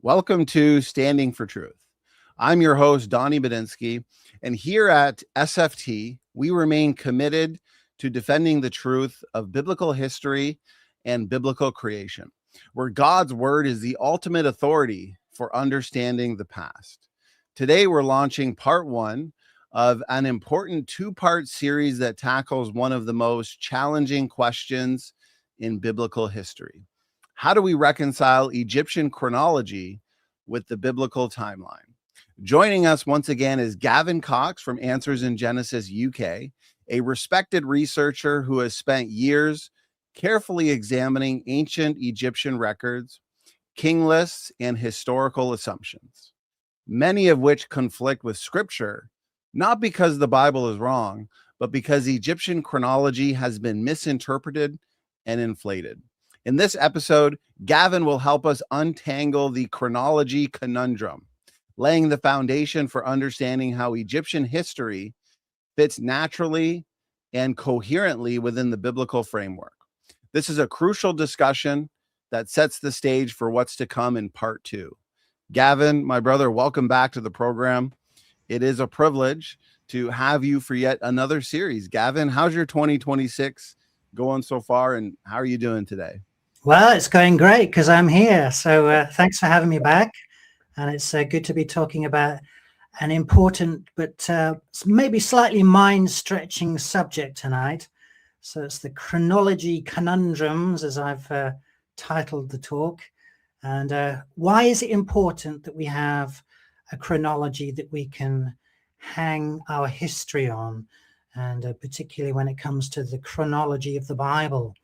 Welcome to Standing for Truth. I'm your host, Donny Budinsky, and here at SFT, we remain committed to defending the truth of biblical history and biblical creation, where God's word is the ultimate authority for understanding the past. Today, we're launching part one of an important two-part series that tackles one of the most challenging questions in biblical history. How do we reconcile Egyptian chronology with the biblical timeline? Joining us once again is Gavin Cox from Answers in Genesis UK, a respected researcher who has spent years carefully examining ancient Egyptian records, king lists, and historical assumptions, many of which conflict with scripture, not because the Bible is wrong, but because Egyptian chronology has been misinterpreted and inflated. In this episode, Gavin will help us untangle the chronology conundrum, laying the foundation for understanding how Egyptian history fits naturally and coherently within the biblical framework. This is a crucial discussion that sets the stage for what's to come in part two. Gavin, my brother, welcome back to the program. It is a privilege to have you for yet another series. Gavin, how's your 2026 going so far, and how are you doing today? Well, it's going great because I'm here. So thanks for having me back. And it's good to be talking about an important but maybe slightly mind-stretching subject tonight. So it's the chronology conundrums, as I've titled the talk. And why is it important that we have a chronology that we can hang our history on? And particularly when it comes to the chronology of the Bible.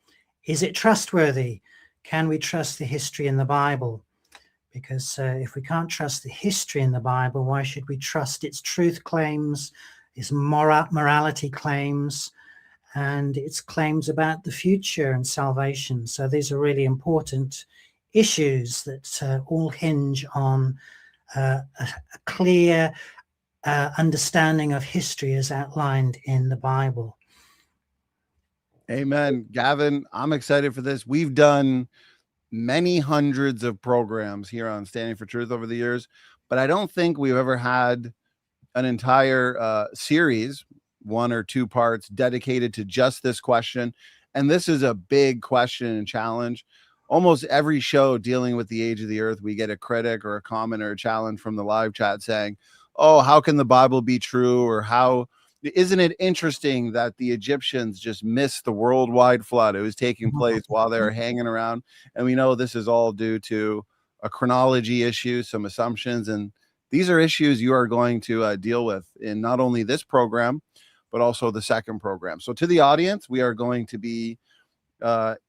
Is it trustworthy? Can we trust the history in the Bible? Because if we can't trust the history in the Bible, why should we trust its truth claims, its morality claims, and its claims about the future and salvation? So these are really important issues that all hinge on a clear understanding of history as outlined in the Bible. Amen. Gavin, I'm excited for this. We've done many hundreds of programs here on Standing for Truth over the years, but I don't think we've ever had an entire series, one or two parts, dedicated to just this question. And this is a big question and challenge. Almost every show dealing with the age of the earth, we get a critic or a comment or a challenge from the live chat saying, oh, how can the Bible be true? Or how isn't it interesting that the Egyptians just missed the worldwide flood? It was taking place while they were hanging around. And we know this is all due to a chronology issue, some assumptions. And these are issues you are going to deal with in not only this program, but also the second program. So to the audience, we are going to be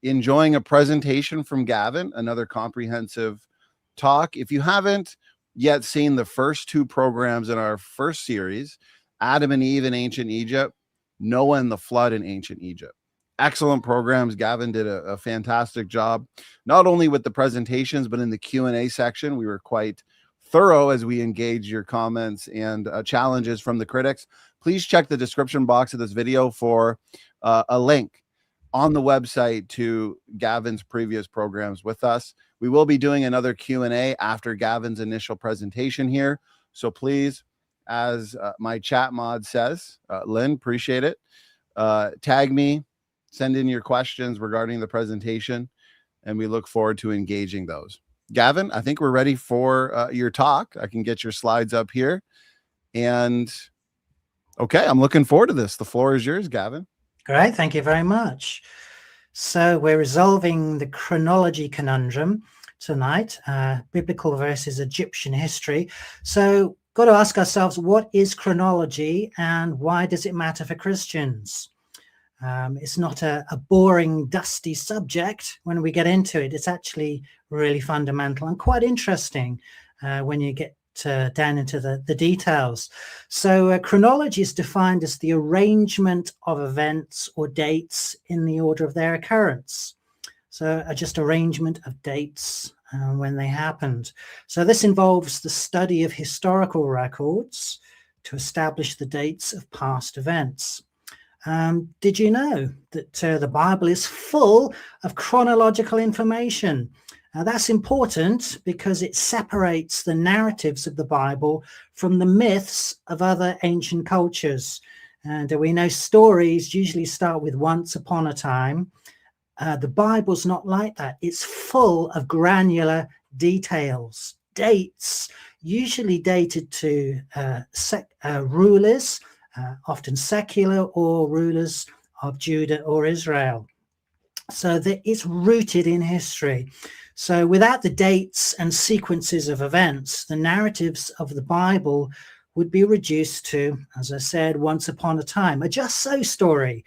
enjoying a presentation from Gavin, another comprehensive talk. If you haven't yet seen the first two programs in our first series, Adam and Eve in ancient Egypt, Noah and the flood in ancient Egypt. Excellent programs. Gavin did a fantastic job, not only with the presentations, but in the Q&A section. We were quite thorough as we engaged your comments and challenges from the critics. Please check the description box of this video for a link on the website to Gavin's previous programs with us. We will be doing another Q&A after Gavin's initial presentation here. So please, as my chat mod says, Lynn, appreciate it. Tag me, send in your questions regarding the presentation, and we look forward to engaging those. Gavin, I think we're ready for your talk. I can get your slides up here. And okay, I'm looking forward to this. The floor is yours, Gavin. Great, thank you very much. So we're resolving the chronology conundrum tonight, biblical versus Egyptian history. So got to ask ourselves, what is chronology and why does it matter for Christians? It's not a boring, dusty subject when we get into it. It's actually really fundamental and quite interesting when you get down into the details. So chronology is defined as the arrangement of events or dates in the order of their occurrence. So just arrangement of dates when they happened. So this involves the study of historical records to establish the dates of past events. Did you know that the Bible is full of chronological information? Now, that's important because it separates the narratives of the Bible from the myths of other ancient cultures. And we know stories usually start with once upon a time. The Bible's not like that. It's full of granular details, dates, usually dated to rulers, often secular, or rulers of Judah or Israel. So that it's rooted in history. So without the dates and sequences of events, the narratives of the Bible would be reduced to, as I said, once upon a time, a just so story,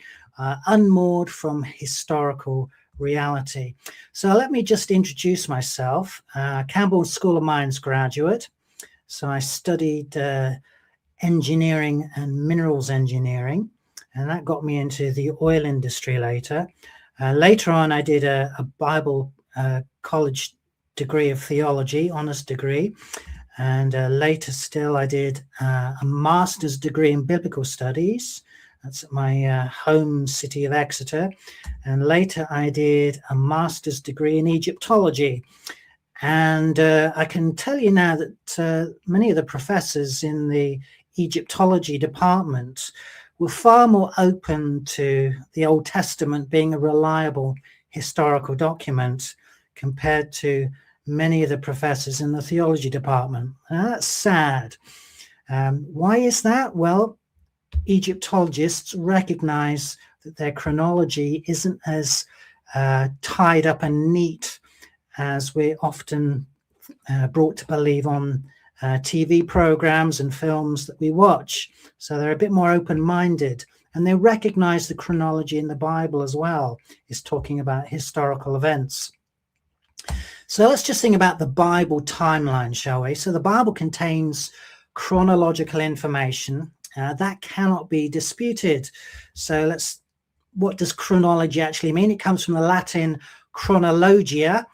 unmoored from historical reality. So let me just introduce myself. Camborne School of Mines graduate. So I studied engineering and minerals engineering, and that got me into the oil industry later. Later on, I did a Bible college degree of theology, honors degree. And later still, I did a master's degree in biblical studies. That's at my home city of Exeter. And later, I did a master's degree in Egyptology. And I can tell you now that many of the professors in the Egyptology department were far more open to the Old Testament being a reliable historical document compared to many of the professors in the theology department. And that's sad. Why is that? Well, Egyptologists recognize that their chronology isn't as tied up and neat as we're often brought to believe on TV programs and films that we watch. So they're a bit more open-minded, and they recognize the chronology in the Bible as well is talking about historical events. So let's just think about the Bible timeline, shall we? So the Bible contains chronological information that cannot be disputed. So what does chronology actually mean? It comes from the Latin chronologia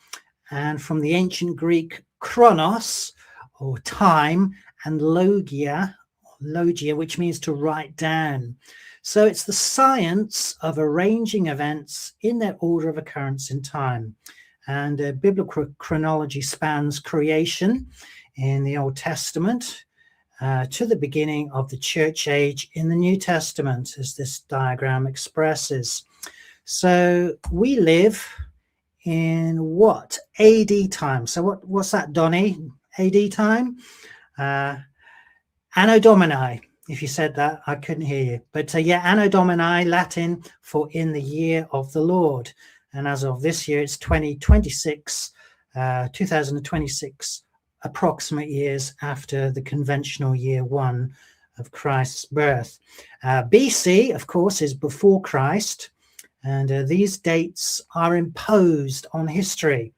and from the ancient Greek chronos, or time, and logia, which means to write down. So it's the science of arranging events in their order of occurrence in time. And biblical chronology spans creation in the Old Testament to the beginning of the church age in the New Testament, as this diagram expresses. So we live in what? AD time. So what's that, Donny? AD time? Anno Domini. If you said that, I couldn't hear you. But yeah, Anno Domini, Latin for in the year of the Lord. And as of this year, it's 2026, approximate years after the conventional year 1 of Christ's birth. BC, of course, is before Christ. And these dates are imposed on history.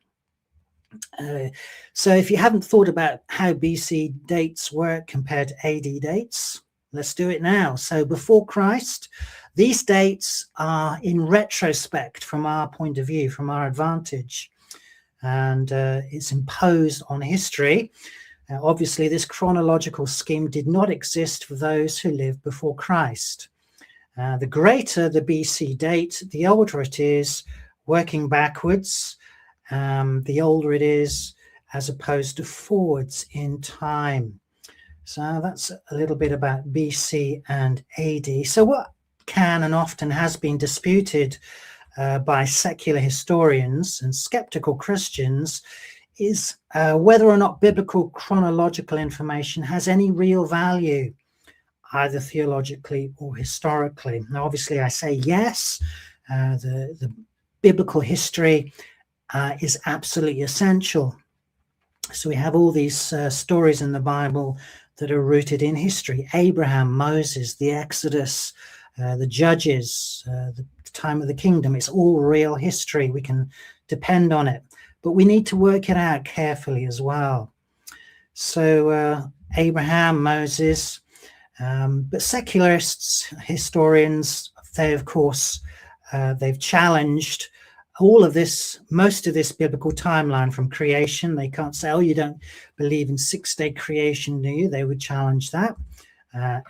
So if you haven't thought about how BC dates work compared to AD dates, let's do it now. So before Christ, these dates are in retrospect from our point of view, from our advantage, and it's imposed on history. Obviously, this chronological scheme did not exist for those who lived before Christ. The greater the BC date, the older it is, working backwards, the older it is, as opposed to forwards in time. So that's a little bit about BC and AD. So what can and often has been disputed by secular historians and skeptical Christians is whether or not biblical chronological information has any real value, either theologically or historically. Now, obviously, I say yes, the biblical history is absolutely essential. So we have all these stories in the Bible that are rooted in history. Abraham, Moses, the Exodus, the Judges, the time of the kingdom. It's all real history. We can depend on it. But we need to work it out carefully as well. So Abraham, Moses, but secularists, historians, they, of course, they've challenged all of this, most of this biblical timeline from creation. They can't say, oh, you don't believe in six-day creation, do you? They would challenge that.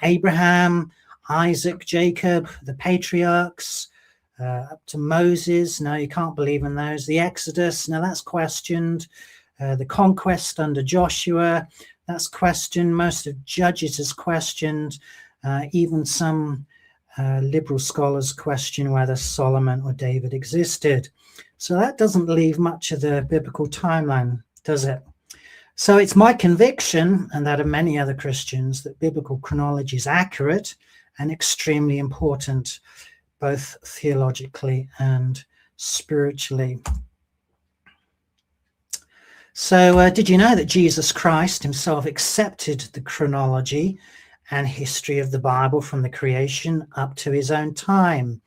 Abraham, Isaac, Jacob, the patriarchs, up to Moses. No, you can't believe in those. The Exodus, now that's questioned. The conquest under Joshua, that's questioned. Most of Judges is questioned. Even some liberal scholars question whether Solomon or David existed. So that doesn't leave much of the biblical timeline, does it? So it's my conviction, and that of many other Christians, that biblical chronology is accurate and extremely important, both theologically and spiritually. So did you know that Jesus Christ himself accepted the chronology and history of the Bible from the creation up to his own time?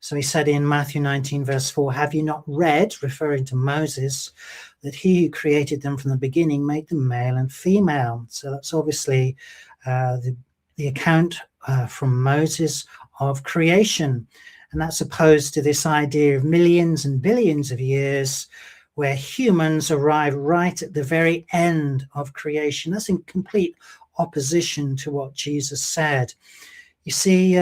So he said in Matthew 19, verse 4, "Have you not read," referring to Moses, "that he who created them from the beginning made them male and female?" So that's obviously the account from Moses of creation. And that's opposed to this idea of millions and billions of years where humans arrive right at the very end of creation. That's in complete opposition to what Jesus said. You see,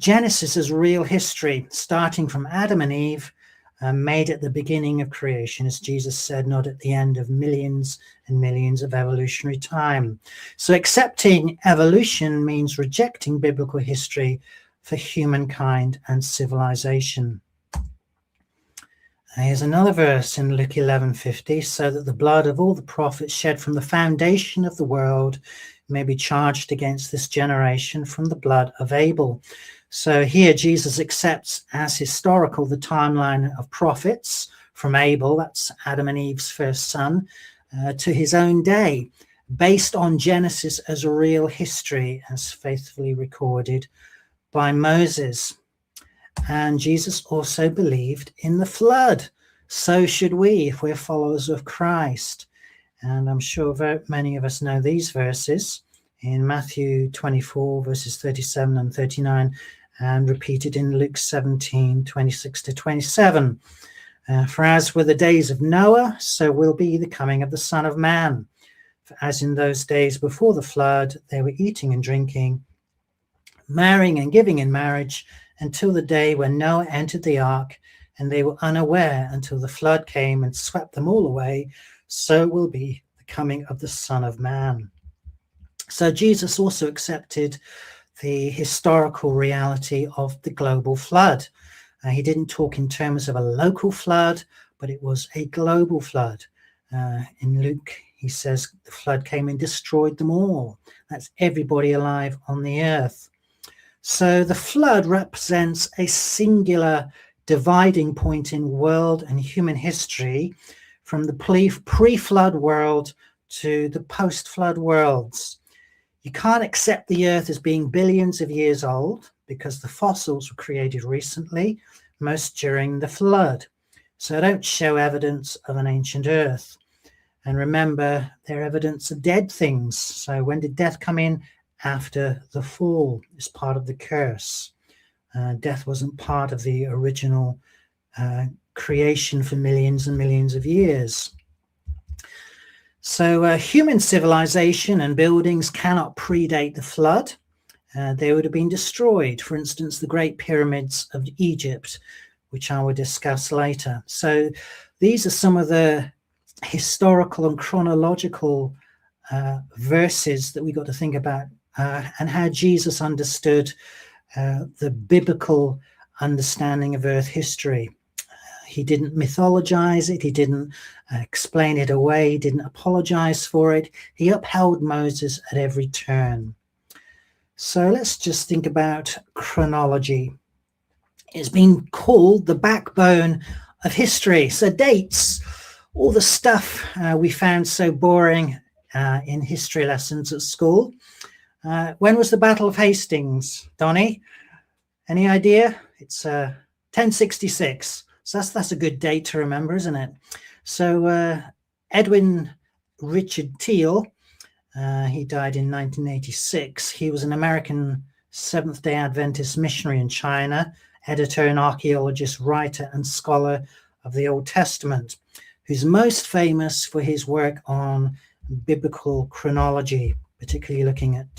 Genesis is real history, starting from Adam and Eve, made at the beginning of creation, as Jesus said, not at the end of millions and millions of evolutionary time. So accepting evolution means rejecting biblical history for humankind and civilization. Here's another verse in Luke 11:50, "So that the blood of all the prophets shed from the foundation of the world may be charged against this generation from the blood of Abel." So here Jesus accepts as historical the timeline of prophets from Abel, that's Adam and Eve's first son, to his own day, based on Genesis as a real history as faithfully recorded by Moses. And Jesus also believed in the flood. So should we if we're followers of Christ. And I'm sure very many of us know these verses in Matthew 24, verses 37 and 39, and repeated in Luke 17, 26 to 27. "For as were the days of Noah, so will be the coming of the Son of Man. For as in those days before the flood, they were eating and drinking, marrying and giving in marriage, until the day when Noah entered the ark, and they were unaware until the flood came and swept them all away, so will be the coming of the Son of Man." So Jesus also accepted the historical reality of the global flood. He didn't talk in terms of a local flood, but it was a global flood. In Luke, he says the flood came and destroyed them all. That's everybody alive on the earth. So the flood represents a singular dividing point in world and human history, from the pre-flood world to the post-flood worlds. You can't accept the earth as being billions of years old because the fossils were created recently, most during the flood. So don't show evidence of an ancient earth. And remember, they're evidence of dead things. So when did death come in? After the fall. It's part of the curse. Death wasn't part of the original creation for millions and millions of years. So human civilization and buildings cannot predate the flood. They would have been destroyed. For instance, the Great Pyramids of Egypt, which I will discuss later. So these are some of the historical and chronological verses that we got to think about, and how Jesus understood the biblical understanding of Earth history. He didn't mythologize it. He didn't explain it away. He didn't apologize for it. He upheld Moses at every turn. So let's just think about chronology. It's been called the backbone of history. So dates, all the stuff we found so boring in history lessons at school. When was the Battle of Hastings, Donny? Any idea? It's 1066. So that's a good date to remember, isn't it? So Edwin Richard Teal, he died in 1986. He was an American Seventh-day Adventist missionary in China, editor and archaeologist, writer and scholar of the Old Testament, who's most famous for his work on biblical chronology, particularly looking at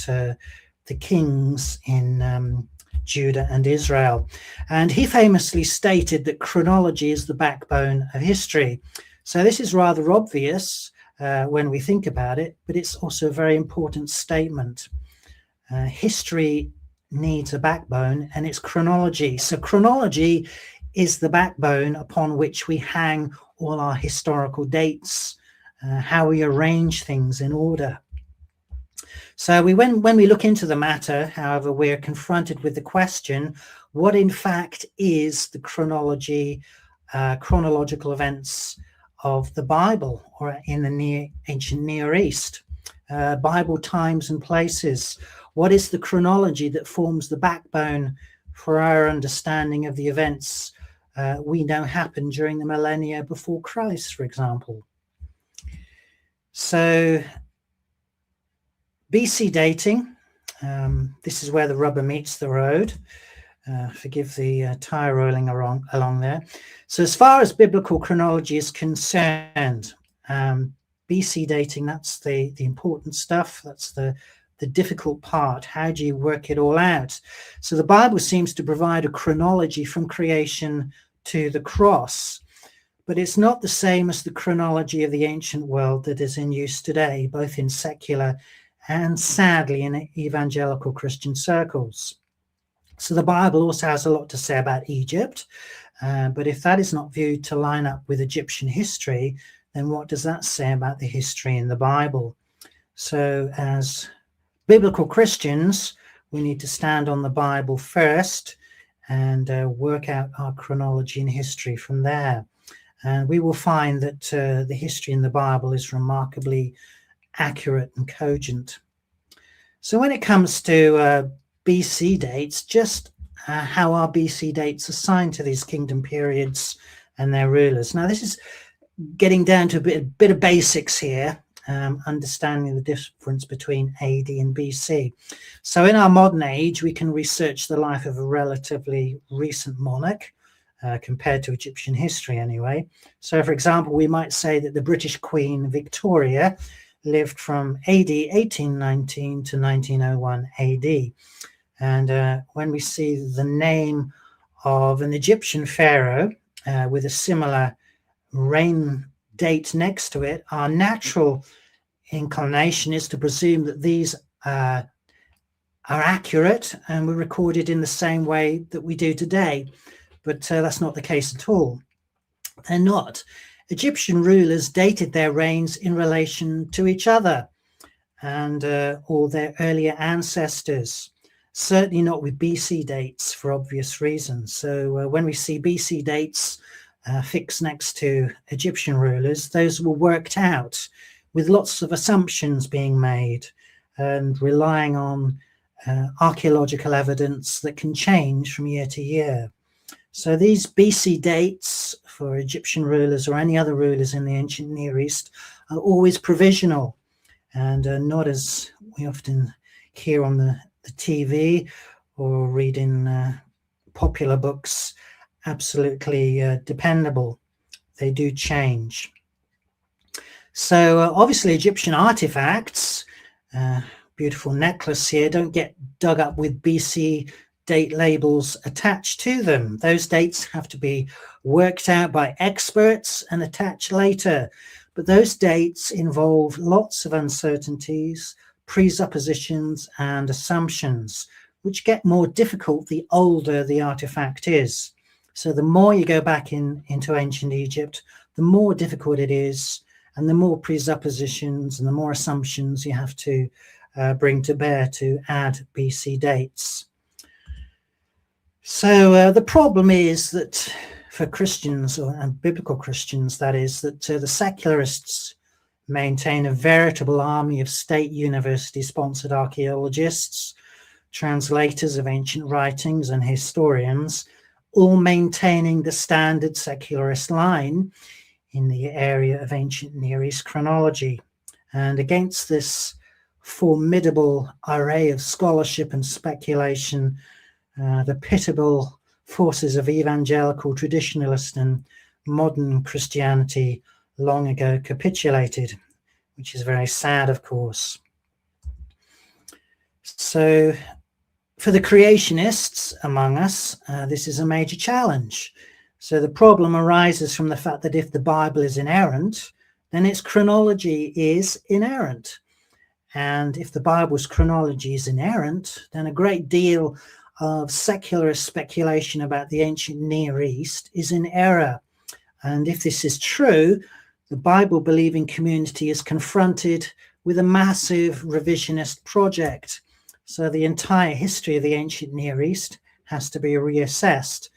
the kings in Judah and Israel. And he famously stated that chronology is the backbone of history. So this is rather obvious when we think about it, but it's also a very important statement. History needs a backbone, and it's chronology. So chronology is the backbone upon which we hang all our historical dates, how we arrange things in order. So when we look into the matter, however, we're confronted with the question, what in fact is the chronological events of the Bible, or in the ancient Near East? Bible times and places. What is the chronology that forms the backbone for our understanding of the events we know happened during the millennia before Christ, for example? So BC dating, this is where the rubber meets the road. Forgive the tire rolling along there. So as far as biblical chronology is concerned, BC dating, that's the important stuff. That's the difficult part. How do you work it all out? So the Bible seems to provide a chronology from creation to the cross, but it's not the same as the chronology of the ancient world that is in use today, both in secular and sadly in evangelical Christian circles. So the Bible also has a lot to say about Egypt, but if that is not viewed to line up with Egyptian history, then what does that say about the history in the Bible? So as biblical Christians, we need to stand on the Bible first and work out our chronology and history from there. And we will find that the history in the Bible is remarkably accurate and cogent. So when it comes to BC dates, just how are BC dates assigned to these kingdom periods and their rulers? Now, this is getting down to a bit of basics here, understanding the difference between AD and BC. So in our modern age, we can research the life of a relatively recent monarch, compared to Egyptian history anyway. So, for example, we might say that the British Queen Victoria lived from AD 1819 to 1901 AD. And when we see the name of an Egyptian pharaoh with a similar reign date next to it, our natural inclination is to presume that these are accurate and were recorded in the same way that we do today. But that's not the case at all. They're not. Egyptian rulers dated their reigns in relation to each other and or their earlier ancestors. Certainly not with BC dates for obvious reasons. So when we see BC dates fixed next to Egyptian rulers, those were worked out with lots of assumptions being made and relying on archaeological evidence that can change from year to year. So these BC dates for Egyptian rulers or any other rulers in the ancient Near East are always provisional and not, as we often hear on the TV or read in popular books, absolutely dependable. They do change. So obviously Egyptian artifacts, beautiful necklace here, don't get dug up with BC date labels attached to them. Those dates have to be worked out by experts and attached later. But those dates involve lots of uncertainties, presuppositions, and assumptions, which get more difficult the older the artifact is. So the more you go back into ancient Egypt, the more difficult it is, and the more presuppositions and the more assumptions you have to bring to bear to add BC dates. So the problem is that for Christians, and biblical Christians, that is, that the secularists maintain a veritable army of state university-sponsored archaeologists, translators of ancient writings, and historians, all maintaining the standard secularist line in the area of ancient Near East chronology. And against this formidable array of scholarship and speculation, the pitiable forces of evangelical traditionalist and modern Christianity long ago capitulated, which is very sad, of course. So for the creationists among us, this is a major challenge. So the problem arises from the fact that if the Bible is inerrant, then its chronology is inerrant. And if the Bible's chronology is inerrant, then a great deal of secularist speculation about the ancient Near East is in error. And if this is true, the Bible-believing community is confronted with a massive revisionist project. So the entire history of the ancient Near East has to be reassessed.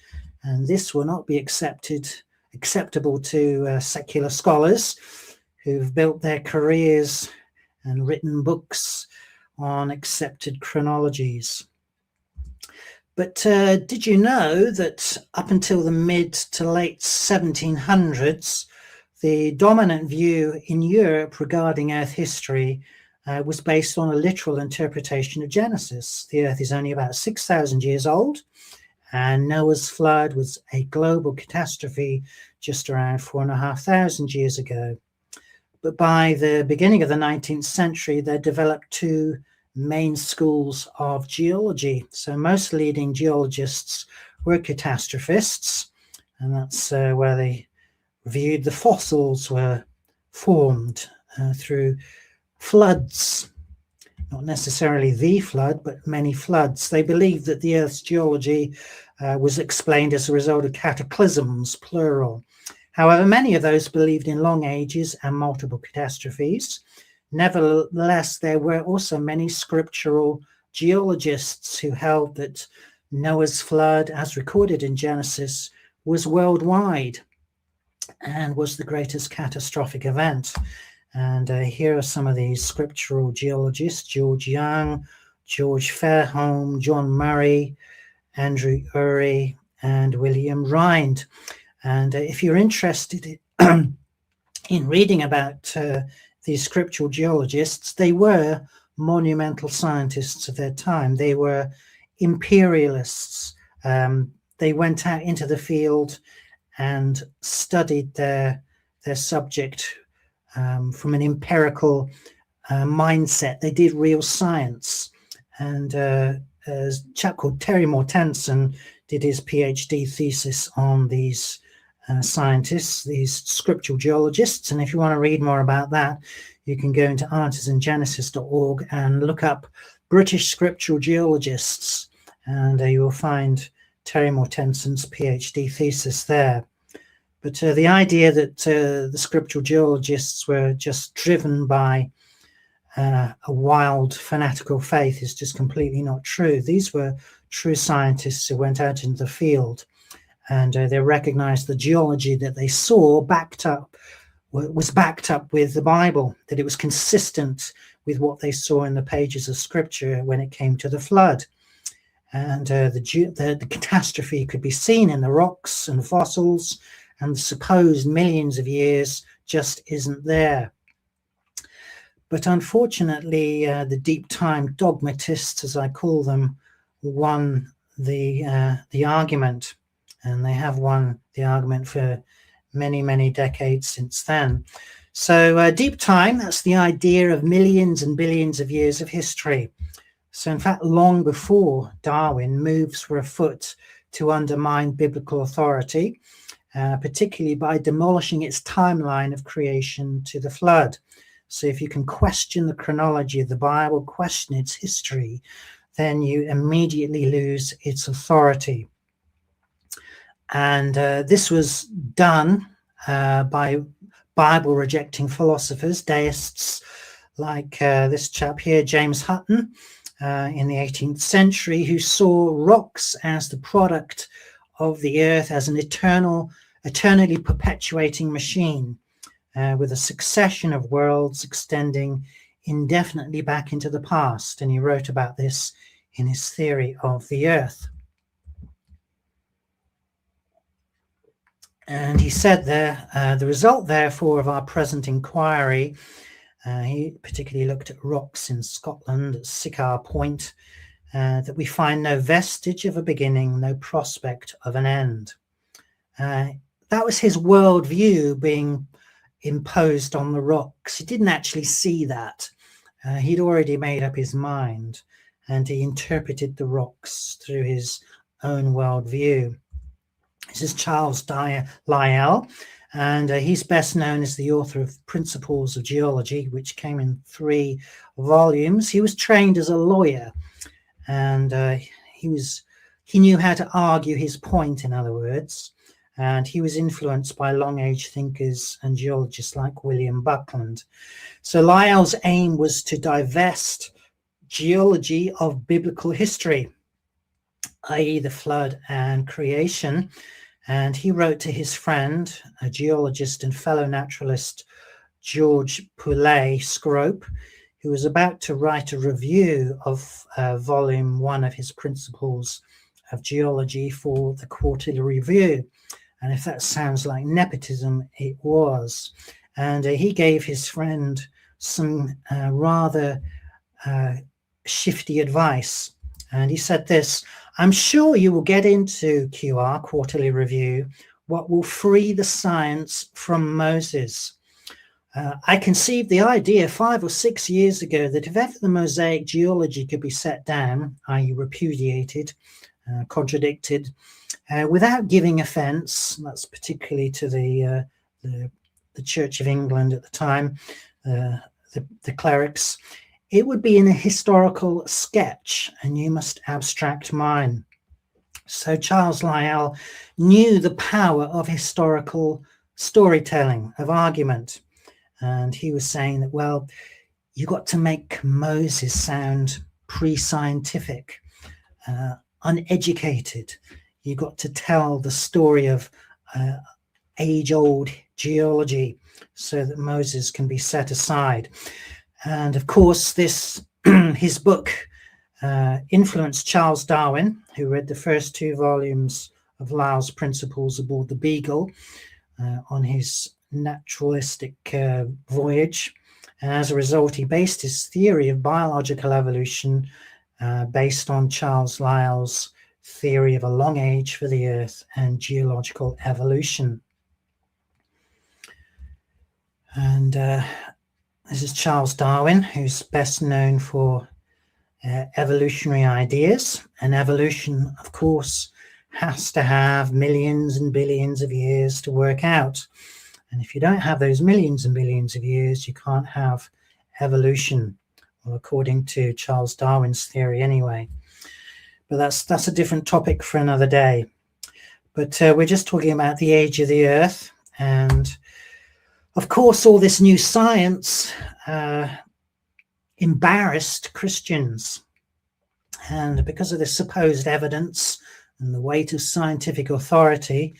And this will not be acceptable to secular scholars who've built their careers and written books on accepted chronologies. But did you know that up until the mid to late 1700s, the dominant view in Europe regarding Earth history was based on a literal interpretation of Genesis. The Earth is only about 6,000 years old, and Noah's flood was a global catastrophe just around 4,500 years ago. But by the beginning of the 19th century, they developed two main schools of geology. So most leading geologists were catastrophists, and that's where they viewed the fossils were formed through floods. Not necessarily the flood, but many floods. They believed that the Earth's geology was explained as a result of cataclysms, plural. However, many of those believed in long ages and multiple catastrophes. Nevertheless, there were also many scriptural geologists who held that Noah's flood, as recorded in Genesis, was worldwide and was the greatest catastrophic event. And here are some of these scriptural geologists: George Young, George Fairholm, John Murray, Andrew Urey, and William Rind. And if you're interested in reading about these scriptural geologists, they were monumental scientists of their time. They were imperialists. They went out into the field and studied their subject from an empirical mindset. They did real science. And a chap called Terry Mortensen did his PhD thesis on these scientists, these scriptural geologists. And if you want to read more about that, you can go into answersIngenesis.org and look up British scriptural geologists, and you will find Terry Mortensen's PhD thesis there. But the idea that the scriptural geologists were just driven by a wild fanatical faith is just completely not true. These were true scientists who went out into the field, and they recognized the geology that they saw was backed up with the Bible, that it was consistent with what they saw in the pages of Scripture when it came to the flood. And the catastrophe could be seen in the rocks and fossils, and the supposed millions of years just isn't there. But unfortunately, the deep time dogmatists, as I call them, won the argument, and they have won the argument for many, many decades since then. So deep time, that's the idea of millions and billions of years of history. So in fact, long before Darwin, moves were afoot to undermine biblical authority, particularly by demolishing its timeline of creation to the flood. So if you can question the chronology of the Bible, question its history, then you immediately lose its authority. And this was done by Bible-rejecting philosophers, deists, like this chap here, James Hutton, in the 18th century, who saw rocks as the product of the earth, as an eternally perpetuating machine, with a succession of worlds extending indefinitely back into the past. And he wrote about this in his theory of the earth. And he said there, the result, therefore, of our present inquiry, he particularly looked at rocks in Scotland, at Sycamore Point, that we find no vestige of a beginning, no prospect of an end. That was his worldview being imposed on the rocks. He didn't actually see that. He'd already made up his mind. and he interpreted the rocks through his own worldview. This is Charles Lyell, and he's best known as the author of Principles of Geology, which came in 3 volumes. He was trained as a lawyer, and he knew how to argue his point, in other words, and he was influenced by long-age thinkers and geologists like William Buckland. So Lyell's aim was to divest geology of biblical history, i.e. the flood and creation. And he wrote to his friend, a geologist and fellow naturalist, George Poulet Scrope, who was about to write a review of volume 1 of his Principles of Geology for the Quarterly Review. And if that sounds like nepotism, it was. And he gave his friend some rather shifty advice. And he said this: "I'm sure you will get into QR, Quarterly Review, what will free the science from Moses. I conceived the idea 5 or 6 years ago that if ever the Mosaic geology could be set down, i.e. repudiated, contradicted, without giving offence," that's particularly to the Church of England at the time, the clerics, "it would be in a historical sketch, and you must abstract mine." So Charles Lyell knew the power of historical storytelling, of argument. And he was saying that, well, you got to make Moses sound pre-scientific, uneducated. You got to tell the story of age-old geology so that Moses can be set aside. And of course, this his book influenced Charles Darwin, who read the first 2 volumes of Lyell's Principles aboard the Beagle on his naturalistic voyage. And as a result, he based his theory of biological evolution based on Charles Lyell's theory of a long age for the Earth and geological evolution. And this is Charles Darwin, who's best known for evolutionary ideas. And evolution, of course, has to have millions and billions of years to work out. And if you don't have those millions and billions of years, you can't have evolution, well, according to Charles Darwin's theory anyway. But that's a different topic for another day. But we're just talking about the age of the Earth. And of course, all this new science embarrassed Christians. And because of the supposed evidence and the weight of scientific authority,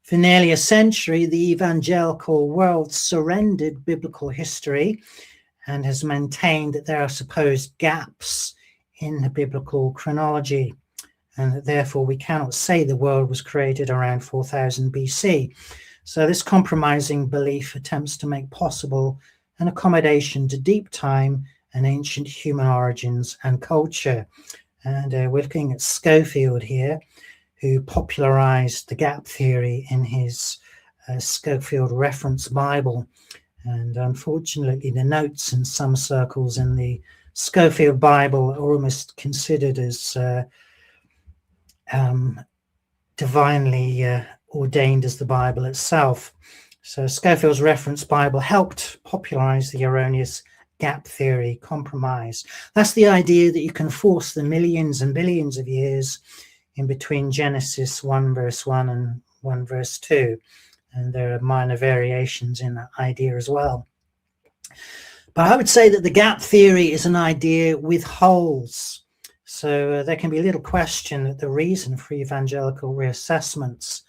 for nearly a century, the evangelical world surrendered biblical history and has maintained that there are supposed gaps in the biblical chronology, and that therefore we cannot say the world was created around 4000 BC. So this compromising belief attempts to make possible an accommodation to deep time and ancient human origins and culture. And we're looking at Schofield here, who popularized the gap theory in his Schofield Reference Bible. And unfortunately, the notes in some circles in the Schofield Bible are almost considered as divinely ordained as the Bible itself. So Schofield's Reference Bible helped popularize the erroneous gap theory compromise. That's the idea that you can force the millions and billions of years in between Genesis 1 verse 1 and 1 verse 2. And there are minor variations in that idea as well. But I would say that the gap theory is an idea with holes. So there can be little question that the reason for evangelical reassessments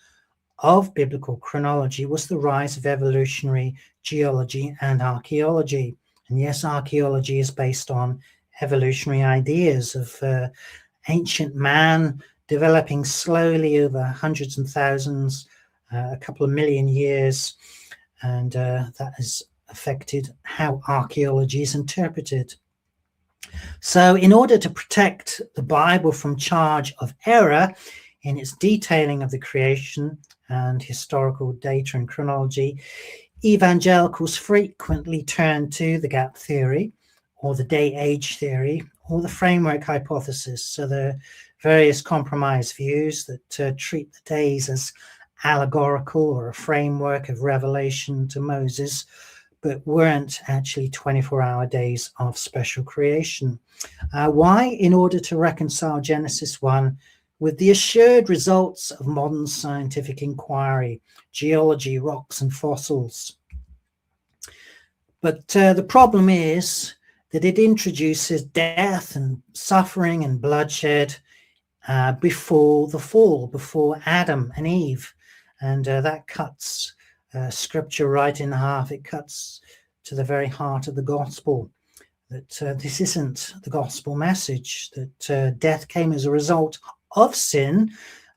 of biblical chronology was the rise of evolutionary geology and archaeology. And yes, archaeology is based on evolutionary ideas of ancient man developing slowly over hundreds and thousands, a couple of million years, and that has affected how archaeology is interpreted. So in order to protect the Bible from charge of error in its detailing of the creation and historical data and chronology, evangelicals frequently turn to the gap theory or the day-age theory or the framework hypothesis. So there are various compromise views that treat the days as allegorical or a framework of revelation to Moses, but weren't actually 24-hour days of special creation. Why? In order to reconcile Genesis 1 with the assured results of modern scientific inquiry, geology, rocks and fossils. But the problem is that it introduces death and suffering and bloodshed before the fall, before Adam and Eve. And that cuts scripture right in half. It cuts to the very heart of the gospel, that this isn't the gospel message, that death came as a result of sin.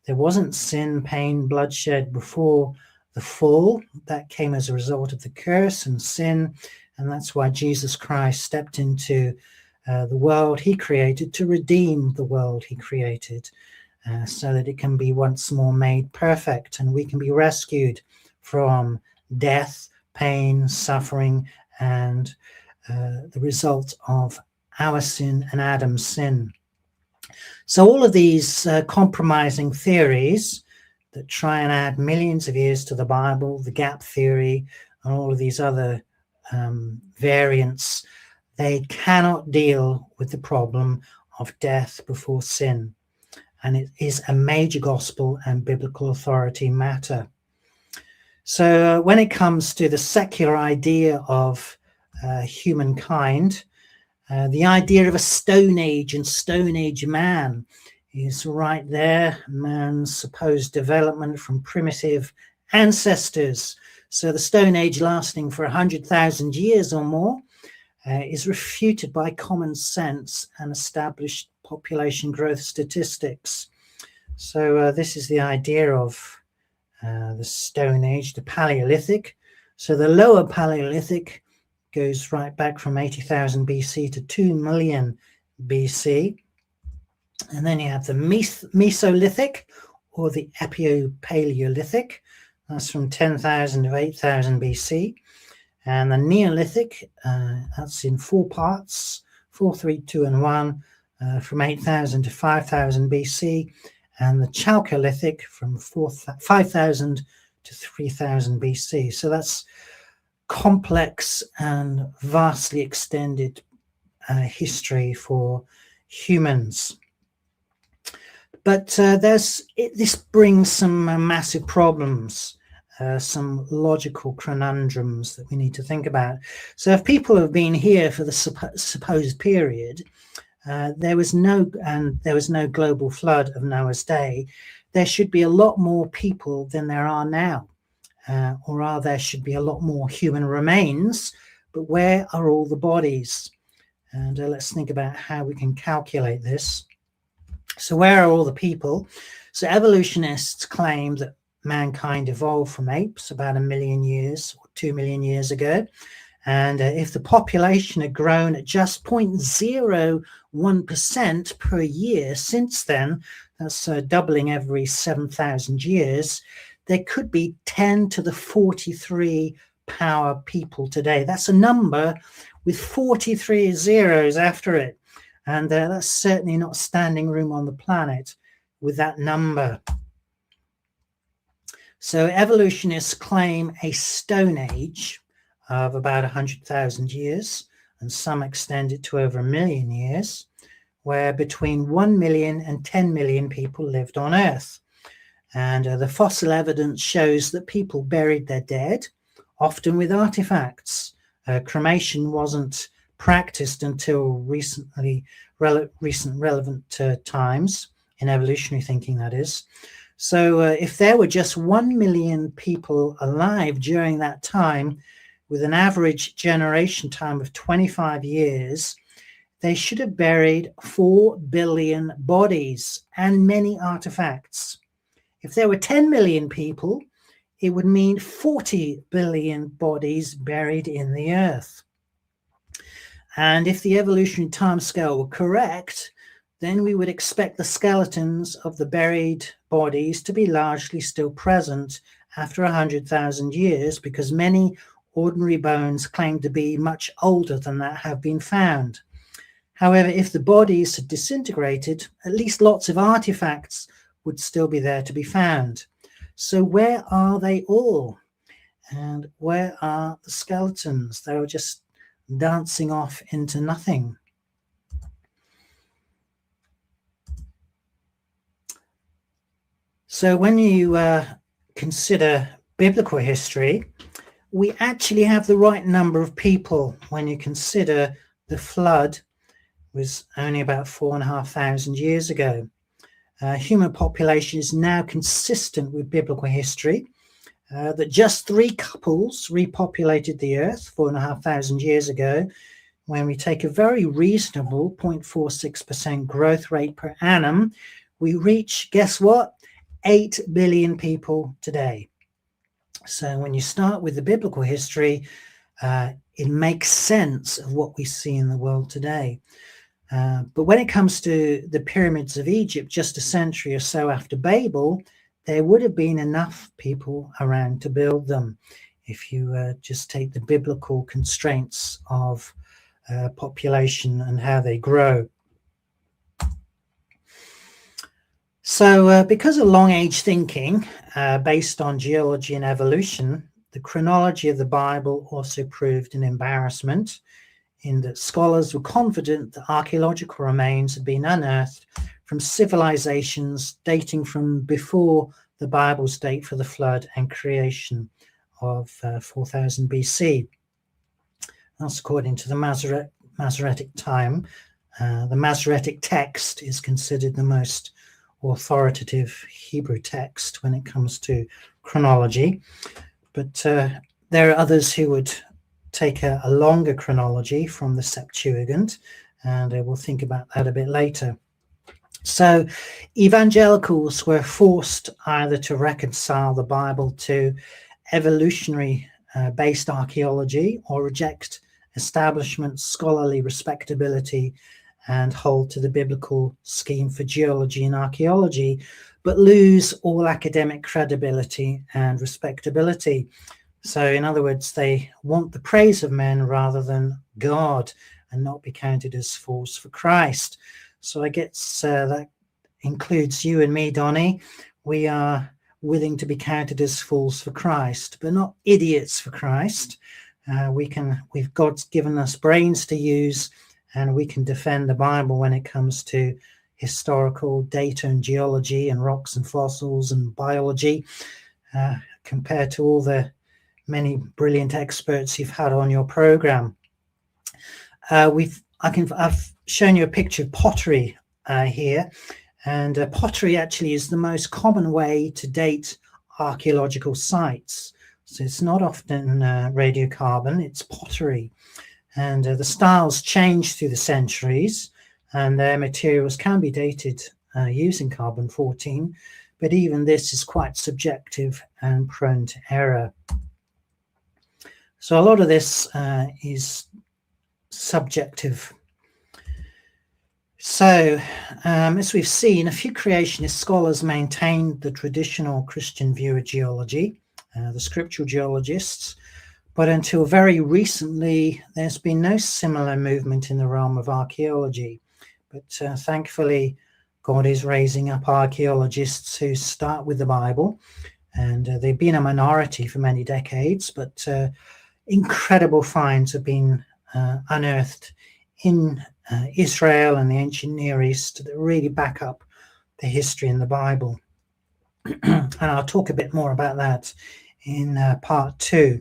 There wasn't sin, pain, bloodshed before the fall. That came as a result of the curse and sin. And that's why Jesus Christ stepped into the world he created to redeem the world he created, so that it can be once more made perfect and we can be rescued from death, pain, suffering, and the result of our sin and Adam's sin. So all of these compromising theories that try and add millions of years to the Bible, the gap theory, and all of these other variants, they cannot deal with the problem of death before sin. And it is a major gospel and biblical authority matter. So when it comes to the secular idea of humankind, the idea of a Stone Age and Stone Age man is right there. Man's supposed development from primitive ancestors. So the Stone Age lasting for 100,000 years or more is refuted by common sense and established population growth statistics. So this is the idea of the Stone Age, the Paleolithic. So the lower Paleolithic goes right back from 80,000 BC to 2 million BC. And then you have the Mesolithic or the Epipaleolithic. That's from 10,000 to 8,000 BC. And the Neolithic, that's in 4 parts, 4, 3, 2, and 1, from 8,000 to 5,000 BC. And the Chalcolithic from 5,000 to 3,000 BC. So that's complex and vastly extended history for humans. But this brings some massive problems, some logical conundrums that we need to think about. So if people have been here for the supposed period, there was no global flood of Noah's day, there should be a lot more people than there are now. Or rather, there should be a lot more human remains, but where are all the bodies? And let's think about how we can calculate this. So where are all the people? So evolutionists claim that mankind evolved from apes about 1 million years or 2 million years ago. And if the population had grown at just 0.01% per year since then, that's doubling every 7,000 years, there could be 10 to the 43 power people today. That's a number with 43 zeros after it. And that's certainly not standing room on the planet with that number. So evolutionists claim a Stone Age of about 100,000 years, and some extend it to over 1 million years, where between 1 million and 10 million people lived on Earth. And the fossil evidence shows that people buried their dead, often with artifacts. Cremation wasn't practiced until recent relevant times, in evolutionary thinking, that is. So if there were just 1 million people alive during that time, with an average generation time of 25 years, they should have buried 4 billion bodies and many artifacts. If there were 10 million people, it would mean 40 billion bodies buried in the earth. And if the evolutionary timescale were correct, then we would expect the skeletons of the buried bodies to be largely still present after 100,000 years, because many ordinary bones claim to be much older than that have been found. However, if the bodies had disintegrated, at least lots of artifacts would still be there to be found. So where are they all? And where are the skeletons? They were just dancing off into nothing. So when you consider biblical history, we actually have the right number of people when you consider the flood was only about 4,500 years ago. Human population is now consistent with biblical history, that just 3 couples repopulated the earth 4,500 years ago. When we take a very reasonable 0.46% growth rate per annum, we reach, guess what? 8 billion people today. So when you start with the biblical history, it makes sense of what we see in the world today. But when it comes to the pyramids of Egypt, just a century or so after Babel, there would have been enough people around to build them if you just take the biblical constraints of population and how they grow. So because of long-age thinking based on geology and evolution, the chronology of the Bible also proved an embarrassment, in that scholars were confident that archaeological remains had been unearthed from civilizations dating from before the Bible's date for the flood and creation of 4000 BC. That's according to the Masoretic time. The Masoretic text is considered the most authoritative Hebrew text when it comes to chronology. But there are others who would take a longer chronology from the Septuagint, and we'll think about that a bit later. So evangelicals were forced either to reconcile the Bible to evolutionary based archaeology, or reject establishment scholarly respectability and hold to the biblical scheme for geology and archaeology, but lose all academic credibility and respectability. So in other words, they want the praise of men rather than God, and not be counted as fools for Christ. So I guess that includes you and me, Donny. We are willing to be counted as fools for Christ, but not idiots for Christ. God's given us brains to use, and we can defend the Bible when it comes to historical data and geology and rocks and fossils and biology, compared to all the many brilliant experts you've had on your program. I've shown you a picture of pottery here, and pottery actually is the most common way to date archaeological sites. So it's not often radiocarbon, it's pottery. And the styles change through the centuries, and their materials can be dated using carbon-14, but even this is quite subjective and prone to error. So a lot of this is subjective. So as we've seen, a few creationist scholars maintained the traditional Christian view of geology, the scriptural geologists, but until very recently, there's been no similar movement in the realm of archaeology. But thankfully, God is raising up archaeologists who start with the Bible, and they've been a minority for many decades, but incredible finds have been unearthed in Israel and the ancient Near East that really back up the history in the Bible. And I'll talk a bit more about that in part 2.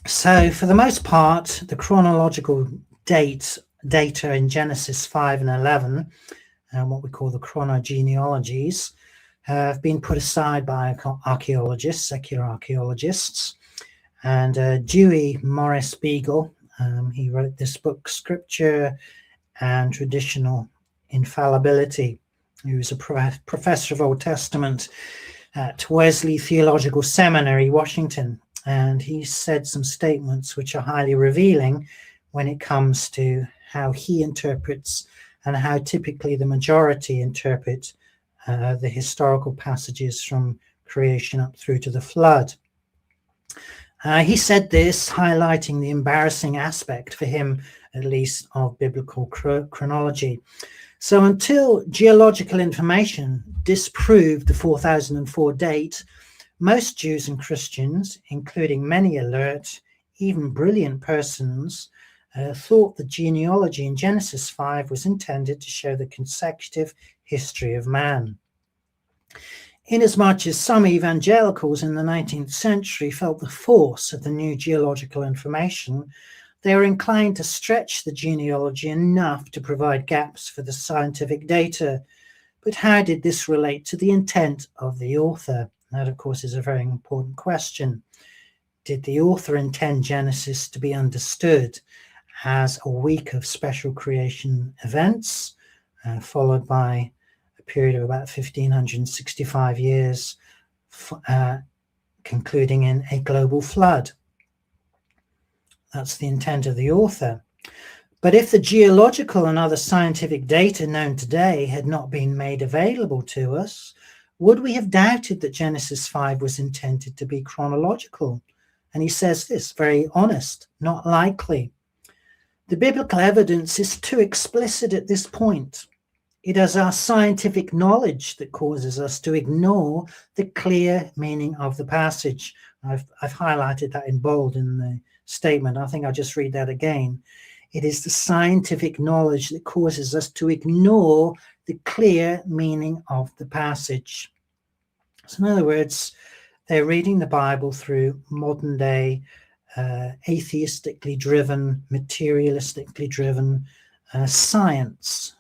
So for the most part, the chronological data in Genesis 5 and 11, what we call the chronogenealogies, have been put aside by archaeologists, secular archaeologists. And Dewey Morris Beagle, he wrote this book, Scripture and Traditional Infallibility. He was a professor of Old Testament at Wesley Theological Seminary, Washington. And he said some statements which are highly revealing when it comes to how he interprets and how typically the majority interpret the historical passages from creation up through to the flood. He said this, highlighting the embarrassing aspect, for him at least, of biblical chronology. So until geological information disproved the 4004 date, most Jews and Christians, including many alert, even brilliant persons, thought the genealogy in Genesis 5 was intended to show the consecutive history of man. Inasmuch as some evangelicals in the 19th century felt the force of the new geological information, they were inclined to stretch the genealogy enough to provide gaps for the scientific data. But how did this relate to the intent of the author? That, of course, is a very important question. Did the author intend Genesis to be understood as a week of special creation events, followed by a period of about 1,565 years, concluding in a global flood? That's the intent of the author. But if the geological and other scientific data known today had not been made available to us, would we have doubted that Genesis 5 was intended to be chronological? And he says this, very honest, not likely. The biblical evidence is too explicit at this point. It is our scientific knowledge that causes us to ignore the clear meaning of the passage. I've highlighted that in bold in the statement. I think I'll just read that again. It is the scientific knowledge that causes us to ignore the clear meaning of the passage. So in other words, they're reading the Bible through modern day, atheistically driven, materialistically driven science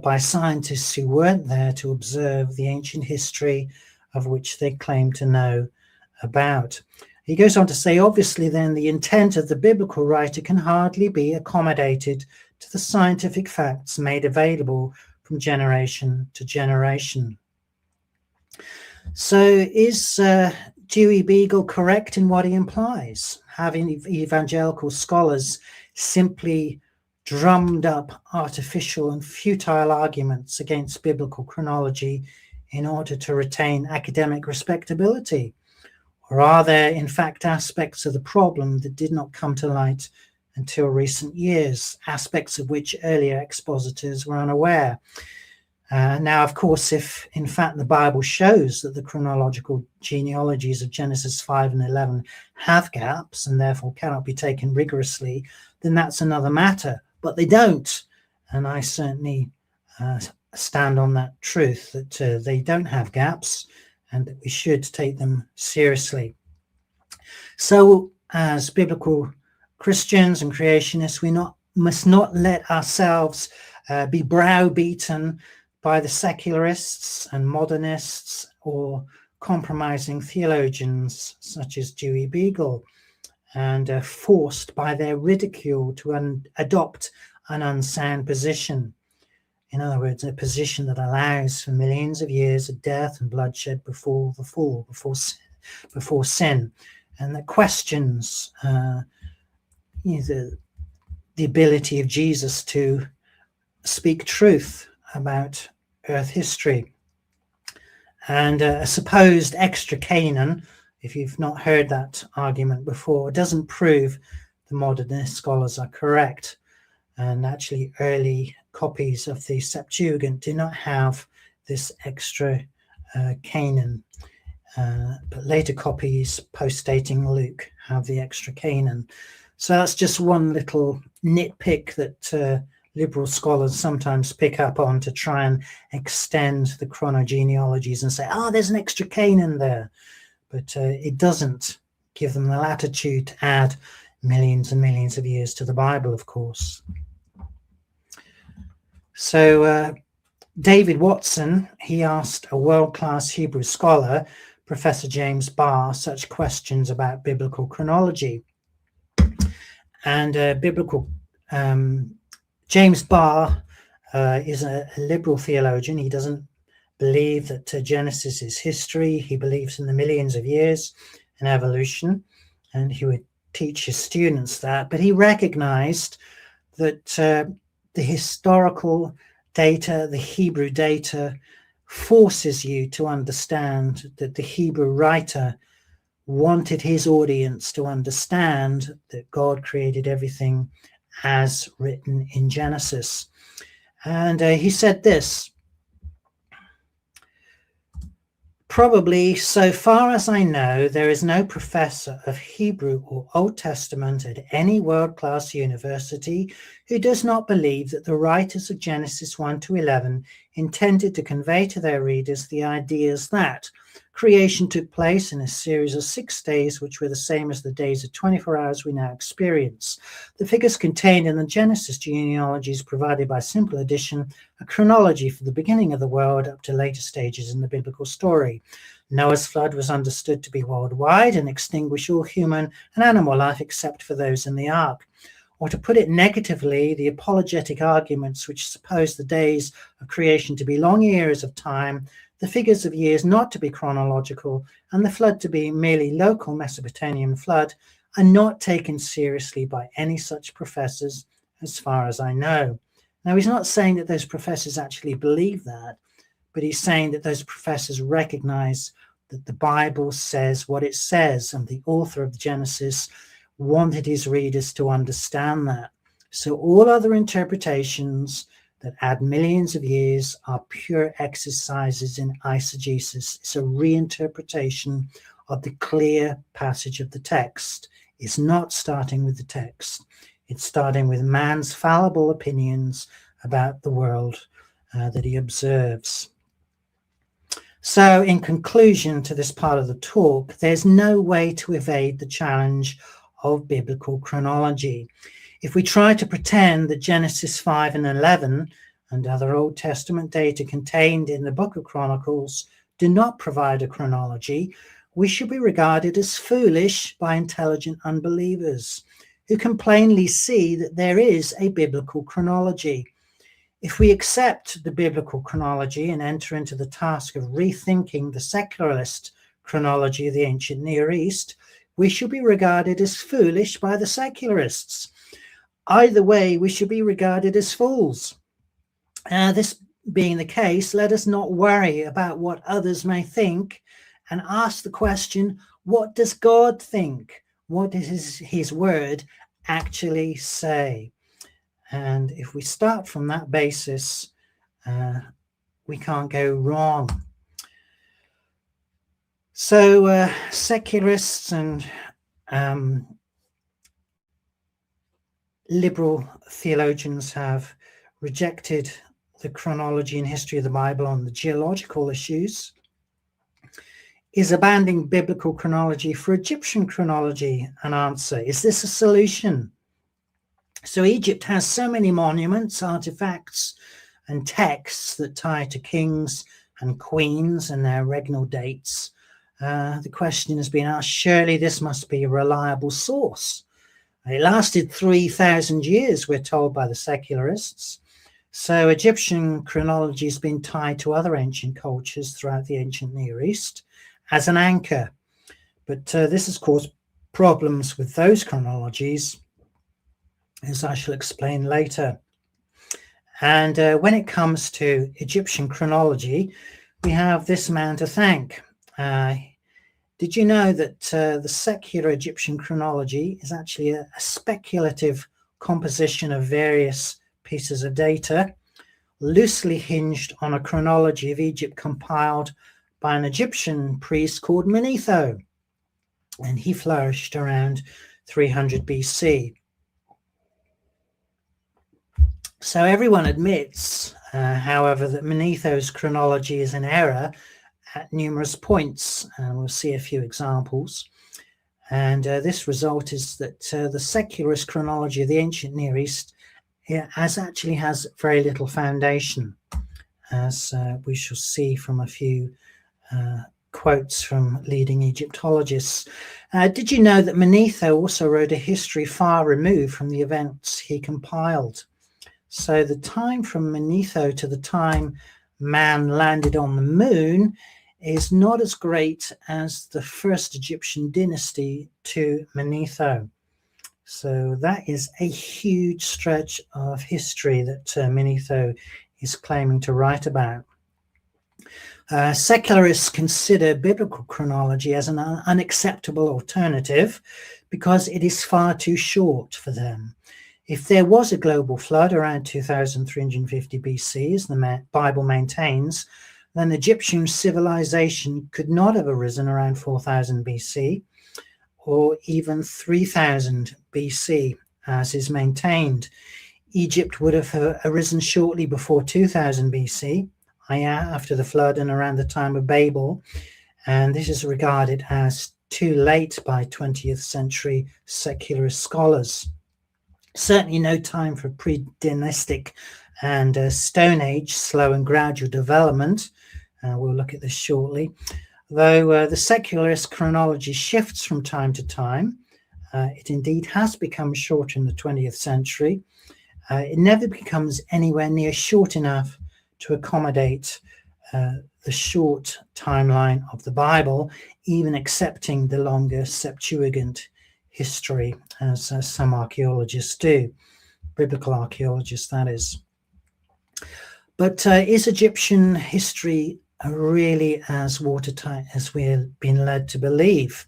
by scientists who weren't there to observe the ancient history of which they claim to know about. He goes on to say, obviously, then the intent of the biblical writer can hardly be accommodated to the scientific facts made available from generation to generation. So is Dewey Beagle correct in what he implies? Having evangelical scholars simply drummed up artificial and futile arguments against biblical chronology in order to retain academic respectability? Or are there, in fact, aspects of the problem that did not come to light until recent years, aspects of which earlier expositors were unaware? Now, of course, if in fact the Bible shows that the chronological genealogies of Genesis 5 and 11 have gaps and therefore cannot be taken rigorously, then that's another matter. But they don't. And I certainly stand on that truth that they don't have gaps and that we should take them seriously. So as biblical Christians and creationists, we must not let ourselves be browbeaten by the secularists and modernists or compromising theologians such as Dewey Beagle, and forced by their ridicule to adopt an unsound position. In other words, a position that allows for millions of years of death and bloodshed before the fall, before sin, and that questions the ability of Jesus to speak truth about earth history. And a supposed extra Canaan, if you've not heard that argument before, doesn't prove the modernist scholars are correct. And actually early copies of the Septuagint do not have this extra Canaan, but later copies post-dating Luke have the extra Canaan. So that's just one little nitpick that liberal scholars sometimes pick up on to try and extend the chronogenealogies and say, there's an extra Canaan there. But it doesn't give them the latitude to add millions and millions of years to the Bible, of course. So David Watson, he asked a world-class Hebrew scholar, Professor James Barr, such questions about biblical chronology. And James Barr is a liberal theologian. He doesn't believe that Genesis is history. He believes in the millions of years and evolution, and he would teach his students that. But he recognized that the historical data, the Hebrew data, forces you to understand that the Hebrew writer wanted his audience to understand that God created everything as written in Genesis. And he said this: probably, so far as I know, there is no professor of Hebrew or Old Testament at any world-class university who does not believe that the writers of Genesis 1 to 11 intended to convey to their readers the ideas that creation took place in a series of 6 days, which were the same as the days of 24 hours we now experience. The figures contained in the Genesis genealogies provided by simple addition a chronology for the beginning of the world up to later stages in the biblical story. Noah's flood was understood to be worldwide and extinguish all human and animal life except for those in the ark. Or to put it negatively, the apologetic arguments which suppose the days of creation to be long eras of time, the figures of years not to be chronological, and the flood to be merely local Mesopotamian flood, are not taken seriously by any such professors as far as I know. Now, he's not saying that those professors actually believe that, but he's saying that those professors recognize that the Bible says what it says, and the author of Genesis wanted his readers to understand that. So all other interpretations that add millions of years are pure exercises in eisegesis. It's a reinterpretation of the clear passage of the text. It's not starting with the text. It's starting with man's fallible opinions about the world that he observes. So in conclusion to this part of the talk, there's no way to evade the challenge of biblical chronology. If we try to pretend that Genesis 5 and 11 and other Old Testament data contained in the Book of Chronicles do not provide a chronology, we should be regarded as foolish by intelligent unbelievers who can plainly see that there is a biblical chronology. If we accept the biblical chronology and enter into the task of rethinking the secularist chronology of the ancient Near East, we should be regarded as foolish by the secularists. Either way, we should be regarded as fools. This being the case, let us not worry about what others may think and ask the question, what does God think? What does his word actually say? And if we start from that basis, we can't go wrong. So secularists and liberal theologians have rejected the chronology and history of the Bible on the geological issues. Is abandoning biblical chronology for Egyptian chronology an answer? Is this a solution? So Egypt has so many monuments, artifacts, and texts that tie to kings and queens and their regnal dates. The question has been asked, surely this must be a reliable source. It lasted 3,000 years, we're told by the secularists. So Egyptian chronology has been tied to other ancient cultures throughout the ancient Near East as an anchor. But this has caused problems with those chronologies, as I shall explain later. And when it comes to Egyptian chronology, we have this man to thank. Did you know that the secular Egyptian chronology is actually a speculative composition of various pieces of data, loosely hinged on a chronology of Egypt compiled by an Egyptian priest called Manetho, and he flourished around 300 BC. So everyone admits, however, that Manetho's chronology is an error at numerous points, and we'll see a few examples. And this result is that the secularist chronology of the ancient Near East actually has very little foundation, as we shall see from a few quotes from leading Egyptologists. Did you know that Manetho also wrote a history far removed from the events he compiled? So the time from Manetho to the time man landed on the moon is not as great as the first Egyptian dynasty to Manetho. So that is a huge stretch of history that Manetho is claiming to write about. Secularists consider biblical chronology as an unacceptable alternative because it is far too short for them. If there was a global flood around 2350 BC, as the Bible maintains, then Egyptian civilization could not have arisen around 4000 BC or even 3000 BC, as is maintained. Egypt would have arisen shortly before 2000 BC, after the flood and around the time of Babel, and this is regarded as too late by 20th century secularist scholars. Certainly no time for pre-dynastic and Stone Age slow and gradual development. We'll look at this shortly. Though the secularist chronology shifts from time to time, it indeed has become short in the 20th century. It never becomes anywhere near short enough to accommodate the short timeline of the Bible, even accepting the longer Septuagint history, as some archaeologists do, biblical archaeologists, that is. But is Egyptian history really as watertight as we're being led to believe?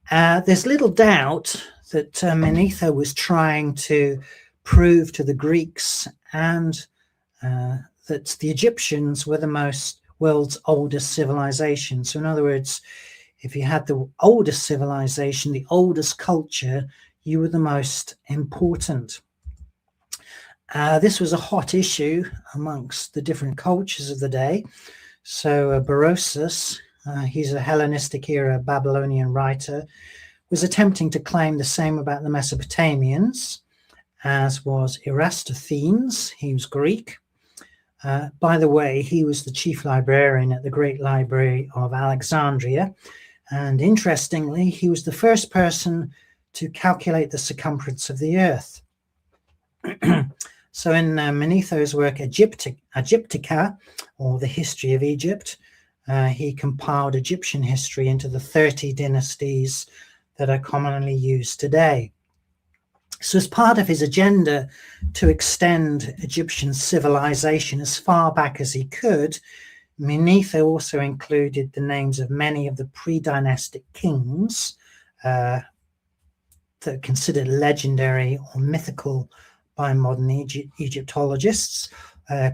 There's little doubt that Manetho was trying to prove to the Greeks and that the Egyptians were the world's oldest civilization. So in other words, if you had the oldest civilization, the oldest culture, you were the most important. This was a hot issue amongst the different cultures of the day. So Berosus, he's a Hellenistic era Babylonian writer, was attempting to claim the same about the Mesopotamians, as was Eratosthenes. He was Greek. By the way, he was the chief librarian at the Great Library of Alexandria. And interestingly, he was the first person to calculate the circumference of the earth. So in Manetho's work, Egyptica, or the history of Egypt, he compiled Egyptian history into the 30 dynasties that are commonly used today. So as part of his agenda to extend Egyptian civilization as far back as he could, Manetho also included the names of many of the pre-dynastic kings that are considered legendary or mythical by modern Egyptologists,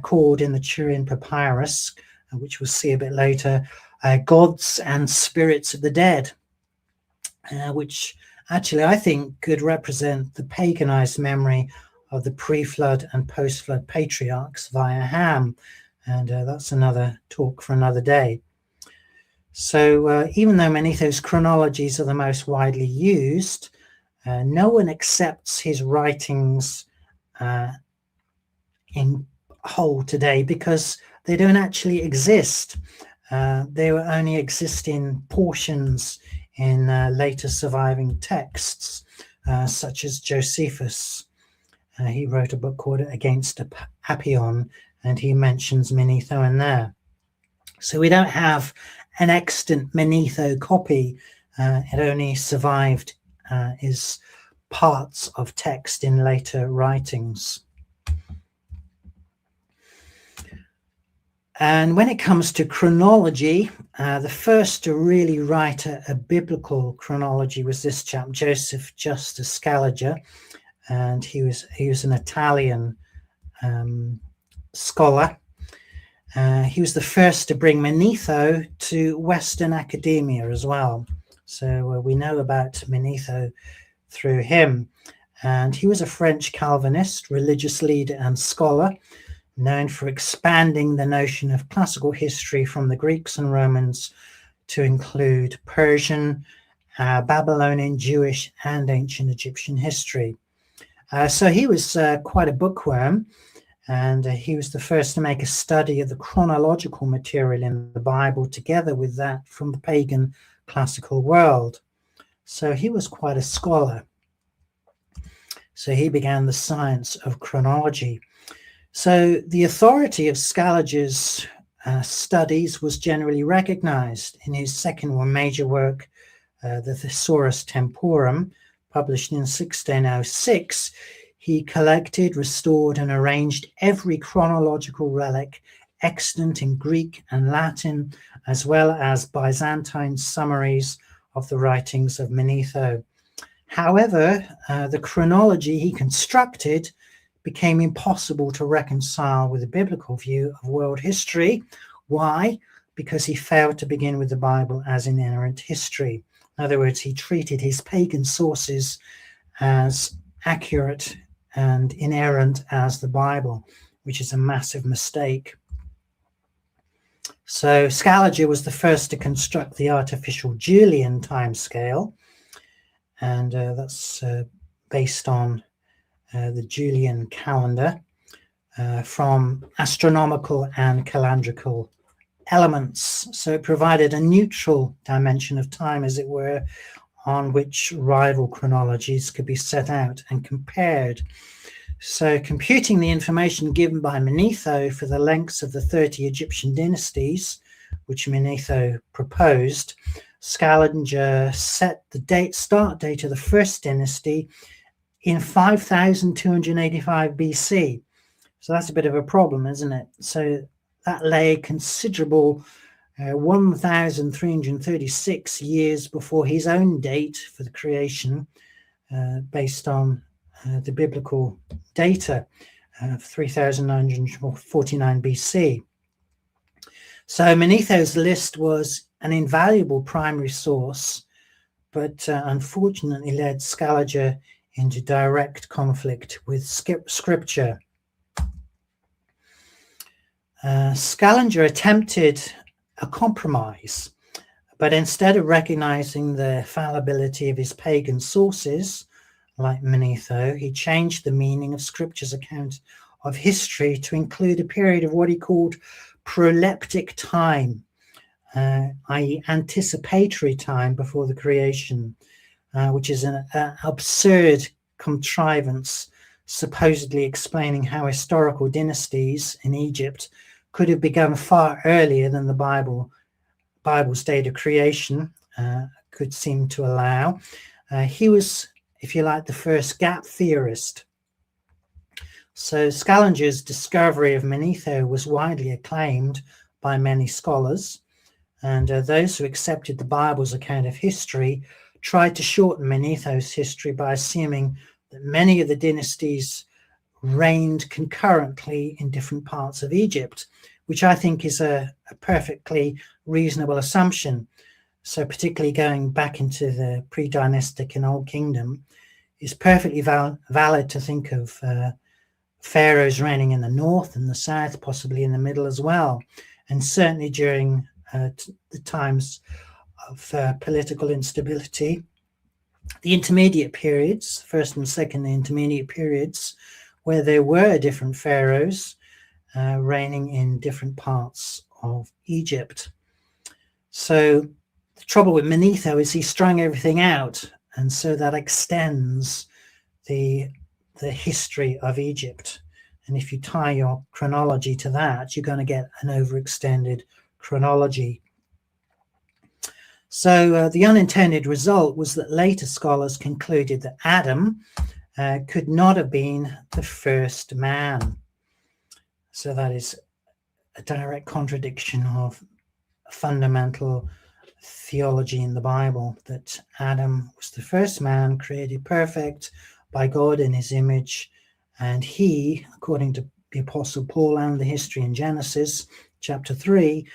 called in the Turin Papyrus, which we'll see a bit later, gods and spirits of the dead, which actually I think could represent the paganized memory of the pre-flood and post-flood patriarchs via Ham. And that's another talk for another day. So even though Manetho's chronologies are the most widely used, no one accepts his writings in whole today because they don't actually exist. They will only exist in portions in later surviving texts, such as Josephus. He wrote a book called Against Apion, and he mentions Manetho in there. So we don't have an extant Manetho copy. It only survived as parts of text in later writings. And when it comes to chronology, the first to really write a biblical chronology was this chap, Joseph Justus Scaliger, and he was an Italian scholar. He was the first to bring Manetho to Western academia as well. So we know about Manetho through him. And he was a French Calvinist, religious leader and scholar, known for expanding the notion of classical history from the Greeks and Romans to include Persian, Babylonian, Jewish, and ancient Egyptian history. So he was quite a bookworm, and he was the first to make a study of the chronological material in the Bible together with that from the pagan classical world. So he was quite a scholar. So he began the science of chronology. So the authority of Scaliger's studies was generally recognized. In his second one major work, the Thesaurus Temporum, published in 1606, he collected, restored, and arranged every chronological relic extant in Greek and Latin, as well as Byzantine summaries of the writings of Manetho. However, the chronology he constructed became impossible to reconcile with the biblical view of world history. Why? Because he failed to begin with the Bible as inerrant history. In other words, he treated his pagan sources as accurate and inerrant as the Bible, which is a massive mistake. So Scaliger was the first to construct the artificial Julian timescale, and that's based on the Julian calendar from astronomical and calendrical elements. So it provided a neutral dimension of time, as it were, on which rival chronologies could be set out and compared. So computing the information given by Manetho for the lengths of the 30 Egyptian dynasties, which Manetho proposed, Scaliger set the start date of the first dynasty in 5285 BC. So that's a bit of a problem, isn't it? So that lay considerable 1,336 years before his own date for the creation, based on the biblical data of 3,949 BC. So Manetho's list was an invaluable primary source, but unfortunately led Scaliger into direct conflict with scripture. Scaliger attempted a compromise, but instead of recognizing the fallibility of his pagan sources, like Manetho, he changed the meaning of Scripture's account of history to include a period of what he called proleptic time, i.e. anticipatory time before the creation, which is an absurd contrivance supposedly explaining how historical dynasties in Egypt could have begun far earlier than the Bible's date of creation could seem to allow. He was, if you like, the first gap theorist. So Scaliger's discovery of Manetho was widely acclaimed by many scholars, and those who accepted the Bible's account of history tried to shorten Manetho's history by assuming that many of the dynasties reigned concurrently in different parts of Egypt, which I think is a perfectly reasonable assumption. So particularly going back into the pre-dynastic and Old Kingdom, it's perfectly valid to think of pharaohs reigning in the north and the south, possibly in the middle as well. And certainly during the times of political instability, the intermediate periods, first and second intermediate periods, where there were different pharaohs reigning in different parts of Egypt. So the trouble with Manetho is he strung everything out, and so that extends the history of Egypt. And if you tie your chronology to that, you're going to get an overextended chronology. So the unintended result was that later scholars concluded that Adam could not have been the first man. So that is a direct contradiction of fundamental theology in the Bible, that Adam was the first man created perfect by God in his image, and he, according to the Apostle Paul and the history in Genesis chapter 3,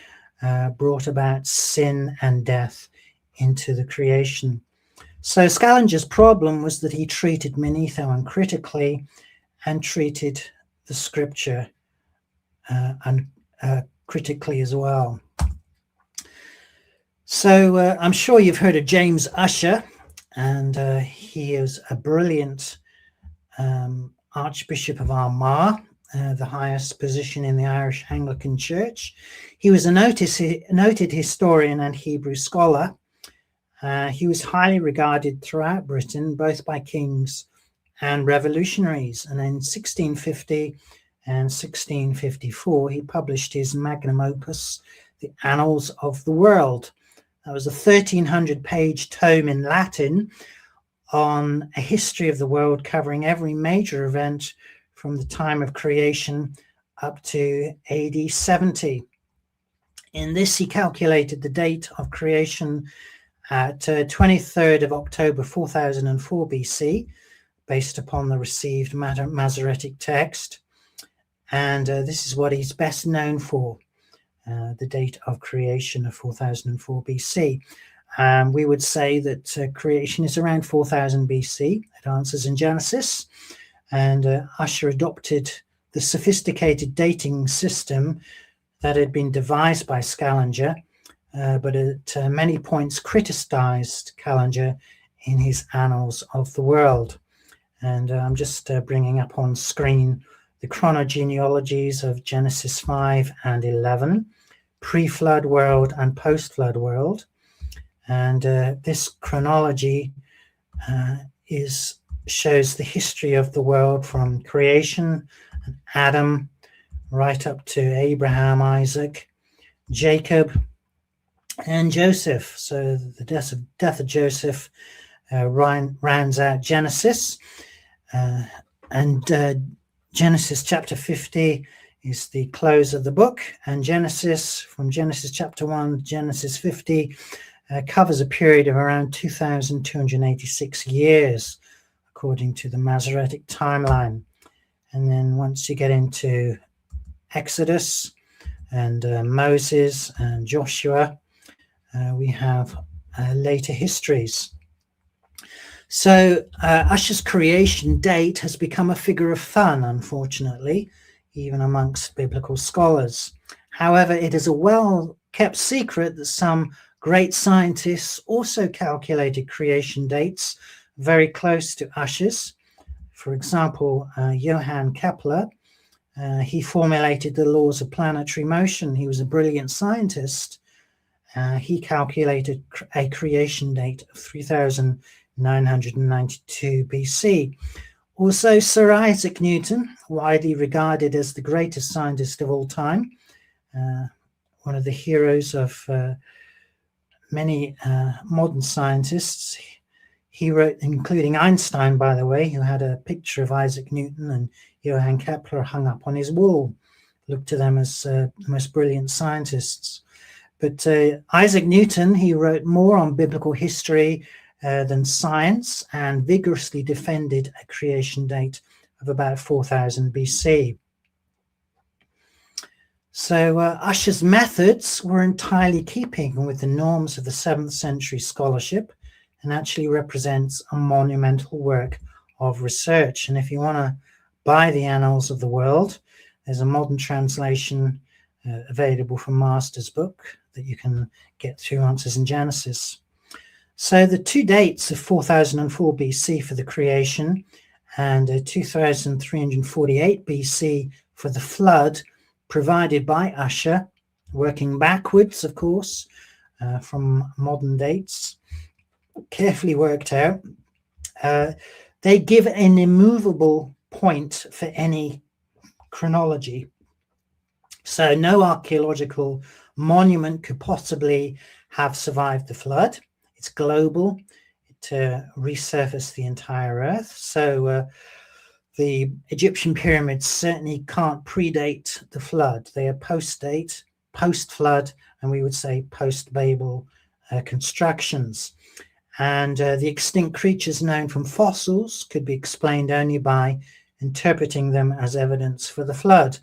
brought about sin and death into the creation. So Scaliger's problem was that he treated Manetho uncritically and treated the scripture critically as well. So I'm sure you've heard of James Ussher, and he is a brilliant Archbishop of Armagh, the highest position in the Irish Anglican Church. He was a noted historian and Hebrew scholar. He was highly regarded throughout Britain, both by kings and revolutionaries. And in 1650 and 1654, he published his magnum opus, The Annals of the World. That was a 1,300-page tome in Latin on a history of the world covering every major event from the time of creation up to AD 70. In this, he calculated the date of creation at 23rd of October 4004 BC, based upon the received Masoretic text. And this is what he's best known for, the date of creation of 4004 BC. We would say that creation is around 4000 BC. It answers in Genesis. And Ussher adopted the sophisticated dating system that had been devised by Scaliger, but at many points criticized Scaliger in his Annals of the World. And I'm just bringing up on screen the chronogenealogies of Genesis 5 and 11, pre-flood world and post-flood world. And this chronology shows the history of the world from creation and Adam right up to Abraham, Isaac, Jacob, and Joseph. So the death of Joseph rounds out Genesis. And Genesis chapter 50 is the close of the book. And from Genesis chapter 1 to Genesis 50 covers a period of around 2,286 years, according to the Masoretic timeline. And then once you get into Exodus and Moses and Joshua, we have later histories. So Ussher's creation date has become a figure of fun, unfortunately, even amongst biblical scholars. However, it is a well-kept secret that some great scientists also calculated creation dates very close to Ussher's. For example, Johann Kepler, he formulated the laws of planetary motion. He was a brilliant scientist. He calculated a creation date of 3,992 BC. Also, Sir Isaac Newton, widely regarded as the greatest scientist of all time, one of the heroes of many modern scientists. He wrote, including Einstein, by the way, who had a picture of Isaac Newton and Johann Kepler hung up on his wall, looked to them as the most brilliant scientists. But Isaac Newton, he wrote more on biblical history than science and vigorously defended a creation date of about 4000 BC. So Ussher's methods were entirely keeping with the norms of the 7th century scholarship and actually represents a monumental work of research. And if you want to buy the Annals of the World, there's a modern translation available from Master's book that you can get through Answers in Genesis. So the two dates of 4004 BC for the creation and 2348 BC for the flood provided by Ussher, working backwards, of course, from modern dates, carefully worked out. They give an immovable point for any chronology. So no archaeological monument could possibly have survived the flood. It's global. It resurfaced the entire Earth. So the Egyptian pyramids certainly can't predate the flood. They are post-date, post-flood, and we would say post-Babel constructions. And the extinct creatures known from fossils could be explained only by interpreting them as evidence for the flood,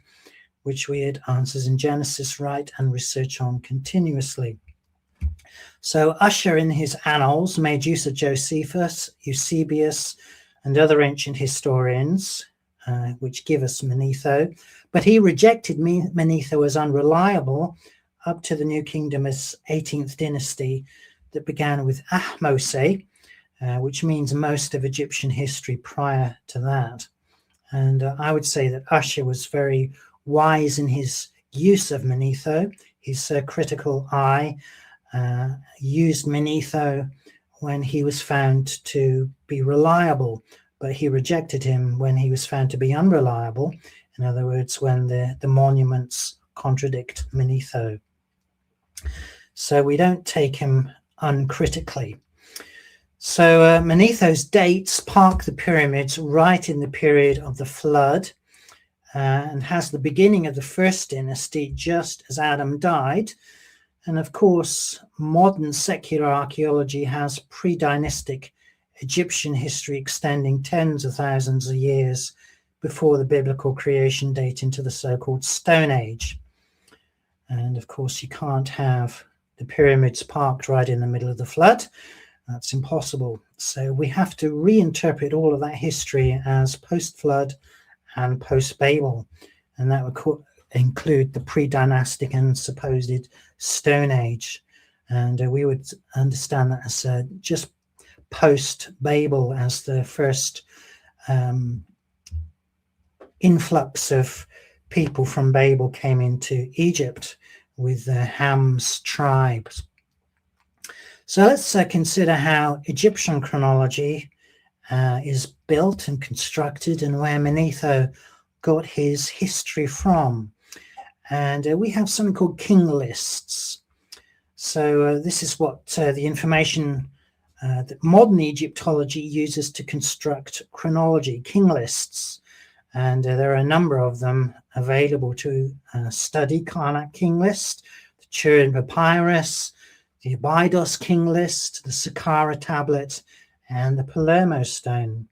which we had Answers in Genesis write and research on continuously. So Ussher in his Annals made use of Josephus, Eusebius, and other ancient historians, which give us Manetho, but he rejected Manetho as unreliable up to the New Kingdom's 18th dynasty that began with Ahmose, which means most of Egyptian history prior to that. And I would say that Ussher was very wise in his use of Manetho. His critical eye used Manetho when he was found to be reliable, but he rejected him when he was found to be unreliable. In other words, when the monuments contradict Manetho. So we don't take him uncritically. So Manetho's dates park the pyramids right in the period of the flood, and has the beginning of the first dynasty just as Adam died. And of course, modern secular archaeology has pre-dynastic Egyptian history extending tens of thousands of years before the biblical creation date into the so-called Stone Age. And of course, you can't have the pyramids parked right in the middle of the flood. That's impossible. So we have to reinterpret all of that history as post-flood and post-Babel. And that would include the pre-dynastic and supposed Stone Age. And we would understand that as just post-Babel, as the first influx of people from Babel came into Egypt with Ham's tribes. So let's consider how Egyptian chronology is built and constructed, and where Manetho got his history from. And we have something called king lists. So this is what the information that modern Egyptology uses to construct chronology, king lists. And there are a number of them available to study: Karnak king list, the Turin papyrus, the Abydos king list, the Saqqara tablet, and the Palermo stone.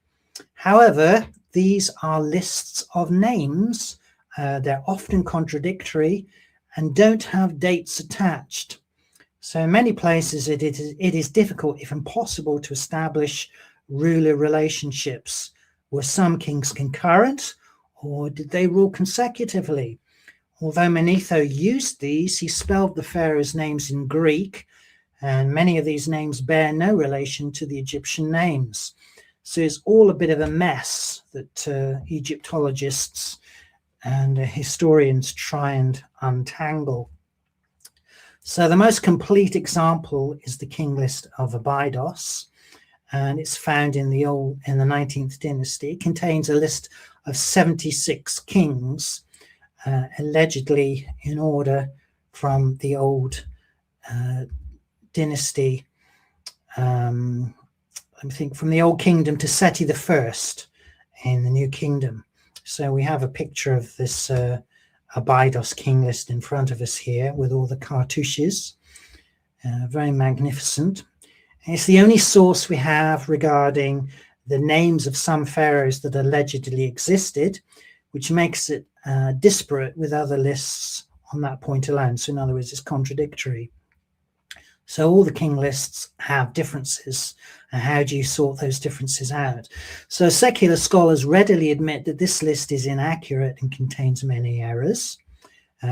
However, these are lists of names. They're often contradictory and don't have dates attached. So in many places it is difficult, if impossible, to establish ruler relationships. Were some kings concurrent, or did they rule consecutively? Although Manetho used these, he spelled the pharaohs' names in Greek, and many of these names bear no relation to the Egyptian names. So it's all a bit of a mess that Egyptologists and historians try and untangle. So the most complete example is the king list of Abydos, and it's found in the 19th dynasty. It contains a list of 76 kings, allegedly in order from the old dynasty, I think from the Old Kingdom to Seti I in the New Kingdom. So we have a picture of this Abydos king list in front of us here with all the cartouches. Very magnificent. It's the only source we have regarding the names of some pharaohs that allegedly existed, which makes it disparate with other lists on that point alone. So in other words, it's contradictory. So all the king lists have differences. And how do you sort those differences out? So secular scholars readily admit that this list is inaccurate and contains many errors.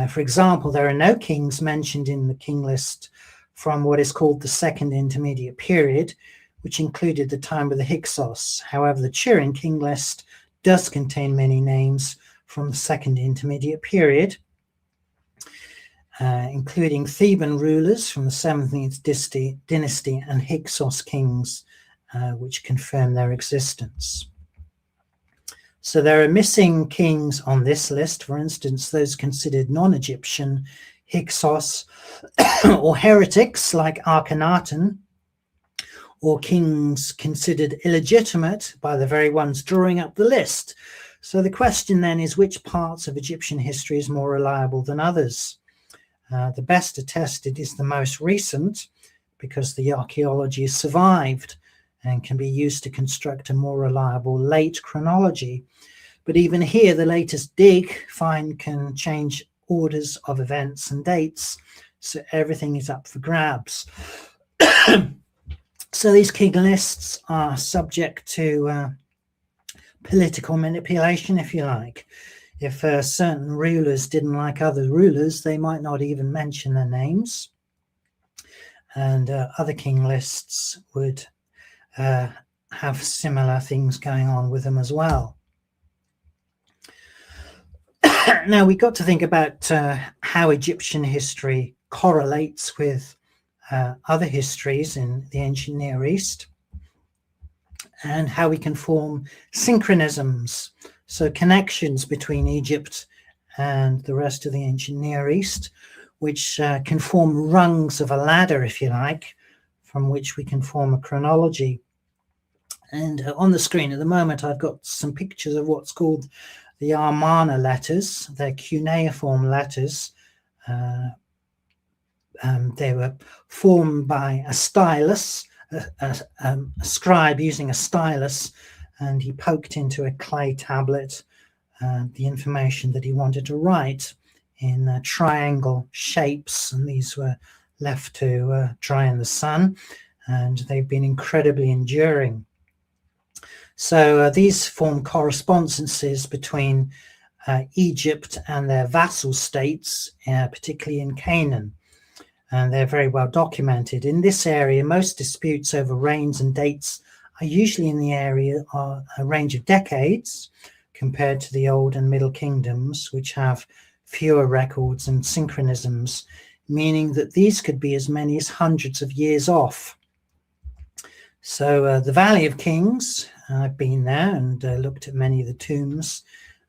For example, there are no kings mentioned in the king list from what is called the Second Intermediate Period, which included the time of the Hyksos. However, the Turin king list does contain many names from the Second Intermediate Period, including Theban rulers from the 17th dynasty and Hyksos kings, which confirm their existence. So there are missing kings on this list, for instance, those considered non-Egyptian, Hyksos, or heretics like Akhenaten, or kings considered illegitimate by the very ones drawing up the list. So the question then is, which parts of Egyptian history is more reliable than others? The best attested is the most recent, because the archaeology has survived and can be used to construct a more reliable late chronology. But even here, the latest dig find can change orders of events and dates, so everything is up for grabs. So these king lists are subject to political manipulation, if you like. If certain rulers didn't like other rulers, they might not even mention their names. And other king lists would have similar things going on with them as well. Now, we've got to think about how Egyptian history correlates with other histories in the ancient Near East, and how we can form synchronisms, so connections between Egypt and the rest of the ancient Near East, which can form rungs of a ladder, if you like, from which we can form a chronology. And on the screen at the moment, I've got some pictures of what's called the Amarna letters. They're cuneiform letters. They were formed by a stylus, a scribe using a stylus, and he poked into a clay tablet the information that he wanted to write in triangle shapes, and these were left to dry in the sun, and they've been incredibly enduring. So these form correspondences between Egypt and their vassal states, particularly in Canaan, and they're very well documented. In this area, most disputes over reigns and dates are usually in the area of a range of decades, compared to the Old and Middle Kingdoms, which have fewer records and synchronisms, meaning that these could be as many as hundreds of years off. So the Valley of Kings, I've been there and looked at many of the tombs,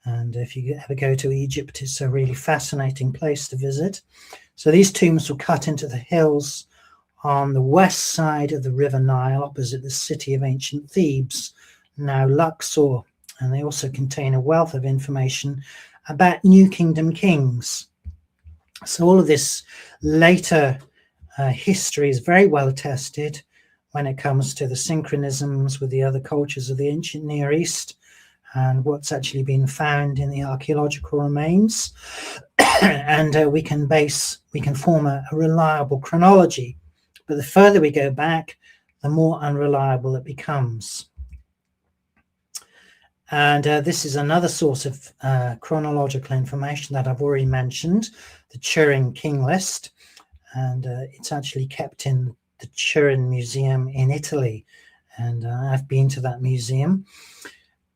and if you ever go to Egypt, it's a really fascinating place to visit. So these tombs were cut into the hills on the west side of the River Nile, opposite the city of ancient Thebes, now Luxor, and they also contain a wealth of information about New Kingdom kings. So all of this later history is very well attested when it comes to the synchronisms with the other cultures of the ancient Near East and what's actually been found in the archaeological remains. And we can form a reliable chronology. But the further we go back, the more unreliable it becomes. And this is another source of chronological information that I've already mentioned, the Turin King List. And it's actually kept in the Turin Museum in Italy. And I've been to that museum.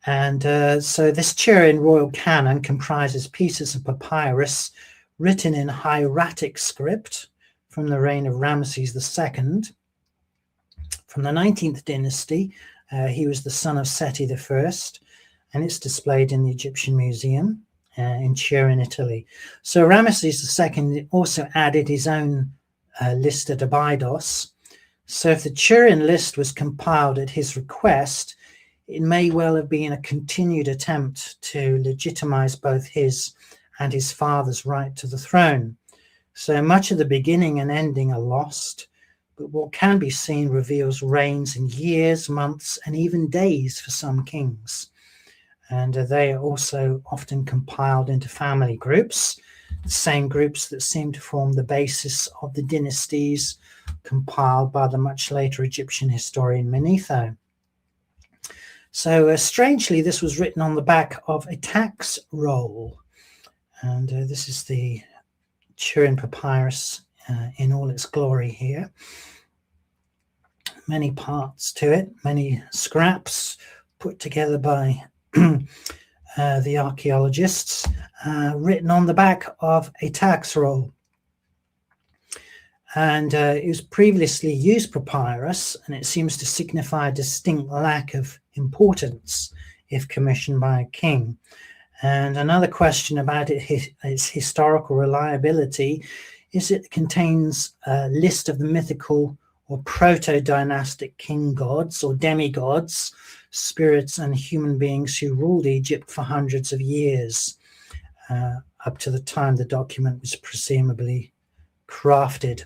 And so this Turin Royal Canon comprises pieces of papyrus written in hieratic script from the reign of Ramesses II. From the 19th dynasty, he was the son of Seti I, and it's displayed in the Egyptian Museum in Turin, Italy. So Ramesses II also added his own list at Abydos. So if the Turin list was compiled at his request, it may well have been a continued attempt to legitimize both his and his father's right to the throne. So much of the beginning and ending are lost, but what can be seen reveals reigns in years, months, and even days for some kings. And they are also often compiled into family groups, the same groups that seem to form the basis of the dynasties compiled by the much later Egyptian historian Manetho. So strangely, this was written on the back of a tax roll. And this is the Turin Papyrus in all its glory here. Many parts to it, many scraps put together by the archaeologists, written on the back of a tax roll. And it was previously used papyrus, and it seems to signify a distinct lack of importance if commissioned by a king. And another question about its historical reliability is it contains a list of the mythical or proto-dynastic king gods or demigods, spirits and human beings who ruled Egypt for hundreds of years, up to the time the document was presumably crafted.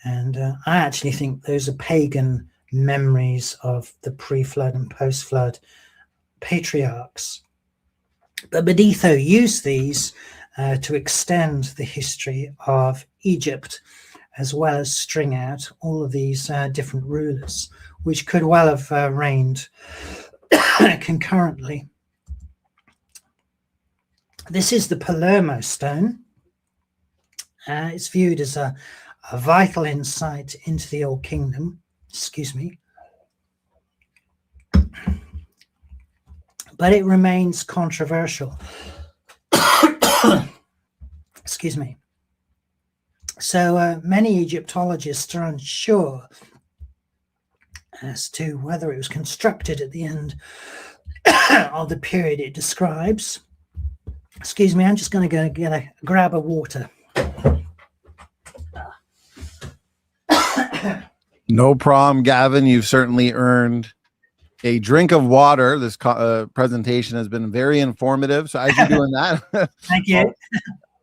And I actually think those are pagan memories of the pre-flood and post-flood patriarchs. But Manetho used these to extend the history of Egypt, as well as string out all of these different rulers, which could well have reigned concurrently. This is the Palermo stone. It's viewed as a vital insight into the Old Kingdom. Excuse me. But it remains controversial. Excuse me. So many Egyptologists are unsure as to whether it was constructed at the end of the period it describes. Excuse me, I'm just going to go get a grab of water. No problem, Gavin. You've certainly earned a drink of water. This presentation has been very informative. So as you're doing that, Thank you.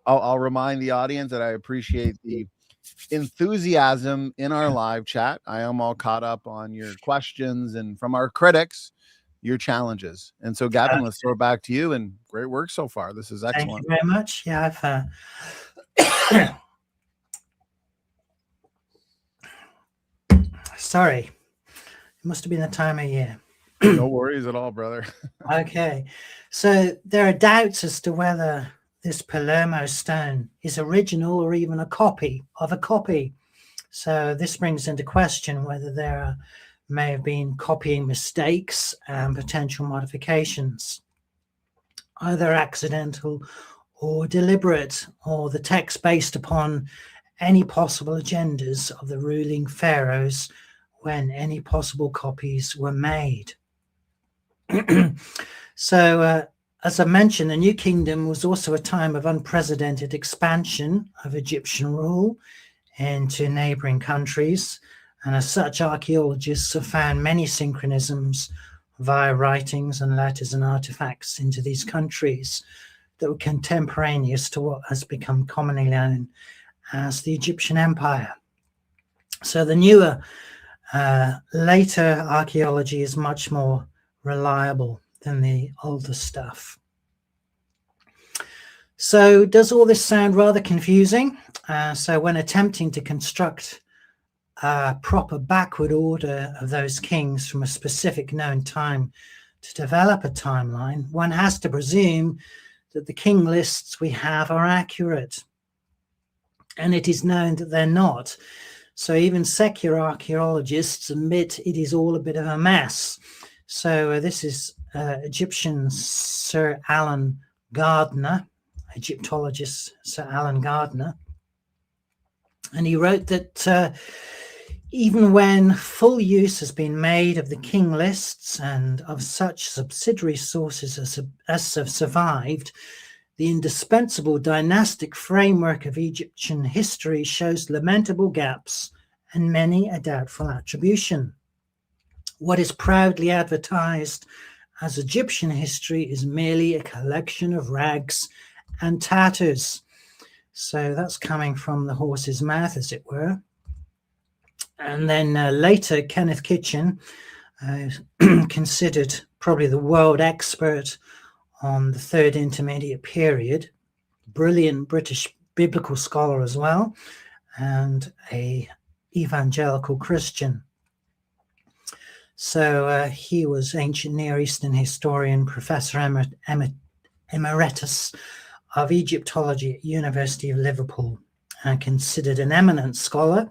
I'll remind the audience that I appreciate the enthusiasm in our live chat. I am all caught up on your questions and from our critics, your challenges. And so, Gavin, let's throw it back to you. And great work so far. This is excellent. Thank you very much. Yeah, sorry, it must have been the time of year. No worries at all, brother. Okay, so there are doubts as to whether this Palermo stone is original or even a copy of a copy. So this brings into question whether there may have been copying mistakes and potential modifications, either accidental or deliberate, or the text based upon any possible agendas of the ruling pharaohs when any possible copies were made. So, as I mentioned, the New Kingdom was also a time of unprecedented expansion of Egyptian rule into neighboring countries. And as such, archaeologists have found many synchronisms via writings and letters and artifacts into these countries that were contemporaneous to what has become commonly known as the Egyptian Empire. So the newer, later archaeology is much more reliable than the older stuff. So does all this sound rather confusing? So when attempting to construct a proper backward order of those kings from a specific known time to develop a timeline, one has to presume that the king lists we have are accurate. And it is known that they're not. So even secular archaeologists admit it is all a bit of a mess. So this is Egyptian Sir Alan Gardner, Egyptologist Sir Alan Gardner. And he wrote that even when full use has been made of the king lists and of such subsidiary sources as have survived, the indispensable dynastic framework of Egyptian history shows lamentable gaps and many a doubtful attribution. What is proudly advertised as Egyptian history is merely a collection of rags and tatters. So that's coming from the horse's mouth, as it were. And then later, Kenneth Kitchen, considered probably the world expert on the Third Intermediate Period, brilliant British biblical scholar as well, and a evangelical Christian. So he was ancient Near Eastern historian, professor emeritus of Egyptology at University of Liverpool, and considered an eminent scholar.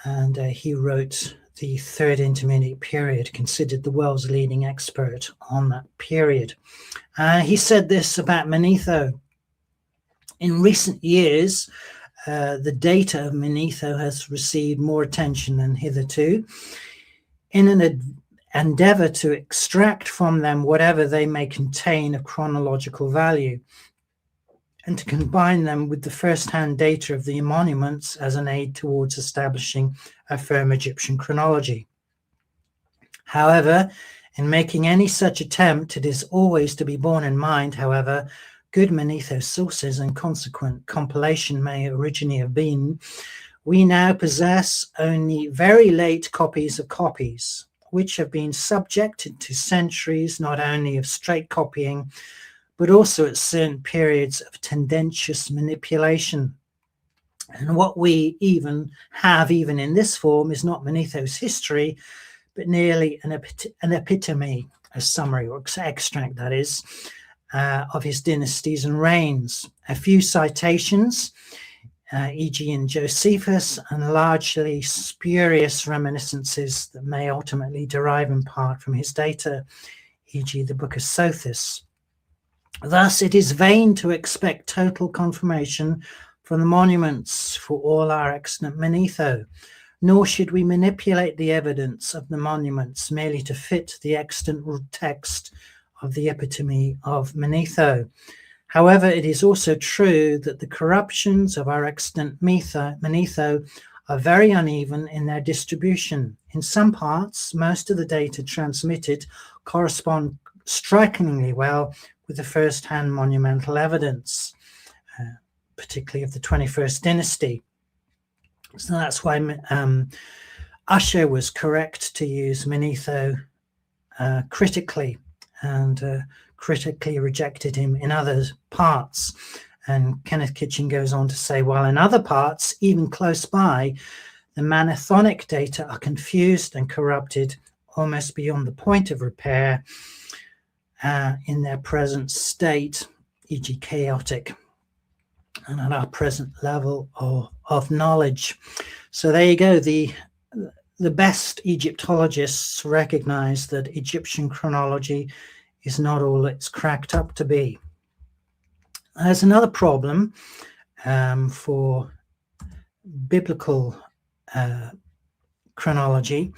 And he wrote the Third Intermediate Period, considered the world's leading expert on that period. He said this about Manetho. In recent years, the data of Manetho has received more attention than hitherto. In an endeavor to extract from them whatever they may contain of chronological value, and to combine them with the first-hand data of the monuments as an aid towards establishing a firm Egyptian chronology. However, in making any such attempt, it is always to be borne in mind, however good Manetho's sources and consequent compilation may originally have been, we now possess only very late copies of copies, which have been subjected to centuries not only of straight copying, but also at certain periods of tendentious manipulation. And what we even have, even in this form, is not Manetho's history, but nearly an epitome, a summary or extract, that is, of his dynasties and reigns. A few citations, e.g. in Josephus, and largely spurious reminiscences that may ultimately derive in part from his data, e.g. the Book of Sothis. Thus, it is vain to expect total confirmation from the monuments for all our extant Manetho, nor should we manipulate the evidence of the monuments merely to fit the extant text of the epitome of Manetho. However, it is also true that the corruptions of our extant Manetho are very uneven in their distribution. In some parts, most of the data transmitted correspond strikingly well with the first-hand monumental evidence, particularly of the 21st dynasty. So that's why Usher was correct to use Manetho critically, and critically rejected him in other parts. And Kenneth Kitchen goes on to say, while in other parts, even close by, the Manethonic data are confused and corrupted almost beyond the point of repair in their present state, e.g. chaotic, and at our present level of knowledge. So there you go. The best Egyptologists recognize that Egyptian chronology is not all it's cracked up to be. There's another problem for biblical chronology,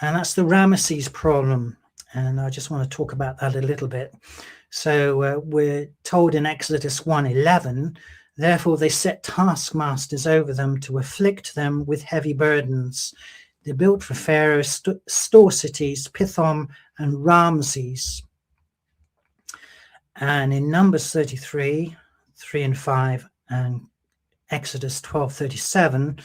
and that's the Ramesses problem. And I just want to talk about that a little bit. So we're told in Exodus 1:11, therefore they set taskmasters over them to afflict them with heavy burdens. They built for Pharaoh store cities, Pithom and Ramses. And in Numbers 33, 3 and 5, and Exodus 12:37,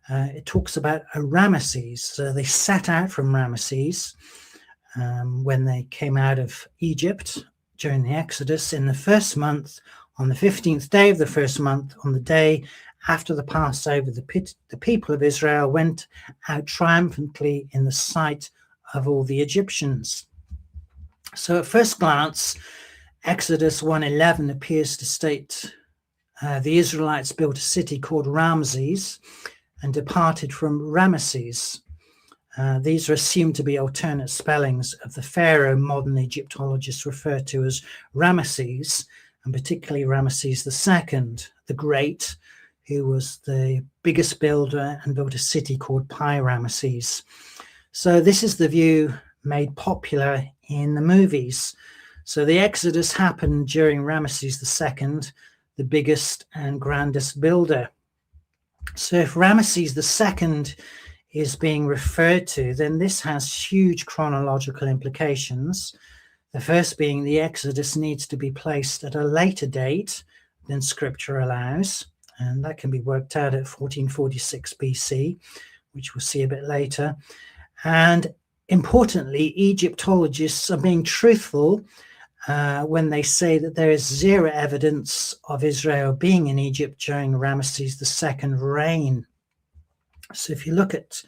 it talks about a Ramesses. So they set out from Ramesses when they came out of Egypt during the Exodus in the first month, on the 15th day of the first month, on the day after the Passover, the people of Israel went out triumphantly in the sight of all the Egyptians. So at first glance, Exodus 1:11 appears to state the Israelites built a city called Ramses and departed from Ramesses. These are assumed to be alternate spellings of the pharaoh modern Egyptologists refer to as Ramesses, and particularly Ramesses II, the Great, who was the biggest builder and built a city called Pi-Ramesses. So this is the view made popular in the movies. So the Exodus happened during Ramesses II, the biggest and grandest builder. So if Ramesses II is being referred to, then this has huge chronological implications. The first being the Exodus needs to be placed at a later date than Scripture allows, and that can be worked out at 1446 BC, which we'll see a bit later. And importantly, Egyptologists are being truthful when they say that there is zero evidence of Israel being in Egypt during Ramesses II's reign. So if you look at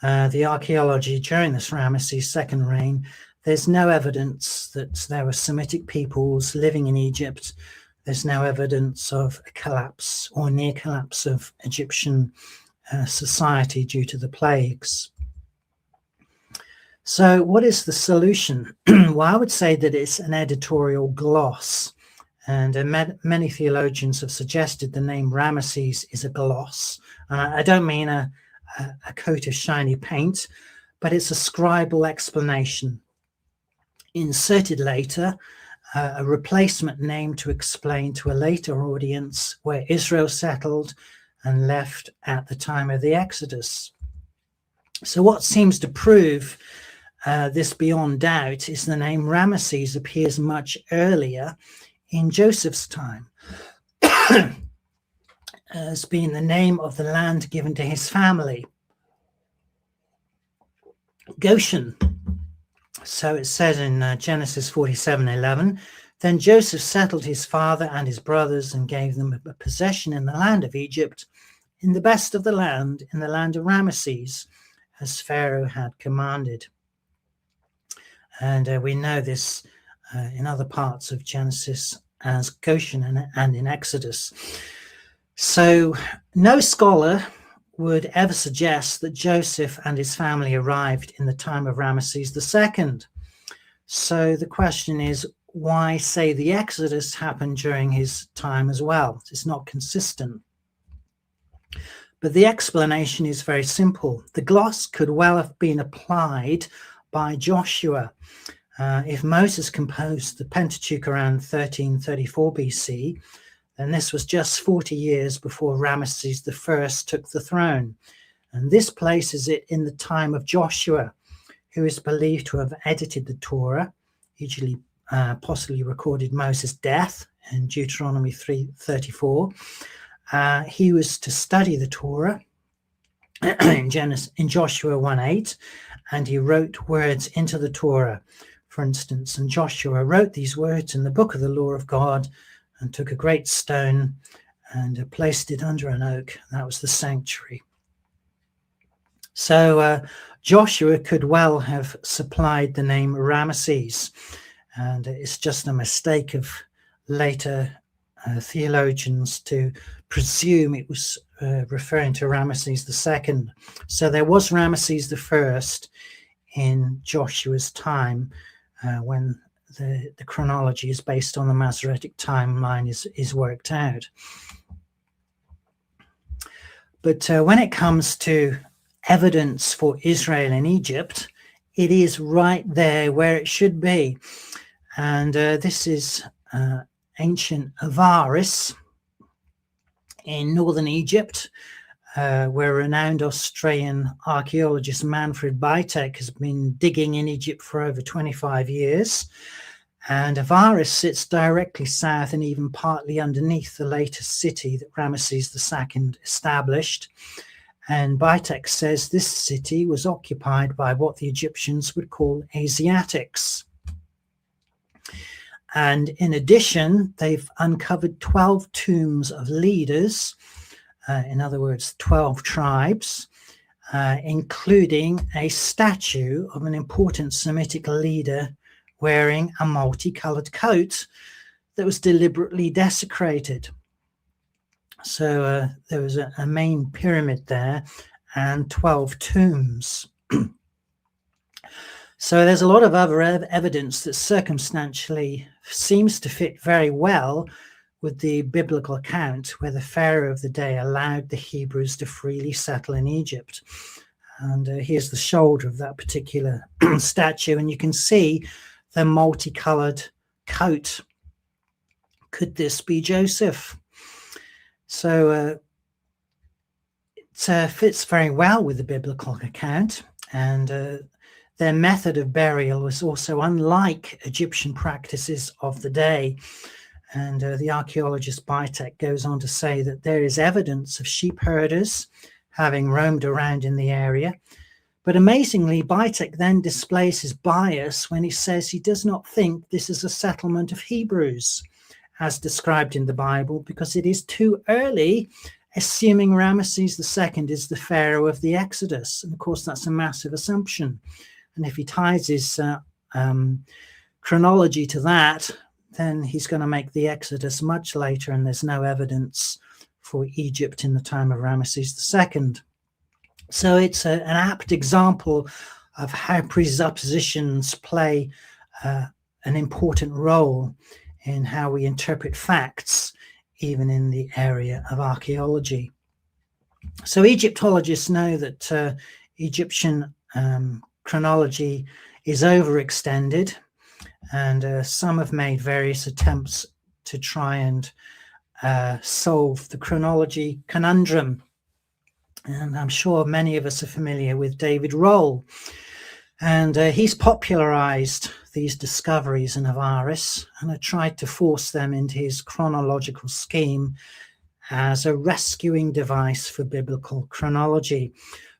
the archaeology during this Ramesses II reign, there's no evidence that there were Semitic peoples living in Egypt. There's no evidence of a collapse or near collapse of Egyptian society due to the plagues. So what is the solution? Well, I would say that it's an editorial gloss. And many theologians have suggested the name Ramesses is a gloss. I don't mean a coat of shiny paint, but it's a scribal explanation. Inserted later, a replacement name to explain to a later audience where Israel settled and left at the time of the Exodus. So what seems to prove this beyond doubt is the name Ramesses appears much earlier in Joseph's time as being the name of the land given to his family, Goshen. So it says in Genesis 47:11, then Joseph settled his father and his brothers and gave them a possession in the land of Egypt, in the best of the land, in the land of Ramesses, as Pharaoh had commanded. And we know this in other parts of Genesis as Goshen and in Exodus. So no scholar would ever suggest that Joseph and his family arrived in the time of Ramesses II. So the question is, why say the Exodus happened during his time as well? It's not consistent. But the explanation is very simple. The gloss could well have been applied by Joshua. If Moses composed the Pentateuch around 1334 BC, then this was just 40 years before Ramesses I took the throne. And this places it in the time of Joshua, who is believed to have edited the Torah, possibly recorded Moses' death in Deuteronomy 3:34. He was to study the Torah in Joshua 1:8, and he wrote words into the Torah, for instance. And Joshua wrote these words in the book of the law of God and took a great stone and placed it under an oak. That was the sanctuary. So Joshua could well have supplied the name Ramesses, and it's just a mistake of later theologians to presume it was referring to Ramesses II. So there was Ramesses I in Joshua's time, when the chronology is based on the Masoretic timeline is worked out. But when it comes to evidence for Israel and Egypt, it is right there where it should be. And this is ancient Avaris in northern Egypt, where renowned Australian archaeologist Manfred Bytek has been digging in Egypt for over 25 years. And Avaris sits directly south and even partly underneath the latest city that Ramesses II established. And Bytek says this city was occupied by what the Egyptians would call Asiatics. And in addition, they've uncovered 12 tombs of leaders, in other words, 12 tribes, including a statue of an important Semitic leader wearing a multicolored coat that was deliberately desecrated. So there was a main pyramid there and 12 tombs. So there's a lot of other evidence that circumstantially seems to fit very well with the biblical account, where the Pharaoh of the day allowed the Hebrews to freely settle in Egypt. And here's the shoulder of that particular statue, and you can see the multicolored coat. Could this be Joseph? So it fits very well with the biblical account, and their method of burial was also unlike Egyptian practices of the day. And the archaeologist Bytek goes on to say that there is evidence of sheep herders having roamed around in the area. But amazingly, Bytek then displays his bias when he says he does not think this is a settlement of Hebrews, as described in the Bible, because it is too early, assuming Ramesses II is the Pharaoh of the Exodus. And of course, that's a massive assumption. And if he ties his chronology to that, then he's going to make the Exodus much later, and there's no evidence for Egypt in the time of Ramesses II. So it's an apt example of how presuppositions play an important role in how we interpret facts, even in the area of archaeology. So Egyptologists know that Egyptian chronology is overextended, and some have made various attempts to try and solve the chronology conundrum. And I'm sure many of us are familiar with David Roll, and he's popularized these discoveries in Avaris and tried to force them into his chronological scheme as a rescuing device for biblical chronology.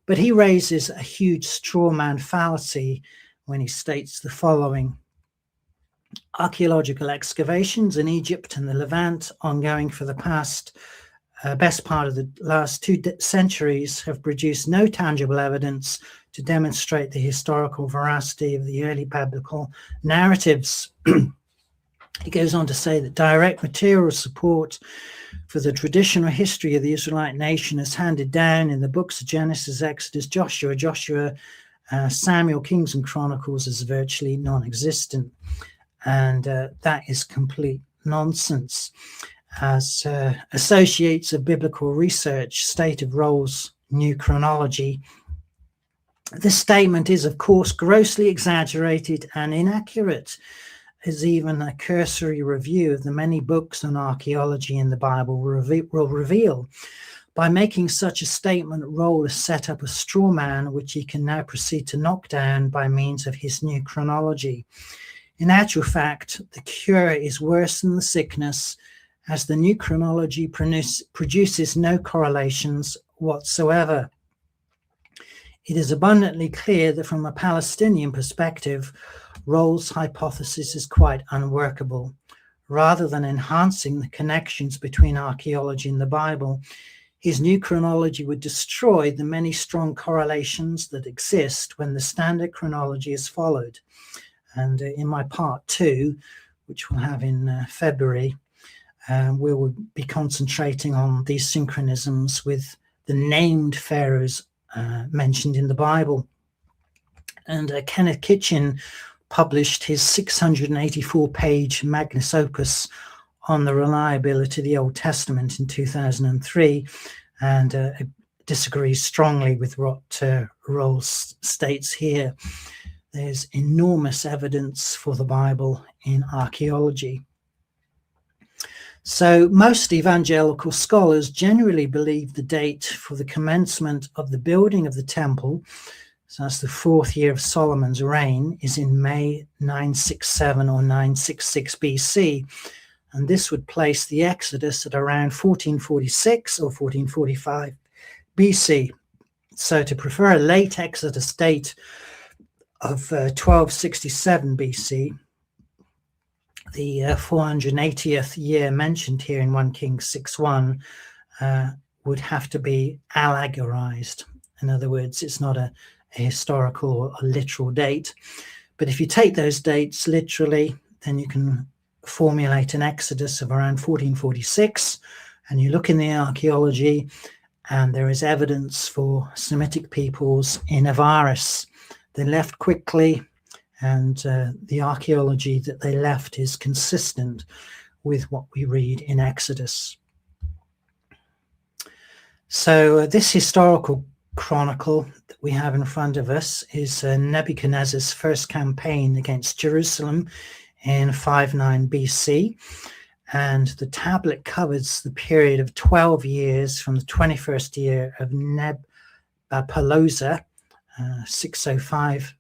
But he raises a huge straw man fallacy when he states the following: archaeological excavations in Egypt and the Levant, ongoing for the best part of the last 2 centuries, have produced no tangible evidence to demonstrate the historical veracity of the early biblical narratives. He goes on to say that direct material support for the traditional history of the Israelite nation is handed down in the books of Genesis, Exodus, Joshua, Samuel, Kings, and Chronicles is virtually non-existent. And that is complete nonsense. As associates of biblical research state of Roll's new chronology, this statement is, of course, grossly exaggerated and inaccurate, as even a cursory review of the many books on archaeology in the Bible will reveal. By making such a statement, Roll has set up a straw man, which he can now proceed to knock down by means of his new chronology. In actual fact, the cure is worse than the sickness, as the new chronology produces no correlations whatsoever. It is abundantly clear that from a Palestinian perspective, Roll's hypothesis is quite unworkable. Rather than enhancing the connections between archaeology and the Bible, his new chronology would destroy the many strong correlations that exist when the standard chronology is followed. And in my part 2, which we'll have in February, we will be concentrating on these synchronisms with the named pharaohs mentioned in the Bible. And Kenneth Kitchen published his 684-page magnus opus on the reliability of the Old Testament in 2003, and disagrees strongly with what Rawls states here. There's enormous evidence for the Bible in archaeology. So most evangelical scholars generally believe the date for the commencement of the building of the temple, so that's the 4th year of Solomon's reign, is in May 967 or 966 BC. And this would place the Exodus at around 1446 or 1445 BC. So to prefer a late Exodus date of 1267 BC, the 480th year mentioned here in 1 Kings 6:1 would have to be allegorized. In other words, it's not a historical or a literal date. But if you take those dates literally, then you can formulate an Exodus of around 1446, and you look in the archaeology, and there is evidence for Semitic peoples in Avaris. They left quickly, and the archaeology that they left is consistent with what we read in Exodus. So this historical chronicle that we have in front of us is Nebuchadnezzar's first campaign against Jerusalem in 59 BC, and the tablet covers the period of 12 years from the 21st year of Nabopolassar, 605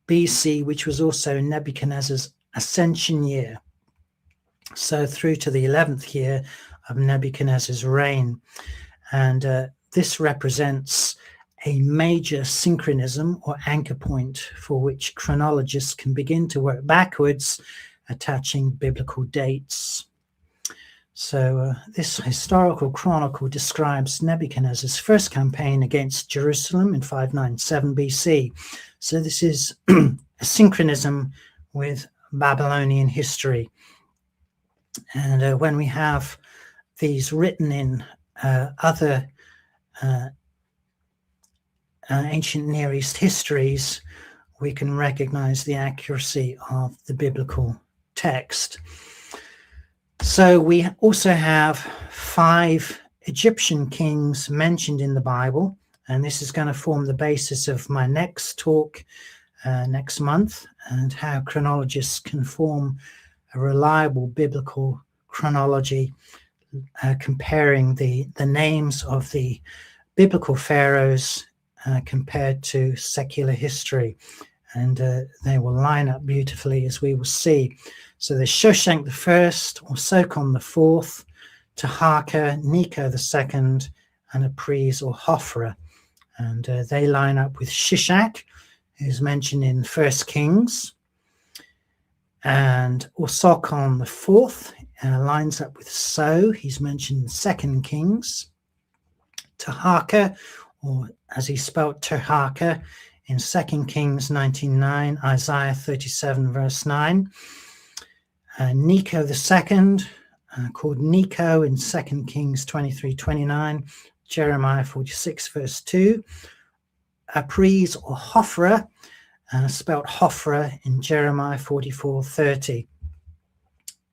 BC, which was also Nebuchadnezzar's ascension year, so through to the 11th year of Nebuchadnezzar's reign. And this represents a major synchronism or anchor point for which chronologists can begin to work backwards, attaching biblical dates. So this historical chronicle describes Nebuchadnezzar's first campaign against Jerusalem in 597 BC. So this is a synchronism with Babylonian history. And when we have these written in other ancient Near East histories, we can recognize the accuracy of the biblical text. So we also have 5 Egyptian kings mentioned in the Bible, and this is going to form the basis of my next talk next month, and how chronologists can form a reliable biblical chronology, comparing the names of the biblical pharaohs compared to secular history, and they will line up beautifully, as we will see. So there's Shoshank I, or Sokon IV, Taharka, Necho II, and Apries or Hophra, and they line up with Shishak, who's mentioned in 1 Kings, and Sokon IV lines up with So, he's mentioned in 2 Kings. Taharka, or as he spelled Terhaka, in 2 Kings 19:9, Isaiah 37 verse 9. Necho II, called Necho in 2 Kings 23:29, Jeremiah 46 verse 2. Apries or Hophra, spelled Hophra in Jeremiah 44:30.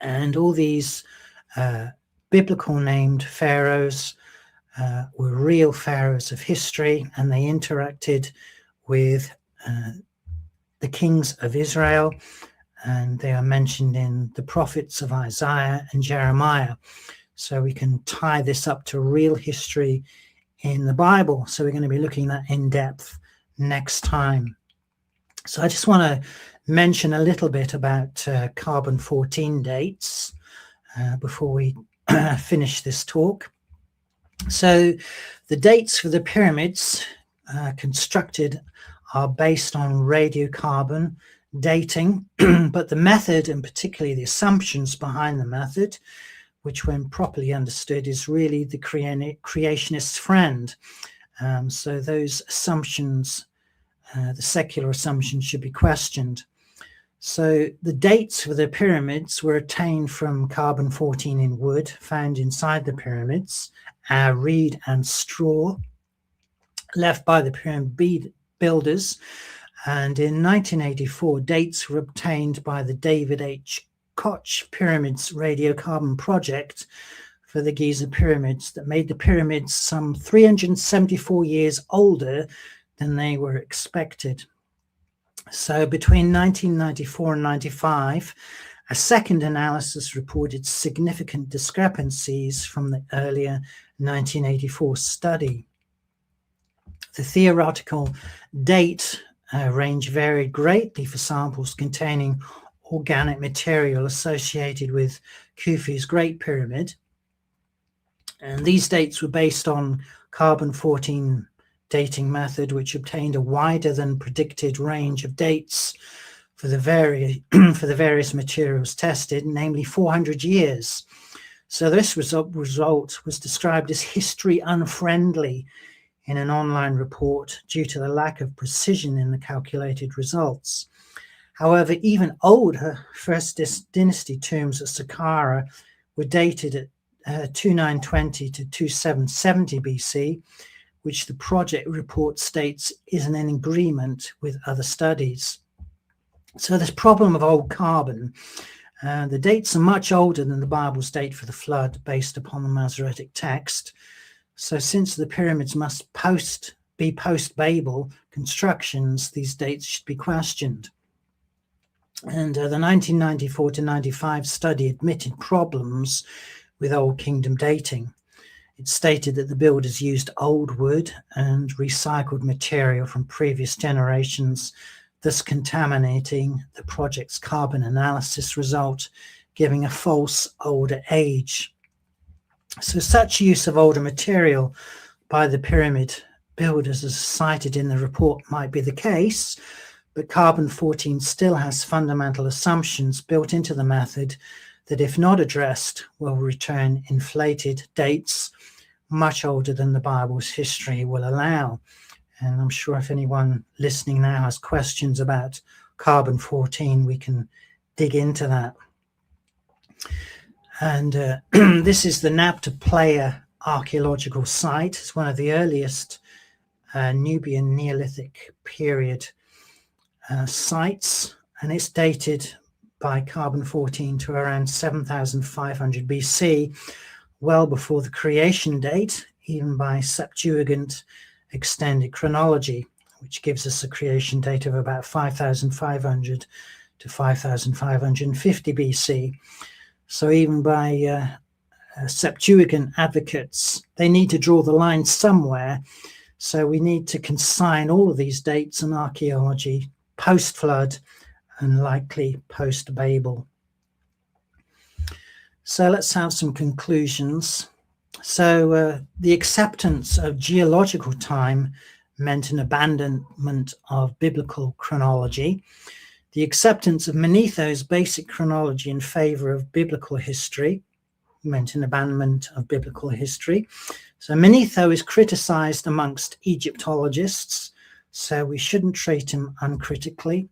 And all these biblical named pharaohs were real pharaohs of history, and they interacted with the kings of Israel, and they are mentioned in the prophets of Isaiah and Jeremiah. so we can tie this up to real history in the Bible. So we're going to be looking at that in depth next time. So I just want to mention a little bit about carbon-14 dates before we finish this talk. So the dates for the pyramids constructed are based on radiocarbon dating, but the method, and particularly the assumptions behind the method, which when properly understood is really the creationist's friend. So those assumptions, the secular assumptions, should be questioned. So the dates for the pyramids were obtained from carbon-14 in wood found inside the pyramids, reed and straw left by the pyramid builders. And in 1984, dates were obtained by the David H. Koch Pyramids Radiocarbon Project for the Giza pyramids that made the pyramids some 374 years older than they were expected. So between 1994 and 95, a second analysis reported significant discrepancies from the earlier 1984 study. The theoretical date range varied greatly for samples containing organic material associated with Khufu's Great Pyramid. And these dates were based on carbon-14 dating method, which obtained a wider than predicted range of dates for the various materials tested, namely 400 years. So this result was described as history unfriendly in an online report due to the lack of precision in the calculated results. However, even older First Dynasty tombs at Saqqara were dated at 2920 to 2770 BC, which the project report states isn't in agreement with other studies. So this problem of old carbon, the dates are much older than the Bible's date for the flood based upon the Masoretic text. So since the pyramids must be post-Babel constructions, these dates should be questioned. And the 1994 to 95 study admitted problems with Old Kingdom dating. It stated that the builders used old wood and recycled material from previous generations, thus contaminating the project's carbon analysis result, giving a false older age. So such use of older material by the pyramid builders as cited in the report might be the case, but carbon-14 still has fundamental assumptions built into the method that, if not addressed, will return inflated dates much older than the Bible's history will allow. And I'm sure if anyone listening now has questions about carbon-14, we can dig into that. And this is the Nabta Playa archaeological site. It's one of the earliest Nubian Neolithic period sites, and it's dated by carbon-14 to around 7,500 BC, well before the creation date, even by Septuagint extended chronology, which gives us a creation date of about 5,500 to 5,550 BC. So even by Septuagint advocates, they need to draw the line somewhere. So we need to consign all of these dates in archaeology post-flood and likely post-Babel. So let's have some conclusions. So the acceptance of geological time meant an abandonment of biblical chronology. The acceptance of Manetho's basic chronology in favor of biblical history meant an abandonment of biblical history. So Manetho is criticized amongst Egyptologists, so we shouldn't treat him uncritically.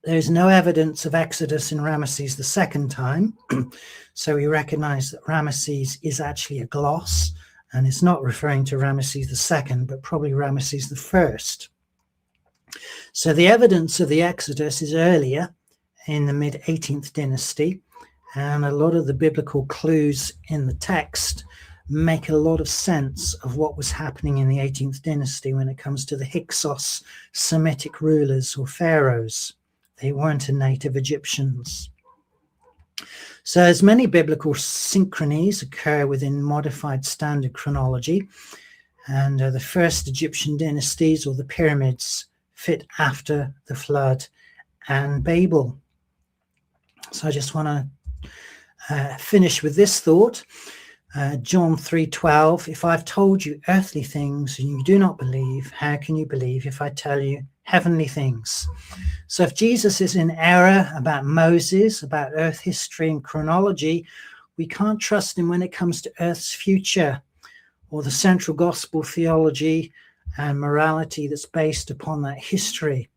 There's no evidence of Exodus in Ramesses II time, so we recognize that Ramesses is actually a gloss, and it's not referring to Ramesses II, but probably Ramesses I. So the evidence of the Exodus is earlier, in the mid-18th dynasty, and a lot of the biblical clues in the text make a lot of sense of what was happening in the 18th dynasty when it comes to the Hyksos Semitic rulers or pharaohs. They weren't native Egyptians. So as many biblical synchronies occur within modified standard chronology, and the first Egyptian dynasties or the pyramids fit after the flood and Babel. So I just want to finish with this thought. John 3:12, if I've told you earthly things and you do not believe, how can you believe if I tell you heavenly things? So if Jesus is in error about Moses, about earth history and chronology, we can't trust him when it comes to earth's future or the central gospel theology and morality that's based upon that history.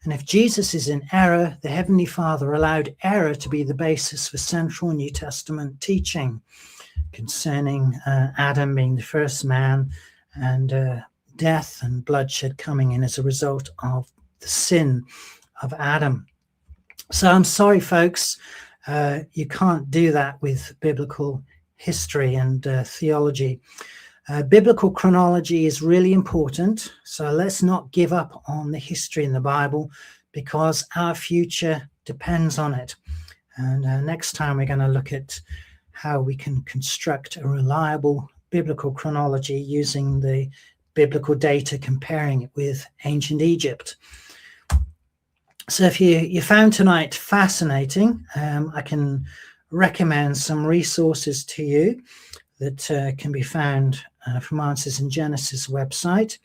And if Jesus is in error, the Heavenly Father allowed error to be the basis for central New Testament teaching concerning Adam being the first man and death and bloodshed coming in as a result of the sin of Adam. So I'm sorry, folks, you can't do that with biblical history and theology. Biblical chronology is really important, so let's not give up on the history in the Bible because our future depends on it. And next time we're going to look at how we can construct a reliable biblical chronology using the biblical data, comparing it with ancient Egypt. So if you found tonight fascinating, I can recommend some resources to you that can be found from Answers in Genesis website,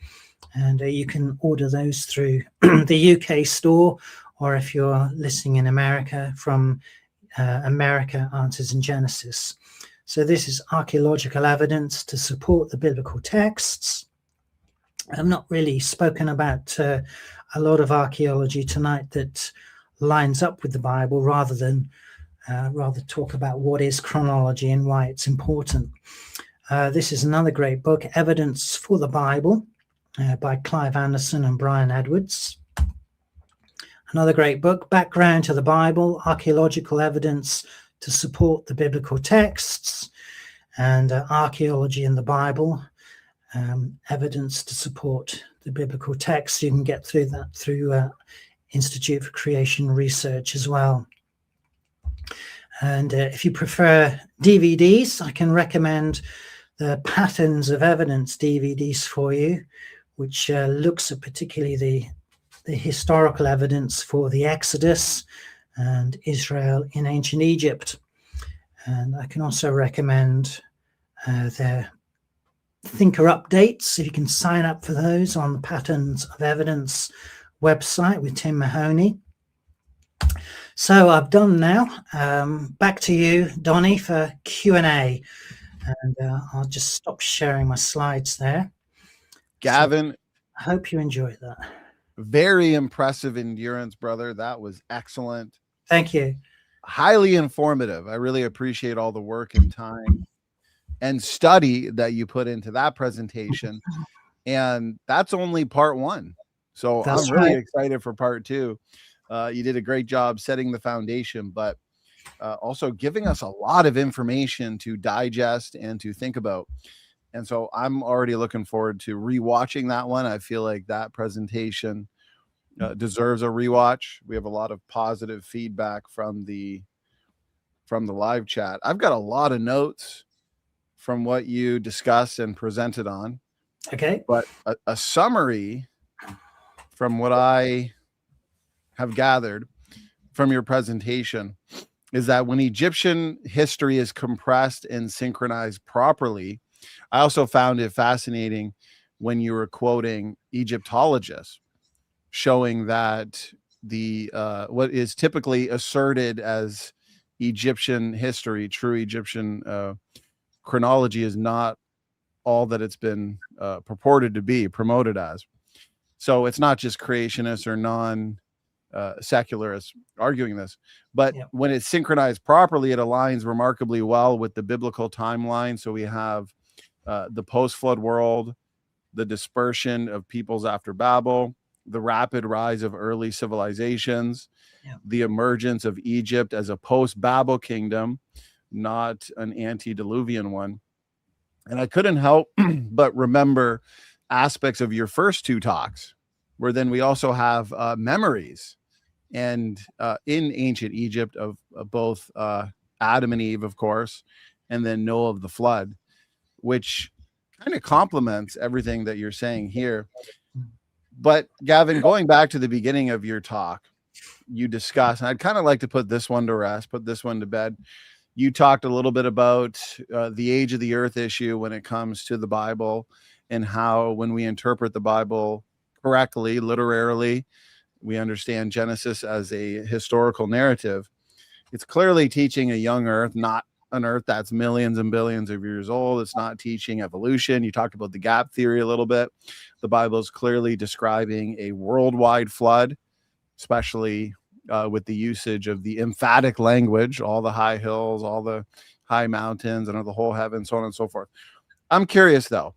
and you can order those through the UK store, or if you're listening in America, from America Answers in Genesis. So this is archaeological evidence to support the biblical texts. I've not really spoken about a lot of archaeology tonight that lines up with the Bible, rather talk about what is chronology and why it's important. This is another great book, Evidence for the Bible, by Clive Anderson and Brian Edwards. Another great book, Background to the Bible, Archaeological Evidence to Support the Biblical Texts, and Archaeology in the Bible, Evidence to Support the Biblical Texts. You can get through that through Institute for Creation Research as well. And if you prefer DVDs, I can recommend the Patterns of Evidence DVDs for you, which looks at particularly the historical evidence for the Exodus and Israel in ancient Egypt. And I can also recommend their Thinker Updates, if you can sign up for those on the Patterns of Evidence website with Tim Mahoney. So I've done now. Back to you, Donny, for Q&A. And I'll just stop sharing my slides there. Gavin, so I hope you enjoyed that. Very impressive endurance, brother. That was excellent. Thank you. Highly informative. I really appreciate all the work and time and study that you put into that presentation. And that's only part one. So I'm really excited for part two. You did a great job setting the foundation, but also giving us a lot of information to digest and to think about. And so I'm already looking forward to rewatching that one. I feel like that presentation deserves a rewatch. We have a lot of positive feedback from the live chat. I've got a lot of notes from what you discussed and presented on. Okay. But a summary from what I have gathered from your presentation is that when Egyptian history is compressed and synchronized properly, I also found it fascinating when you were quoting Egyptologists, showing that the what is typically asserted as Egyptian history, true Egyptian chronology, is not all that it's been purported to be, promoted as. So it's not just creationists or non-secularists arguing this, but when it's synchronized properly, it aligns remarkably well with the biblical timeline. So we have the post-flood world, the dispersion of peoples after Babel, the rapid rise of early civilizations, the emergence of Egypt as a post-Babel kingdom, not an antediluvian one. And I couldn't help but remember aspects of your first two talks, where then we also have memories and in ancient Egypt of both Adam and Eve, of course, and then Noah of the flood, which kind of complements everything that you're saying here. But Gavin, going back to the beginning of your talk, you discussed, and I'd kind of like to put this one to rest, put this one to bed. You talked a little bit about the age of the earth issue when it comes to the Bible, and how when we interpret the Bible correctly, literarily, we understand Genesis as a historical narrative. It's clearly teaching a young earth, not an earth that's millions and billions of years old. It's not teaching evolution. You talked about the gap theory a little bit. The Bible is clearly describing a worldwide flood, especially with the usage of the emphatic language, all the high hills, all the high mountains, and the whole heaven, so on and so forth. I'm curious, though.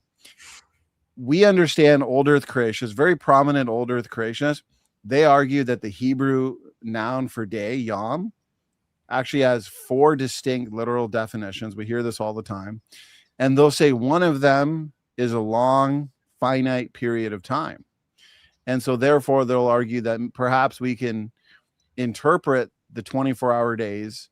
We understand old earth creationists, very prominent old earth creationists. They argue that the Hebrew noun for day, yom, actually has 4 distinct literal definitions. We hear this all the time. And they'll say one of them is a long, finite period of time. And so therefore, they'll argue that perhaps we can interpret the 24-hour days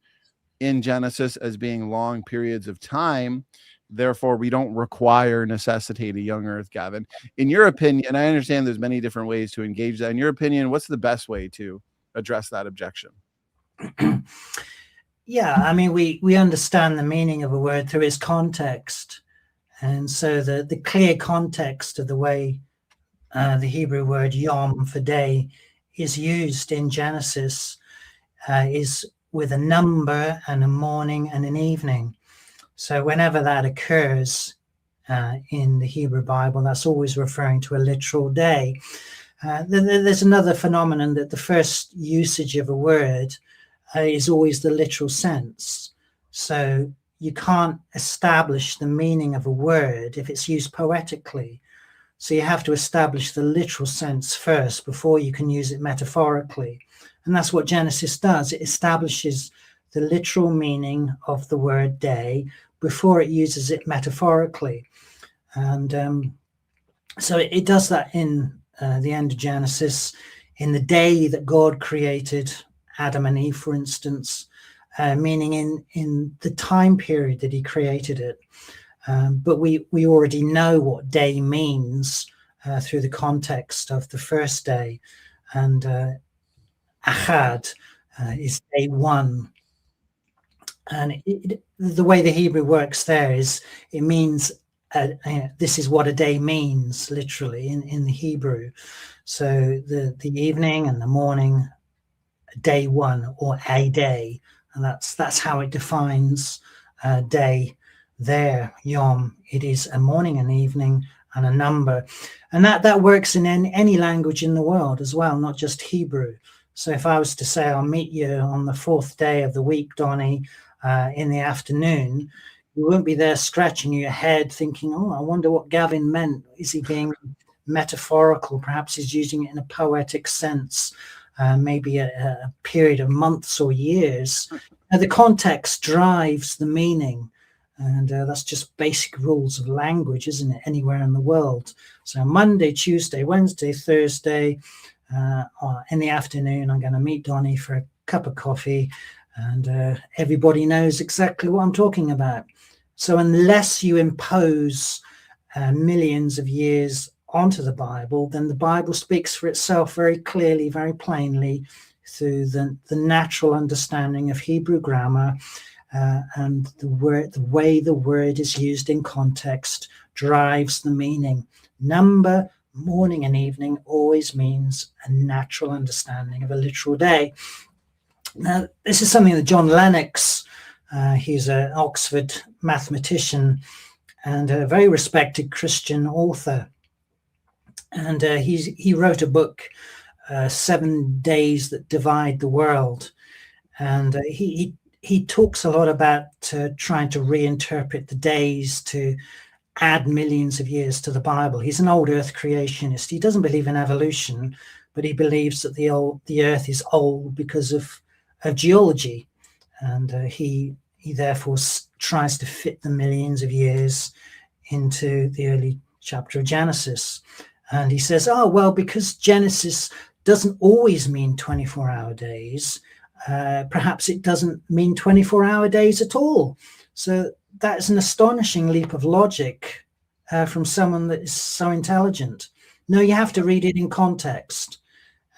in Genesis as being long periods of time. Therefore, we don't necessitate a young earth, Gavin. In your opinion, I understand there's many different ways to engage that. In your opinion, what's the best way to address that objection? Yeah, I mean, we understand the meaning of a word through its context. And so the clear context of the way the Hebrew word yom for day is used in Genesis is with a number and a morning and an evening. So whenever that occurs in the Hebrew Bible, that's always referring to a literal day. There's another phenomenon that the first usage of a word is always the literal sense. So you can't establish the meaning of a word if it's used poetically. So you have to establish the literal sense first before you can use it metaphorically. And that's what Genesis does. It establishes the literal meaning of the word day before it uses it metaphorically. And so it does that in the end of Genesis, in the day that God created Adam and Eve, for instance, meaning in the time period that he created it. But we already know what day means through the context of the first day. And Ahad is day 1. And the way the Hebrew works there is it means this is what a day means, literally, in the Hebrew. So the evening and the morning, day 1 or a day, and that's how it defines day there, yom. It is a morning and evening and a number, and that works in any language in the world as well, not just Hebrew. So if I was to say I'll meet you on the 4th day of the week, Donny, in the afternoon, you won't be there scratching your head thinking, oh, I wonder what Gavin meant. Is he being metaphorical? Perhaps he's using it in a poetic sense. Maybe a period of months or years. The context drives the meaning, and that's just basic rules of language, isn't it, anywhere in the world? So Monday, Tuesday, Wednesday, Thursday, in the afternoon, I'm going to meet Donny for a cup of coffee, and everybody knows exactly what I'm talking about. So unless you impose millions of years onto the Bible, then the Bible speaks for itself very clearly, very plainly, through the natural understanding of Hebrew grammar, and the way the word is used in context drives the meaning. Number, morning and evening always means a natural understanding of a literal day. Now, this is something that John Lennox, he's an Oxford mathematician and a very respected Christian author. And he wrote a book, 7 Days That Divide the World. And he talks a lot about trying to reinterpret the days to add millions of years to the Bible. He's an old earth creationist. He doesn't believe in evolution, but he believes that the earth is old because of geology. And he therefore tries to fit the millions of years into the early chapter of Genesis. And he says, oh, well, because Genesis doesn't always mean 24-hour days, perhaps it doesn't mean 24-hour days at all. So that's an astonishing leap of logic from someone that is so intelligent. No, you have to read it in context.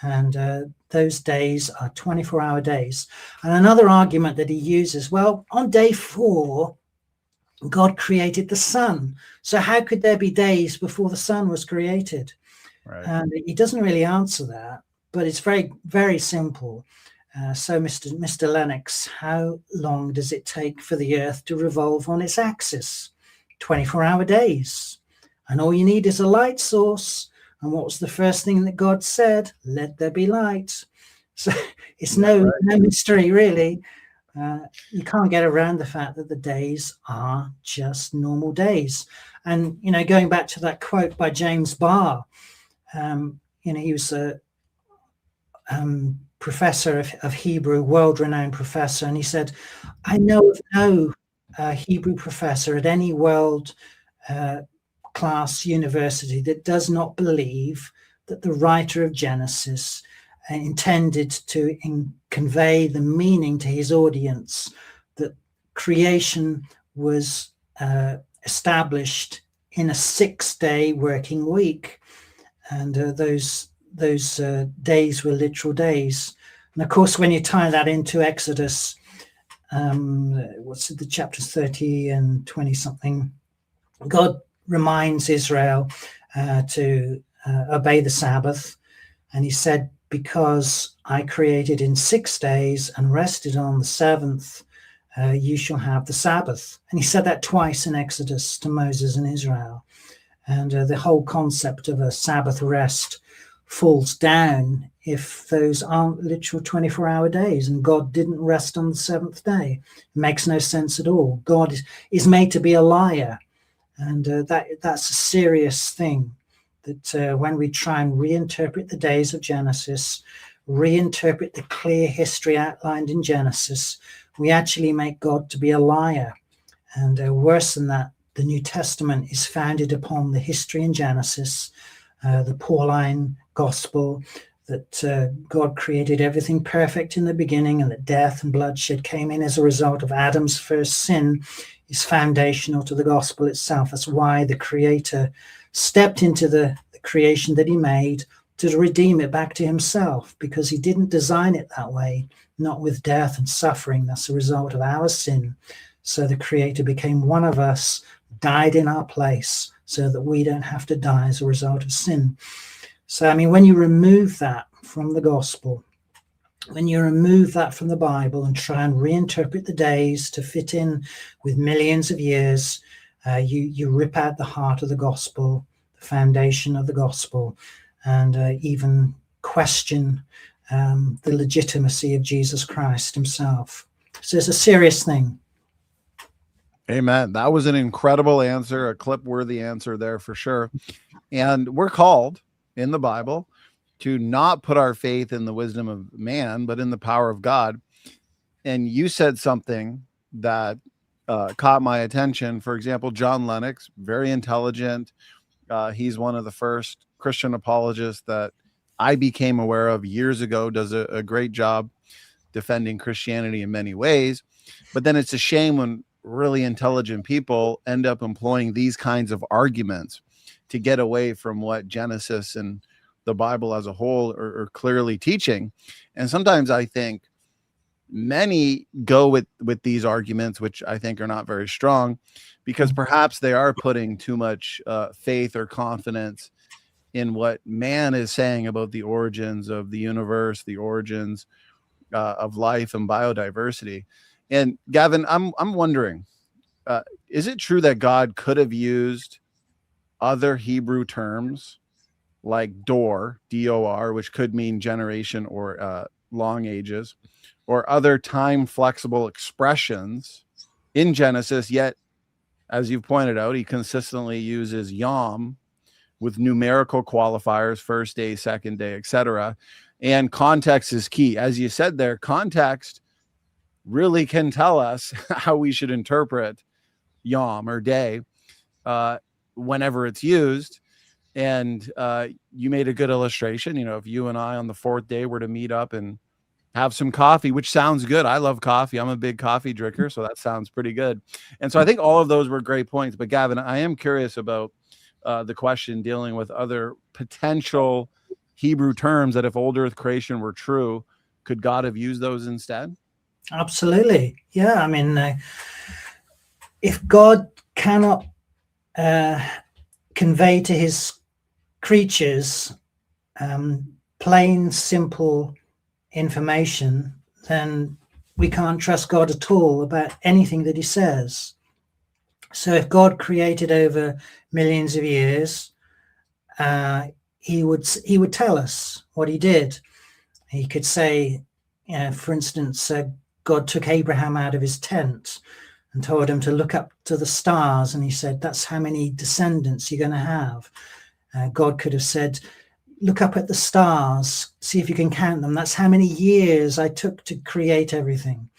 And those days are 24-hour days. And another argument that he uses, well, on day 4, God created the sun. So how could there be days before the sun was created? Right. And he doesn't really answer that, but it's very, very simple. So, Mr. Lennox, how long does it take for the Earth to revolve on its axis? 24-hour days. And all you need is a light source. And what was the first thing that God said? Let there be light. So it's no mystery, really. You can't get around the fact that the days are just normal days. And, going back to that quote by James Barr, he was a professor of Hebrew, world-renowned professor, and he said, I know of no Hebrew professor at any world class university that does not believe that the writer of Genesis intended to convey the meaning to his audience, that creation was established in a 6-day working week, and those days were literal days. And of course, when you tie that into Exodus, what's it, the chapters 30 and 20 something, God reminds Israel to obey the Sabbath. And he said, because I created in 6 days and rested on the 7th, you shall have the Sabbath. And he said that twice in Exodus to Moses and Israel. And the whole concept of a Sabbath rest falls down if those aren't literal 24-hour days, and God didn't rest on the 7th day. It makes no sense at all. God is made to be a liar, and that's a serious thing, that when we try and reinterpret the days of Genesis, reinterpret the clear history outlined in Genesis, we actually make God to be a liar. And worse than that, the New Testament is founded upon the history in Genesis, the Pauline gospel, that God created everything perfect in the beginning, and that death and bloodshed came in as a result of Adam's first sin, is foundational to the gospel itself. That's why the Creator stepped into the creation that he made to redeem it back to himself, because he didn't design it that way, not with death and suffering. That's a result of our sin. So the Creator became one of us, died in our place, so that we don't have to die as a result of sin. So, when you remove that from the gospel, when you remove that from the Bible and try and reinterpret the days to fit in with millions of years, you rip out the heart of the gospel, the foundation of the gospel, and even question the legitimacy of Jesus Christ himself. So it's a serious thing. Amen. That was an incredible answer, a clip-worthy answer there for sure. And we're called in the Bible to not put our faith in the wisdom of man, but in the power of God. And you said something that caught my attention. For example, John Lennox, very intelligent. He's one of the first Christian apologists that I became aware of years ago, does a great job defending Christianity in many ways. But then it's a shame when really intelligent people end up employing these kinds of arguments to get away from what Genesis and the Bible as a whole are clearly teaching. And sometimes I think many go with these arguments, which I think are not very strong, because perhaps they are putting too much faith or confidence in what man is saying about the origins of the universe, the origins of life and biodiversity. And Gavin, I'm wondering, is it true that God could have used other Hebrew terms like dor, D-O-R, which could mean generation or long ages, or other time flexible expressions in Genesis, yet, as you've pointed out, he consistently uses yom with numerical qualifiers, first day, second day, etc. And context is key. As you said there, context really can tell us how we should interpret yom or day whenever it's used. And you made a good illustration. If you and I on the 4th day were to meet up and have some coffee, which sounds good. I love coffee. I'm a big coffee drinker, so that sounds pretty good. And so I think all of those were great points. But Gavin, I am curious about the question dealing with other potential Hebrew terms that if old earth creation were true, could God have used those instead? Absolutely. Yeah. I mean, if God cannot convey to his creatures plain, simple information, then we can't trust God at all about anything that he says. So if God created over millions of years, he would tell us what he did. He could say, for instance, God took Abraham out of his tent and told him to look up to the stars, and he said, that's how many descendants you're going to have. God could have said, look up at the stars, see if you can count them. That's how many years I took to create everything.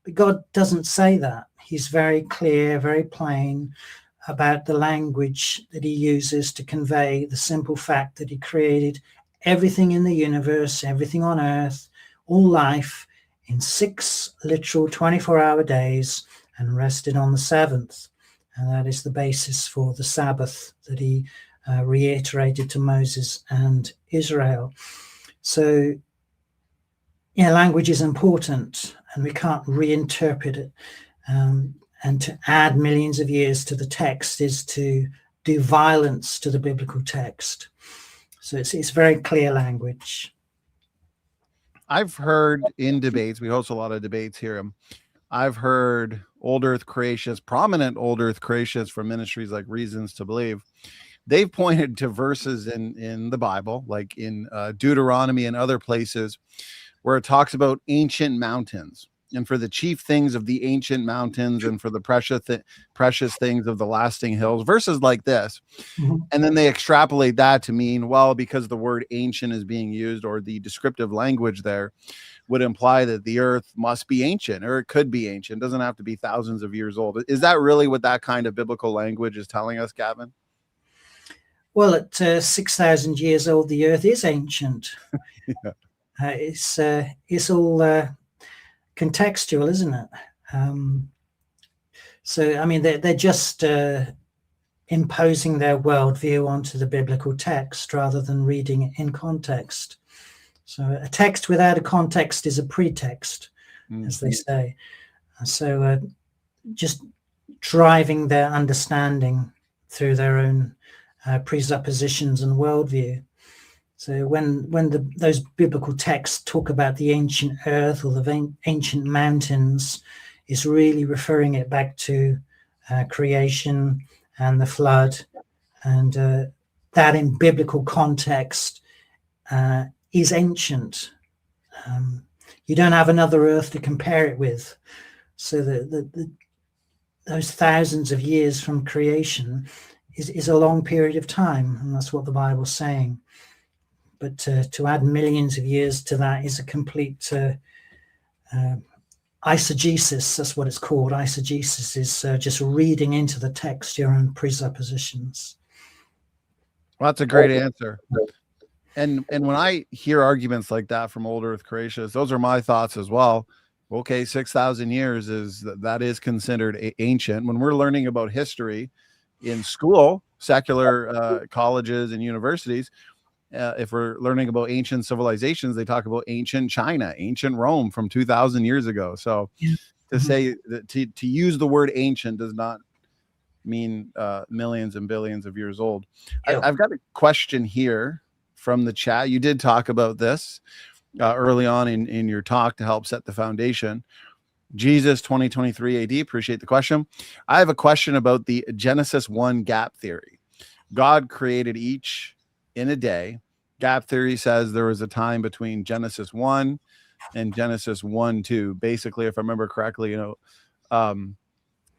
But God doesn't say that. He's very clear, very plain about the language that he uses to convey the simple fact that he created everything in the universe, everything on earth, all life, in 6 literal 24-hour days, and rested on the 7th. And that is the basis for the Sabbath that he reiterated to Moses and Israel. So, language is important, and we can't reinterpret it. And to add millions of years to the text is to do violence to the biblical text. So it's very clear language. I've heard in debates, we host a lot of debates here. I've heard old earth creationists, prominent old earth creationists from ministries like Reasons to Believe. They've pointed to verses in the Bible, like in Deuteronomy and other places, where it talks about ancient mountains, and for the chief things of the ancient mountains, and for the precious things of the lasting hills, verses like this. Mm-hmm. And then they extrapolate that to mean, well, because the word ancient is being used, or the descriptive language there would imply that the earth must be ancient, or it could be ancient. It doesn't have to be thousands of years old. Is that really what that kind of biblical language is telling us, Gavin? Well, at 6,000 years old, the earth is ancient. Yeah. It's all contextual, isn't it? So, I mean, they're just imposing their worldview onto the biblical text rather than reading it in context. So a text without a context is a pretext, as they say. So just driving their understanding through their own presuppositions and worldview. So when those biblical texts talk about the ancient earth or the ancient mountains, it's really referring it back to creation and the flood, and that in biblical context is ancient. You don't have another earth to compare it with. So those thousands of years from creation is a long period of time, and that's what the Bible's saying. But to add millions of years to that is a complete eisegesis. That's what it's called. Eisegesis is just reading into the text your own presuppositions. Well, that's a great answer. And when I hear arguments like that from old earth creationists, those are my thoughts as well. Okay, 6,000 years that is considered ancient. When we're learning about history in school, secular colleges and universities, if we're learning about ancient civilizations, they talk about ancient China, ancient Rome from 2,000 years ago. So to say that to use the word ancient does not mean millions and billions of years old. Yeah. I've got a question here from the chat. You did talk about this early on in your talk to help set the foundation. Jesus 2023 AD, appreciate the question. I have a question about the Genesis 1 gap theory. God created each in a day. Gap theory says there was a time between Genesis 1 and Genesis 1-2. Basically, if I remember correctly, and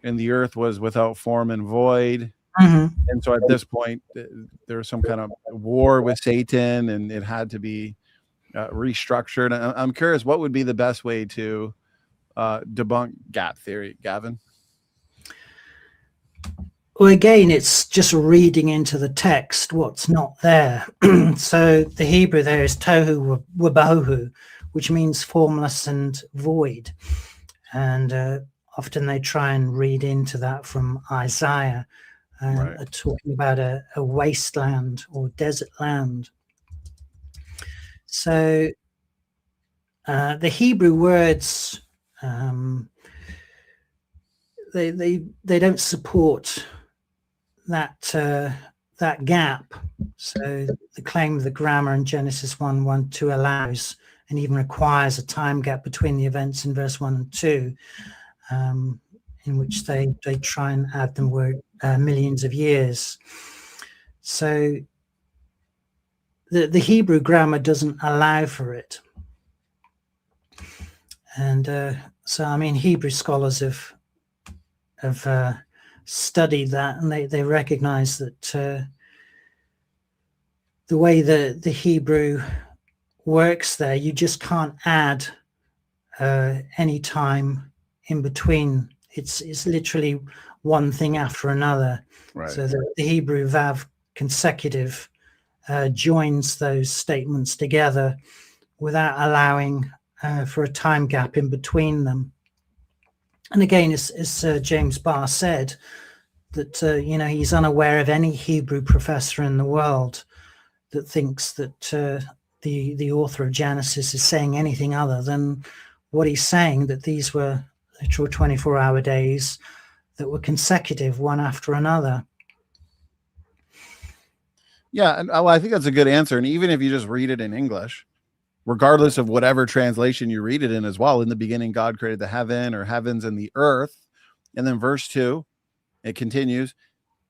the earth was without form and void. Mm-hmm. And so at this point, there was some kind of war with Satan, and it had to be restructured. I'm curious, what would be the best way to debunk gap theory, Gavin? Well, again, it's just reading into the text what's not there. So the Hebrew there is tohu wabohu, which means formless and void. And often they try and read into that from Isaiah, Right. talking about a wasteland or desert land. So the Hebrew words, they don't support that that gap. So the claim of the grammar in Genesis 1:1-2 allows and even requires a time gap between the events in verse 1 and 2, in which they try and add them word millions of years. So the Hebrew grammar doesn't allow for it. And so, I mean, Hebrew scholars have studied that, and they recognize that the way the Hebrew works there, you just can't add any time in between. It's literally one thing after another. Right. So the Hebrew vav consecutive joins those statements together without allowing for a time gap in between them. And again, as James Barr said, that he's unaware of any Hebrew professor in the world that thinks that the author of Genesis is saying anything other than what he's saying, that these were literal 24-hour days that were consecutive, one after another. Yeah, and well, I think that's a good answer. And even if you just read it in English, regardless of whatever translation you read it in as well, in the beginning, God created the heaven or heavens and the earth. And then verse 2, it continues,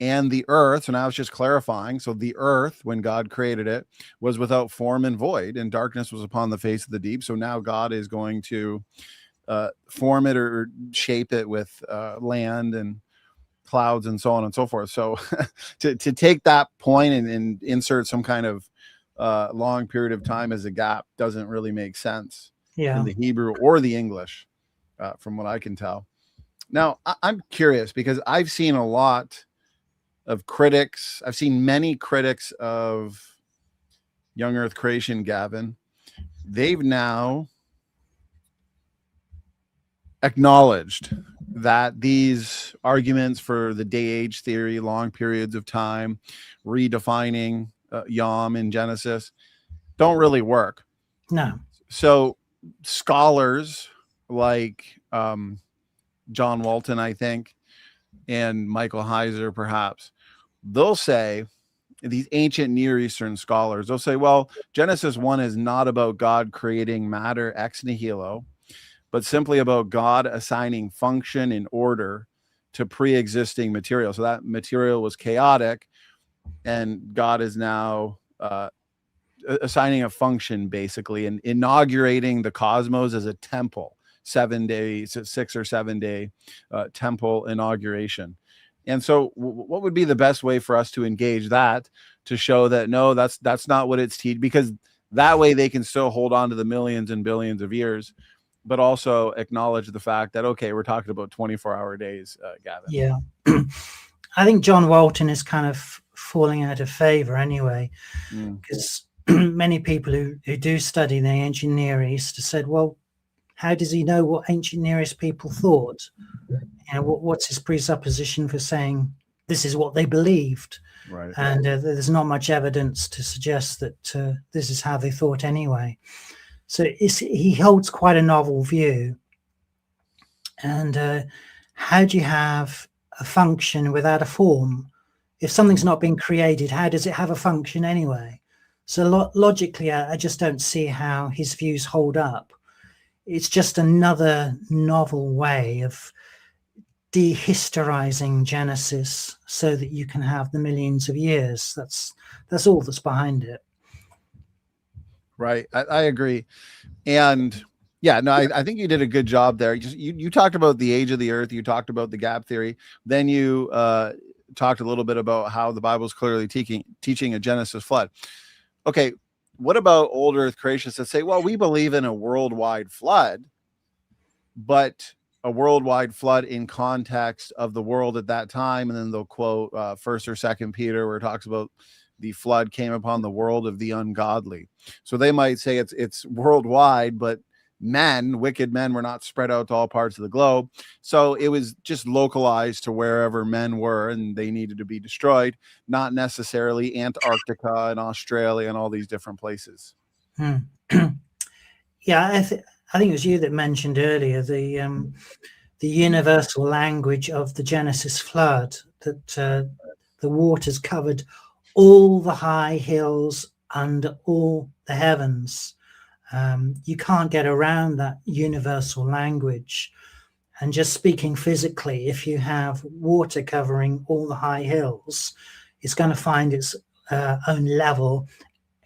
and the earth. So now it's just clarifying. So the earth, when God created it, was without form and void, and darkness was upon the face of the deep. So now God is going to form it or shape it with land and clouds and so on and so forth. So to take that point and insert some kind of long period of time as a gap doesn't really make sense in the Hebrew or the English, from what I can tell. Now, I'm curious because I've seen a lot of critics. I've seen many critics of young earth creation, Gavin. They've now acknowledged that these arguments for the day age theory, long periods of time, redefining Yom in Genesis, don't really work. No. So scholars like John Walton, I think, and Michael Heiser, perhaps, they'll say, these ancient Near Eastern scholars, they'll say, well, Genesis 1 is not about God creating matter ex nihilo, but simply about God assigning function and order to pre-existing material. So that material was chaotic, and God is now assigning a function, basically, and inaugurating the cosmos as a temple, 7 days, 6 or 7 day temple inauguration. And so what would be the best way for us to engage that, to show that, no, that's not what it's teaching, because that way they can still hold on to the millions and billions of years, but also acknowledge the fact that, okay, we're talking about 24-hour days, Gavin. Yeah. I think John Walton is kind of falling out of favor anyway, because many people who do study the ancient Near East have said, well, how does he know what ancient Near East people thought? What's his presupposition for saying this is what they believed? Right. And there's not much evidence to suggest that this is how they thought anyway. So he holds quite a novel view. And how do you have a function without a form? If something's not been created, how does it have a function anyway? So logically, I just don't see how his views hold up. It's just another novel way of dehistorizing Genesis so that you can have the millions of years. That's all that's behind it. Right. I agree. And yeah, no, I think you did a good job there. You talked about the age of the earth. You talked about the gap theory. Then you talked a little bit about how the Bible is clearly teaching a Genesis flood. Okay, what about old earth creationists that say, well, we believe in a worldwide flood, but a worldwide flood in context of the world at that time? And then they'll quote 1st or 2nd Peter, where it talks about the flood came upon the world of the ungodly. So they might say it's worldwide, but wicked men were not spread out to all parts of the globe. So it was just localized to wherever men were, and they needed to be destroyed, not necessarily Antarctica and Australia and all these different places. Yeah, I think it was you that mentioned earlier the universal language of the Genesis flood, that the waters covered all the high hills and all the heavens. You can't get around that universal language. And just speaking physically, if you have water covering all the high hills, it's going to find its own level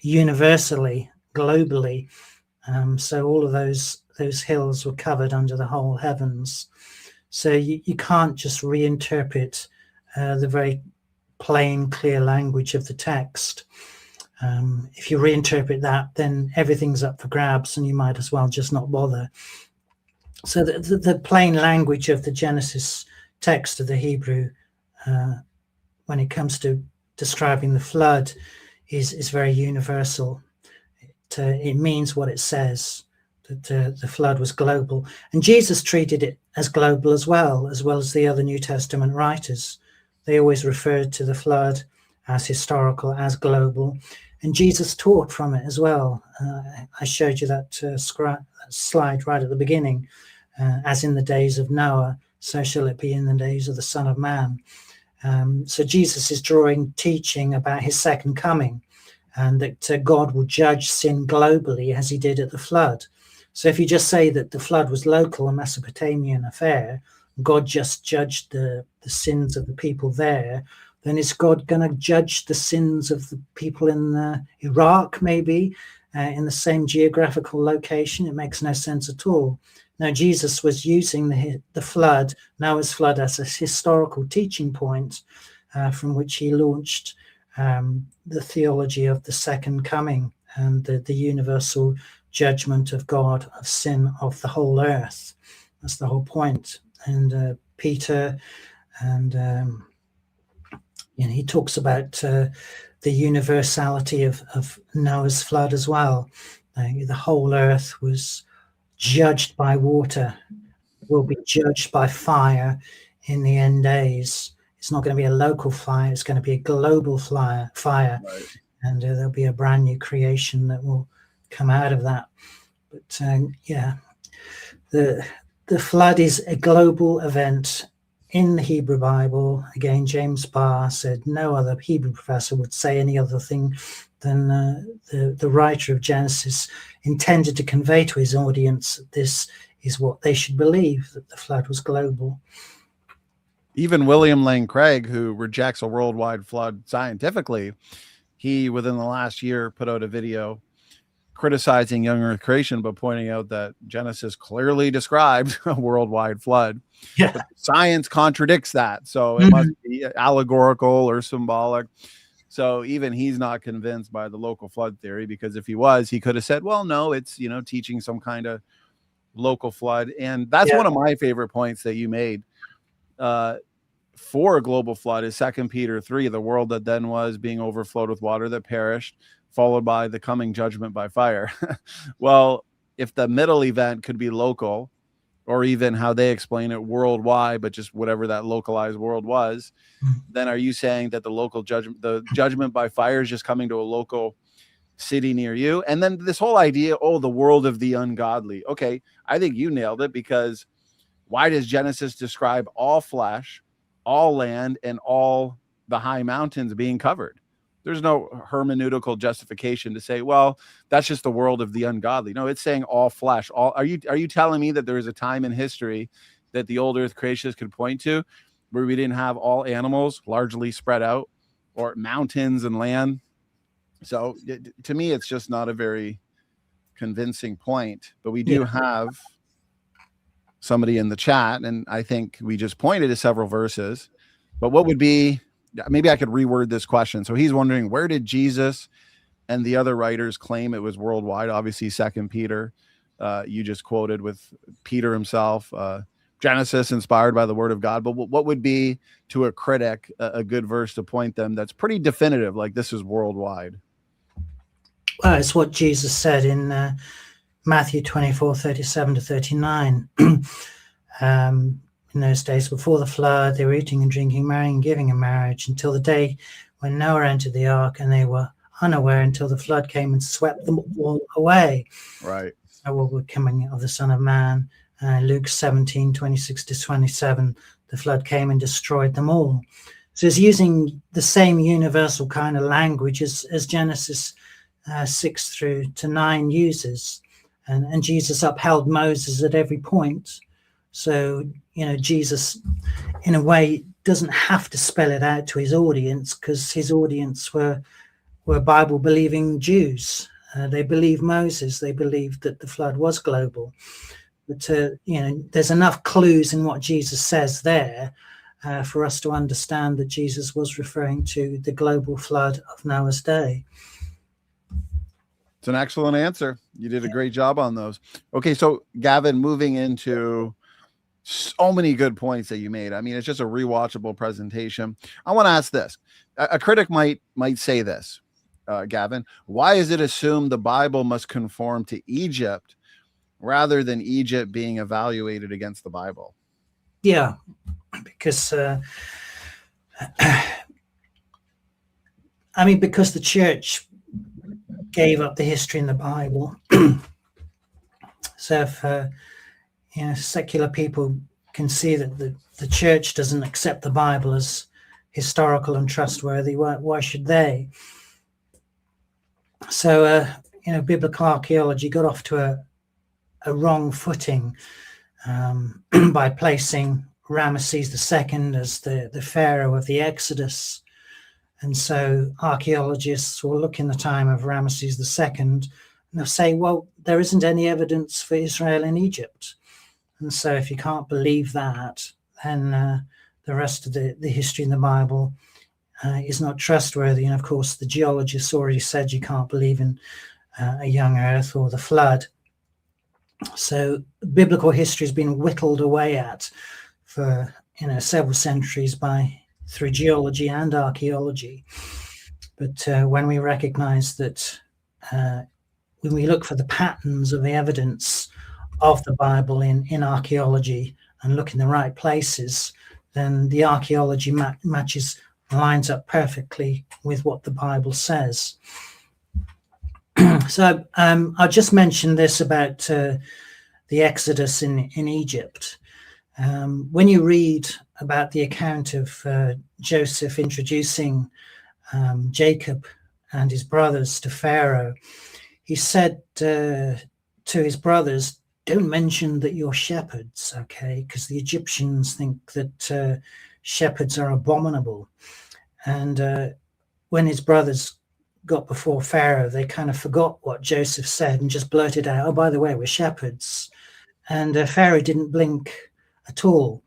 universally, globally. So all of those hills were covered under the whole heavens. So you can't just reinterpret the very plain, clear language of the text. If you reinterpret that, then everything's up for grabs, and you might as well just not bother. So the plain language of the Genesis text of the Hebrew, when it comes to describing the flood, is very universal. It means what it says, that the flood was global. And Jesus treated it as global as well as the other New Testament writers. They always referred to the flood as historical, as global. And Jesus taught from it as well. I showed you that slide right at the beginning. As in the days of Noah, so shall it be in the days of the Son of Man. So Jesus is teaching about his second coming, and that God will judge sin globally as he did at the flood. So if you just say that the flood was local, a Mesopotamian affair, God just judged the sins of the people there, then is God going to judge the sins of the people in Iraq, maybe, in the same geographical location? It makes no sense at all. Now, Jesus was using the flood, Noah's flood, as a historical teaching point from which he launched the theology of the second coming and the universal judgment of God of sin of the whole earth. That's the whole point. And Peter, and he talks about the universality of Noah's flood as well. The whole earth was judged by water, will be judged by fire in the end days. It's not going to be a local fire, it's going to be a global fire. Right. And there'll be a brand new creation that will come out of that. But the flood is a global event in the Hebrew Bible. Again, James Barr said no other Hebrew professor would say any other thing than the writer of Genesis intended to convey to his audience that this is what they should believe, that the flood was global. Even William Lane Craig, who rejects a worldwide flood scientifically, he, within the last year, put out a video criticizing young earth creation, but pointing out that Genesis clearly described a worldwide flood. Yeah. But science contradicts that. So it must be allegorical or symbolic. So even he's not convinced by the local flood theory, because if he was, he could have said, well, no, it's, teaching some kind of local flood. And that's one of my favorite points that you made for a global flood is 2 Peter 3, the world that then was being overflowed with water that perished, followed by the coming judgment by fire. Well, if the middle event could be local, or even how they explain it worldwide, but just whatever that localized world was, then are you saying that the judgment by fire is just coming to a local city near you? And then this whole idea, the world of the ungodly. Okay, I think you nailed it, because why does Genesis describe all flesh, all land, and all the high mountains being covered? There's no hermeneutical justification to say, well, that's just the world of the ungodly. No, it's saying all flesh. Are you telling me that there is a time in history that the old earth creationists could point to where we didn't have all animals largely spread out, or mountains and land? So to me, it's just not a very convincing point. But we do have somebody in the chat, and I think we just pointed to several verses. But what would be, maybe I could reword this question. So he's wondering, where did Jesus and the other writers claim it was worldwide? Obviously, 2 Peter, you just quoted with Peter himself. Genesis inspired by the word of God, but what would be to a critic a good verse to point them that's pretty definitive, like this is worldwide? Well, it's what Jesus said in Matthew 24:37-39. In those days before the flood, they were eating and drinking, marrying and giving in marriage until the day when Noah entered the ark, and they were unaware until the flood came and swept them all away. Right. So what would coming of the Son of Man? Luke 17:26-27, the flood came and destroyed them all. So it's using the same universal kind of language as Genesis 6-9 uses. And Jesus upheld Moses at every point. So, Jesus, in a way, doesn't have to spell it out to his audience, because his audience were Bible-believing Jews. They believed Moses. They believed that the flood was global. But, there's enough clues in what Jesus says there for us to understand that Jesus was referring to the global flood of Noah's day. It's an excellent answer. You did a great job on those. Okay, so Gavin, moving into so many good points that you made. I mean, it's just a rewatchable presentation. I want to ask this. A critic might say this, Gavin, why is it assumed the Bible must conform to Egypt rather than Egypt being evaluated against the Bible? Yeah, because because the church gave up the history in the Bible. So if secular people can see that the church doesn't accept the Bible as historical and trustworthy, why should they? So biblical archaeology got off to a wrong footing by placing Ramesses II as the pharaoh of the Exodus. And so archaeologists will look in the time of Ramesses II and they'll say, well, there isn't any evidence for Israel in Egypt. And so if you can't believe that, then the rest of the history in the Bible is not trustworthy. And of course, the geologists already said you can't believe in a young earth or the flood. So biblical history has been whittled away at for several centuries through geology and archaeology. But when we recognize that, when we look for the patterns of the evidence of the Bible in archaeology and look in the right places, then the archaeology lines up perfectly with what the Bible says. So I'll just mention this about the Exodus in Egypt. When you read about the account of Joseph introducing Jacob and his brothers to Pharaoh, he said to his brothers, don't mention that you're shepherds, okay? Because the Egyptians think that shepherds are abominable. And when his brothers got before Pharaoh, they kind of forgot what Joseph said and just blurted out, oh, by the way, we're shepherds. And Pharaoh didn't blink at all.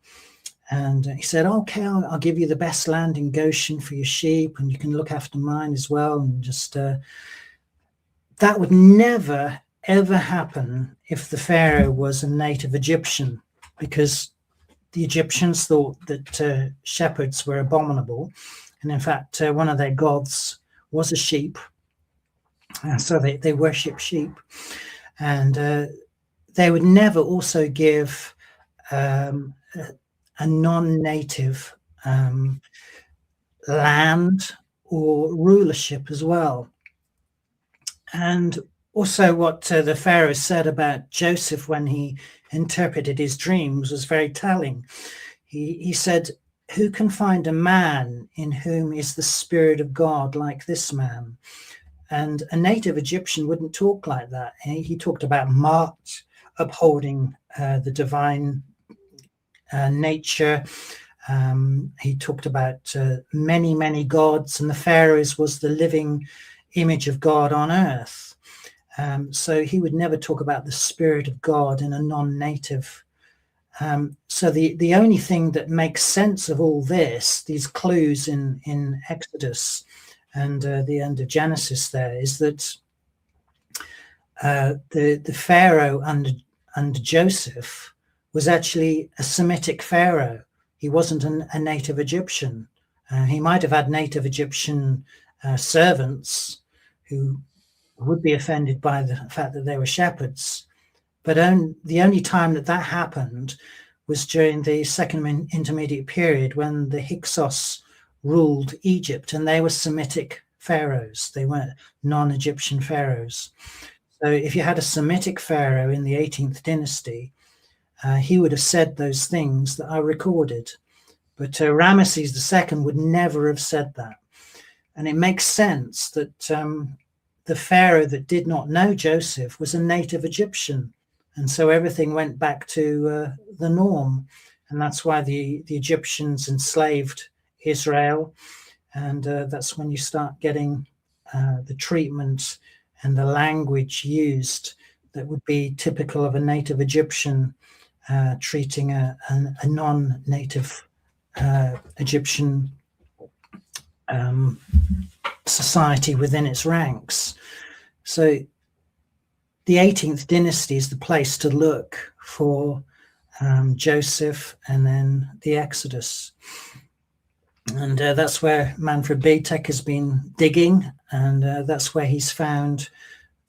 And he said, okay, I'll give you the best land in Goshen for your sheep, and you can look after mine as well. And just that would never, ever happen if the Pharaoh was a native Egyptian, because the Egyptians thought that shepherds were abominable. And in fact, one of their gods was a sheep. So they worship sheep. And they would never also give a non-native land or rulership as well. And also what the Pharaoh said about Joseph when he interpreted his dreams was very telling. He said, who can find a man in whom is the Spirit of God like this man? And a native Egyptian wouldn't talk like that. He talked about Ma'at, upholding the divine nature. He talked about many, many gods, and the Pharaohs was the living image of God on earth. So he would never talk about the Spirit of God in a non-native. So the only thing that makes sense of all this, these clues in Exodus and the end of Genesis there, is that the Pharaoh under Joseph was actually a Semitic pharaoh. He wasn't a native Egyptian. He might have had native Egyptian servants who would be offended by the fact that they were shepherds. But the only time that happened was during the Second Intermediate Period, when the Hyksos ruled Egypt, and they were Semitic pharaohs. They weren't non-Egyptian pharaohs. So if you had a Semitic pharaoh in the 18th dynasty, he would have said those things that are recorded. But Ramesses II would never have said that. And it makes sense that the pharaoh that did not know Joseph was a native Egyptian. And so everything went back to the norm. And that's why the Egyptians enslaved Israel. And that's when you start getting the treatment and the language used that would be typical of a native Egyptian treating a non-native Egyptian society within its ranks. So the 18th dynasty is the place to look for Joseph and then the Exodus. And that's where Manfred Bietek has been digging, and that's where he's found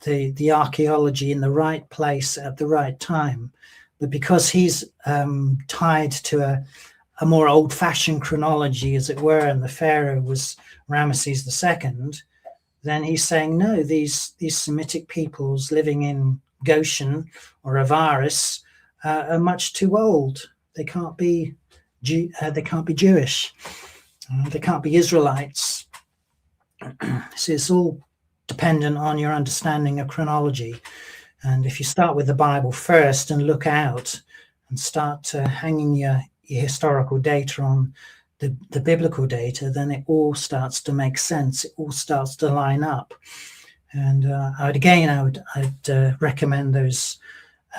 the archaeology in the right place at the right time. But because he's tied to a more old-fashioned chronology, as it were, and the pharaoh was Ramesses II, then he's saying, no, these Semitic peoples living in Goshen or Avaris are much too old. They can't be Jewish. They can't be Israelites. So it's all dependent on your understanding of chronology. And if you start with the Bible first and look out and start hanging your historical data on the biblical data, then it all starts to make sense. It all starts to line up. And I'd recommend those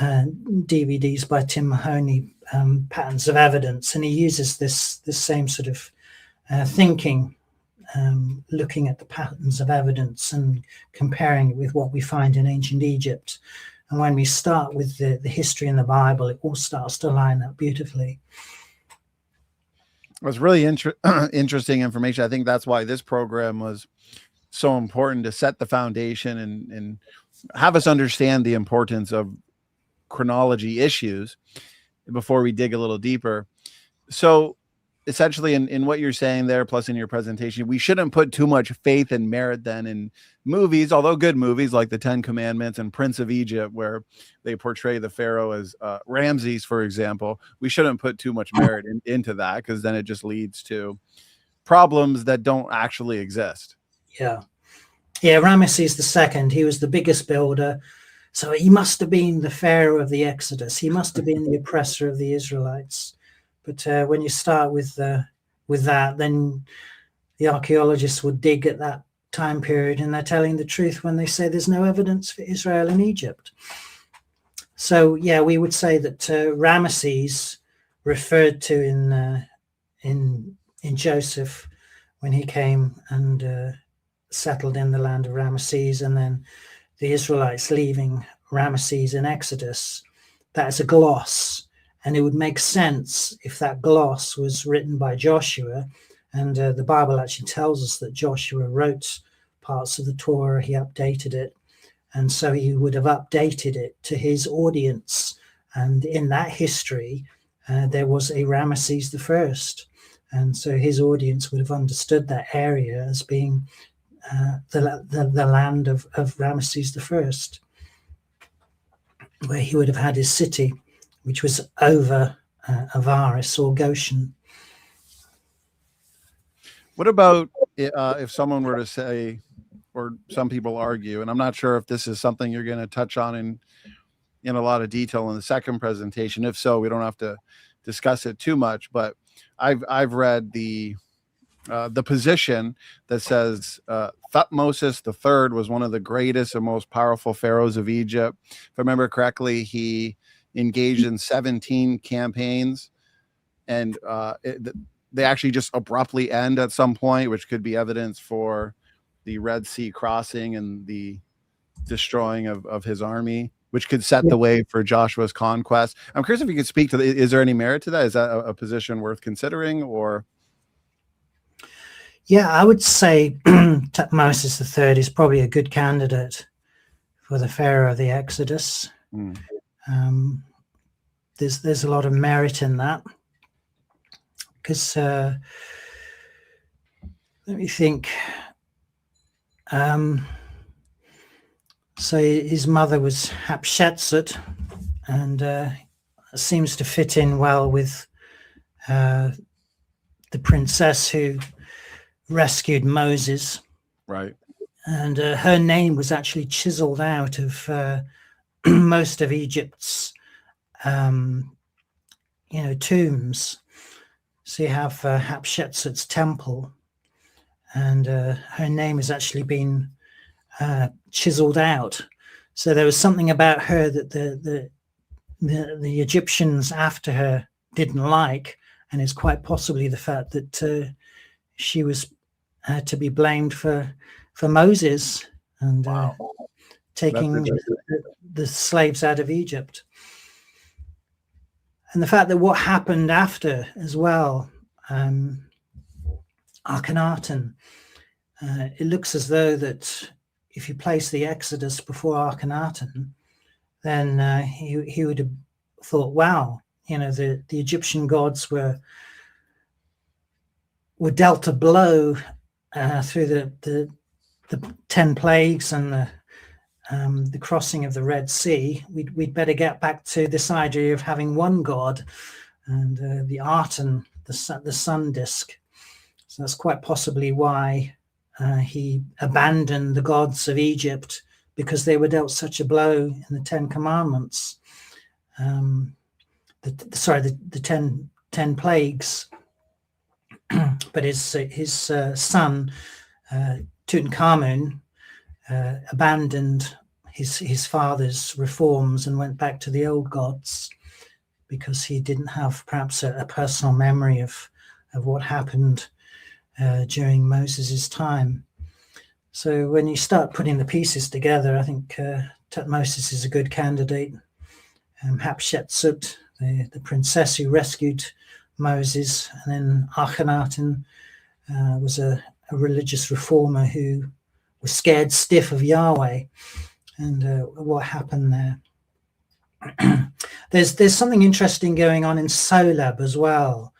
DVDs by Tim Mahoney, Patterns of Evidence, and he uses this same sort of thinking, looking at the patterns of evidence and comparing it with what we find in ancient Egypt. And when we start with the history in the Bible, it all starts to line up beautifully. It was really interesting information. I think that's why this program was so important, to set the foundation and have us understand the importance of chronology issues before we dig a little deeper. So essentially in what you're saying there, plus in your presentation, we shouldn't put too much faith and merit then in movies, although good movies like the 10 Commandments and Prince of Egypt, where they portray the Pharaoh as Ramses, for example. We shouldn't put too much merit into that, because then it just leads to problems that don't actually exist. Yeah. Ramesses II, he was the biggest builder. So he must have been the Pharaoh of the Exodus. He must have been the oppressor of the Israelites. But when you start with that, then the archaeologists would dig at that time period, and they're telling the truth when they say there's no evidence for Israel in Egypt. So yeah, we would say that Ramesses, referred to in Joseph, when he came and settled in the land of Ramesses, and then the Israelites leaving Ramesses in Exodus, that is a gloss. And it would make sense if that gloss was written by Joshua. And the Bible actually tells us that Joshua wrote parts of the Torah, he updated it. And so he would have updated it to his audience. And in that history, there was a Ramesses I. And so his audience would have understood that area as being the land of Ramesses I, where he would have had his city, which was over Avaris or Goshen. What about if someone were to say, or some people argue, and I'm not sure if this is something you're going to touch on in a lot of detail in the second presentation. If so, we don't have to discuss it too much, but I've read the position that says Thutmose III was one of the greatest and most powerful pharaohs of Egypt. If I remember correctly, he engaged in 17 campaigns, and they actually just abruptly end at some point, which could be evidence for the Red Sea crossing and the destroying of his army. which could set the way for Joshua's conquest. I'm curious if you could speak to is there any merit to that? Is that a position worth considering, or? Yeah, I would say Tutmosis III is probably a good candidate for the Pharaoh of the Exodus. There's a lot of merit in that, because let me think. So his mother was Hatshepsut, and seems to fit in well with the princess who rescued Moses. Right. And her name was actually chiseled out of most of Egypt's tombs. So you have Hatshepsut's temple, and her name has actually been chiseled out. So there was something about her that the Egyptians after her didn't like, and it's quite possibly the fact that she was to be blamed for Moses and taking the slaves out of Egypt. And the fact that what happened after as well, Akhenaten, it looks as though that if you place the Exodus before Akhenaten, then he would have thought, wow, the Egyptian gods were dealt a blow through the 10 plagues and the crossing of the Red Sea. We'd better get back to this idea of having one God, and the Aten, the sun disk. So that's quite possibly why he abandoned the gods of Egypt, because they were dealt such a blow in the 10 Commandments. The 10 plagues. But his son Tutankhamun abandoned his father's reforms and went back to the old gods, because he didn't have perhaps a personal memory of what happened during Moses's time. So when you start putting the pieces together, I think Tutmosis is a good candidate. Hatshepsut, the princess who rescued Moses, and then Akhenaten was a religious reformer who was scared stiff of Yahweh, and what happened there. There's something interesting going on in Solab as well.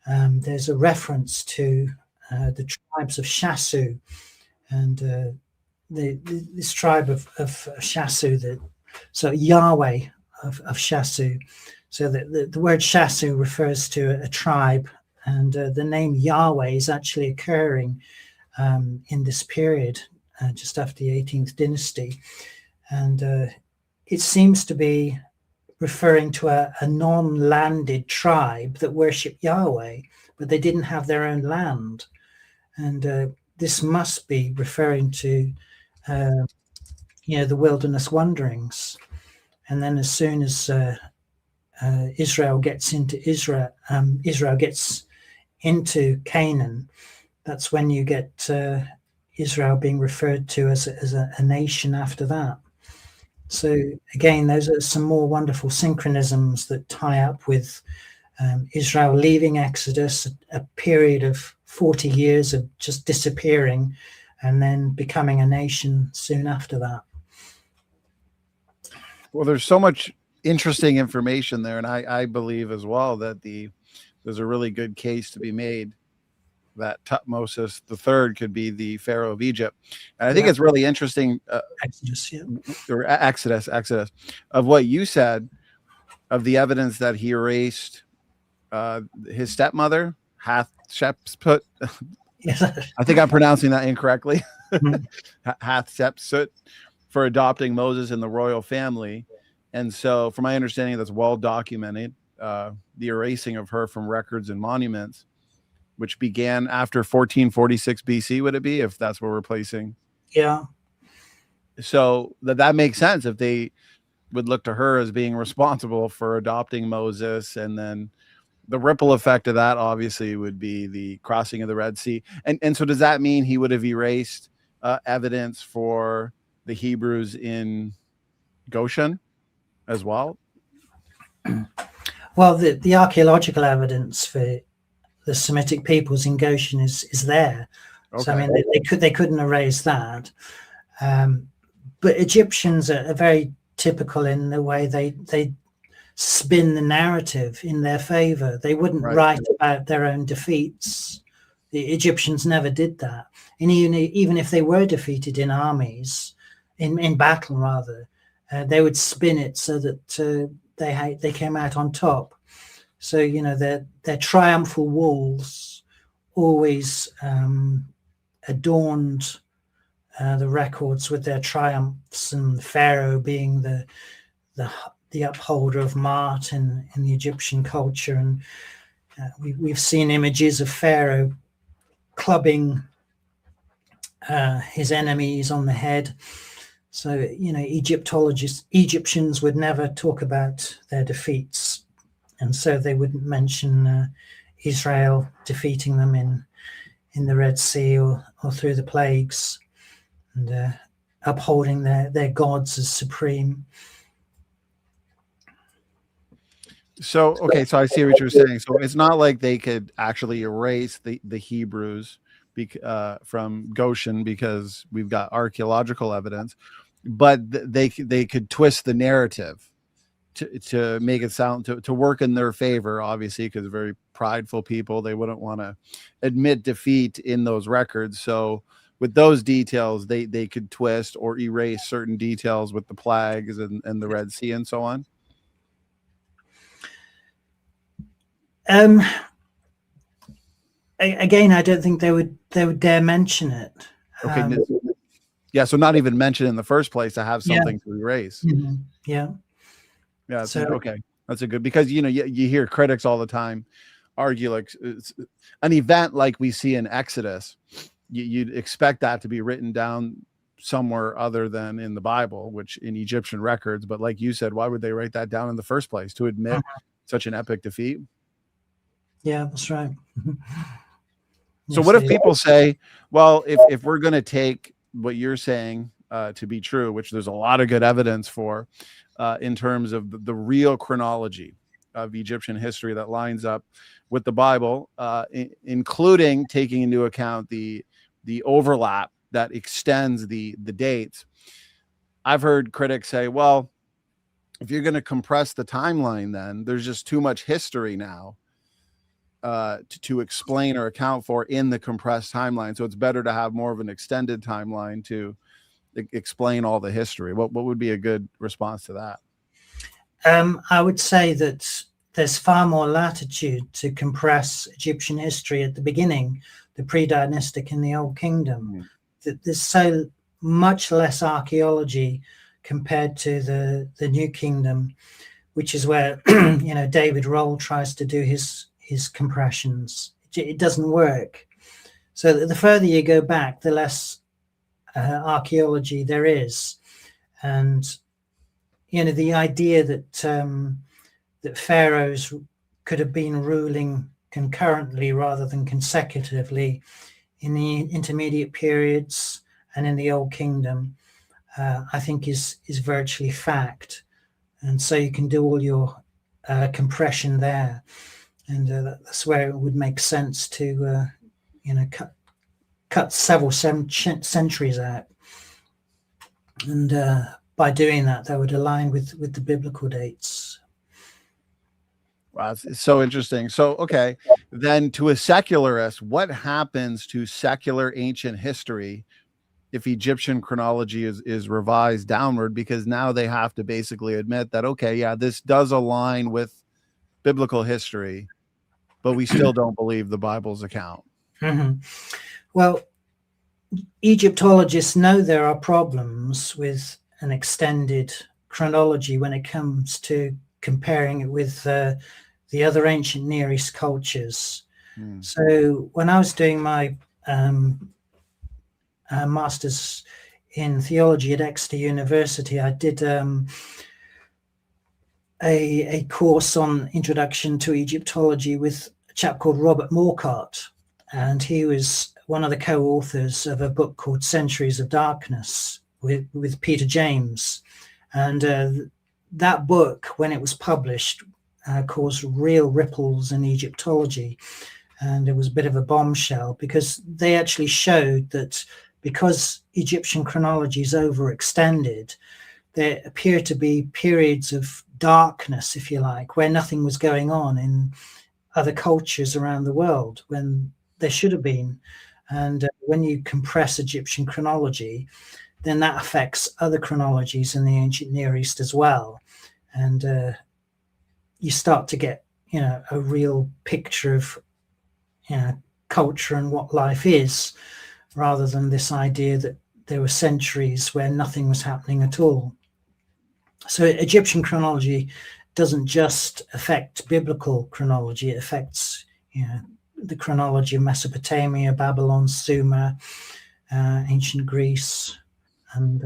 There's a reference to the tribes of Shasu, and this tribe of Shasu, so Yahweh of Shasu. So the word Shasu refers to a tribe, and the name Yahweh is actually occurring in this period, just after the 18th dynasty. And it seems to be referring to a non-landed tribe that worship Yahweh, but they didn't have their own land. And this must be referring to, the wilderness wanderings. And then as soon as Israel gets into Canaan, that's when you get Israel being referred to as a nation after that. So again, those are some more wonderful synchronisms that tie up with Israel leaving Exodus, a period of 40 years of just disappearing, and then becoming a nation soon after that. Well, there's so much interesting information there, and I believe as well that there's a really good case to be made that Tutmosis III could be the Pharaoh of Egypt. And I think it's really interesting, Exodus, of what you said, of the evidence that he erased his stepmother, Hatshepsut. I think I'm pronouncing that incorrectly. Hatshepsut, for adopting Moses in the royal family. And so from my understanding, that's well documented, the erasing of her from records and monuments, which began after 1446 BC, would it be, if that's what we're placing? Yeah. So that makes sense if they would look to her as being responsible for adopting Moses. And then the ripple effect of that obviously would be the crossing of the Red Sea. And so does that mean he would have erased evidence for the Hebrews in Goshen? as well? Well, the archaeological evidence for the Semitic peoples in Goshen is there. Okay. So I mean, they couldn't erase that. But Egyptians are very typical in the way they spin the narrative in their favor. They wouldn't write about their own defeats. The Egyptians never did that. And even if they were defeated in armies, in battle rather, they would spin it so that they came out on top. So their triumphal walls always adorned the records with their triumphs, and Pharaoh being the upholder of Ma'at in the Egyptian culture. And we've seen images of Pharaoh clubbing his enemies on the head. So Egyptians would never talk about their defeats, and so they wouldn't mention Israel defeating them in the Red Sea or through the plagues, and upholding their gods as supreme. So, okay, so I see what you're saying. So it's not like they could actually erase the Hebrews from Goshen because we've got archaeological evidence, but they could twist the narrative to make it sound to work in their favor, obviously, because very prideful people, they wouldn't want to admit defeat in those records. So with those details, they could twist or erase certain details with the plagues and the Red Sea and so on. Again, I don't think they would dare mention it. Okay. Yeah, so not even mention in the first place to have something to erase. Mm-hmm. Yeah. Yeah. So, okay, that's a good, because you hear critics all the time argue like an event like we see in Exodus, you'd expect that to be written down somewhere other than in the Bible, which in Egyptian records. But like you said, why would they write that down in the first place to admit such an epic defeat? Yeah, that's right. So what if people say, well, if we're going to take what you're saying to be true, which there's a lot of good evidence for in terms of the real chronology of Egyptian history that lines up with the Bible, including taking into account the overlap that extends the dates. I've heard critics say, well, if you're going to compress the timeline, then there's just too much history now to explain or account for in the compressed timeline. So it's better to have more of an extended timeline to explain all the history. What would be a good response to that? I would say that there's far more latitude to compress Egyptian history at the beginning, the pre-dynastic in the Old Kingdom. There's so much less archaeology compared to the New Kingdom, which is where David Roll tries to do his compressions. It doesn't work. So the further you go back, the less archaeology there is. And the idea that that pharaohs could have been ruling concurrently rather than consecutively in the intermediate periods and in the Old Kingdom, I think is virtually fact. And so you can do all your compression there. And that's where it would make sense to, cut several centuries out. And by doing that, that would align with the biblical dates. Wow, it's so interesting. So, okay, then to a secularist, what happens to secular ancient history if Egyptian chronology is revised downward? Because now they have to basically admit that, okay, yeah, this does align with biblical history, but we still don't believe the Bible's account. Mm-hmm. Well, Egyptologists know there are problems with an extended chronology when it comes to comparing it with the other ancient Near East cultures. So when I was doing my master's in theology at Exeter University, I did a course on Introduction to Egyptology with a chap called Robert Morcott, and he was one of the co-authors of a book called Centuries of Darkness with Peter James. And that book, when it was published, caused real ripples in Egyptology. And it was a bit of a bombshell, because they actually showed that because Egyptian chronology is overextended, there appear to be periods of darkness, if you like, where nothing was going on in other cultures around the world when there should have been. And when you compress Egyptian chronology, then that affects other chronologies in the ancient Near East as well. And you start to get, a real picture of, culture and what life is, rather than this idea that there were centuries where nothing was happening at all. So Egyptian chronology doesn't just affect biblical chronology, it affects, the chronology of Mesopotamia, Babylon, Sumer, ancient Greece, and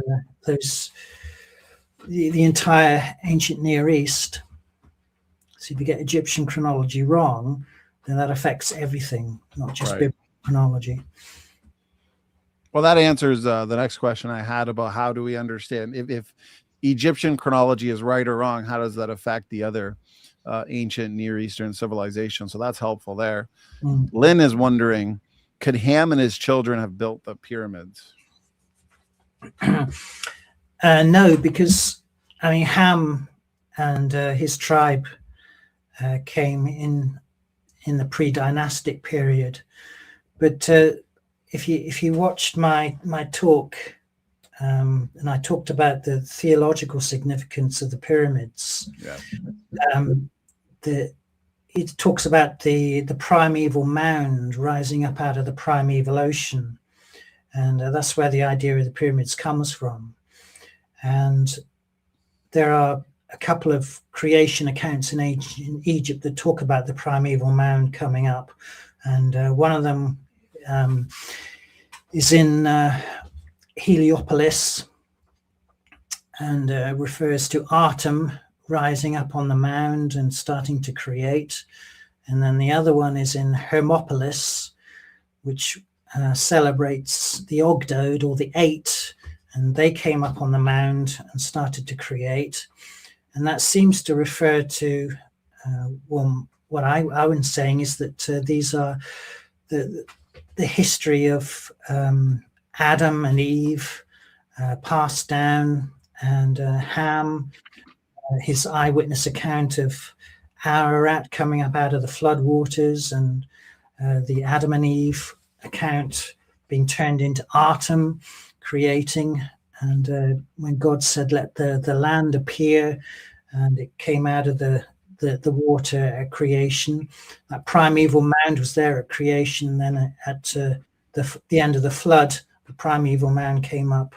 the entire ancient Near East. So if you get Egyptian chronology wrong, then that affects everything, not just biblical chronology. Well, that answers the next question I had about how do we understand if Egyptian chronology is right or wrong, how does that affect the other ancient Near Eastern civilizations? So that's helpful there. Lynn is wondering, could Ham and his children have built the pyramids? No, because Ham and his tribe came in the pre-dynastic period. But if you watched my talk, and I talked about the theological significance of the pyramids, it talks about the primeval mound rising up out of the primeval ocean, and that's where the idea of the pyramids comes from. And there are a couple of creation accounts in ancient Egypt that talk about the primeval mound coming up, and one of them is in Heliopolis, and refers to Artem rising up on the mound and starting to create. And then the other one is in Hermopolis, which celebrates the Ogdode, or the Eight, and they came up on the mound and started to create. And that seems to refer to, what I was saying is that these are the history of Adam and Eve passed down, and Ham, his eyewitness account of Ararat coming up out of the flood waters, and the Adam and Eve account being turned into Artem, creating. And when God said, let the land appear, and it came out of the water at creation, that primeval mound was there at creation. Then at the end of the flood, the primeval mound came up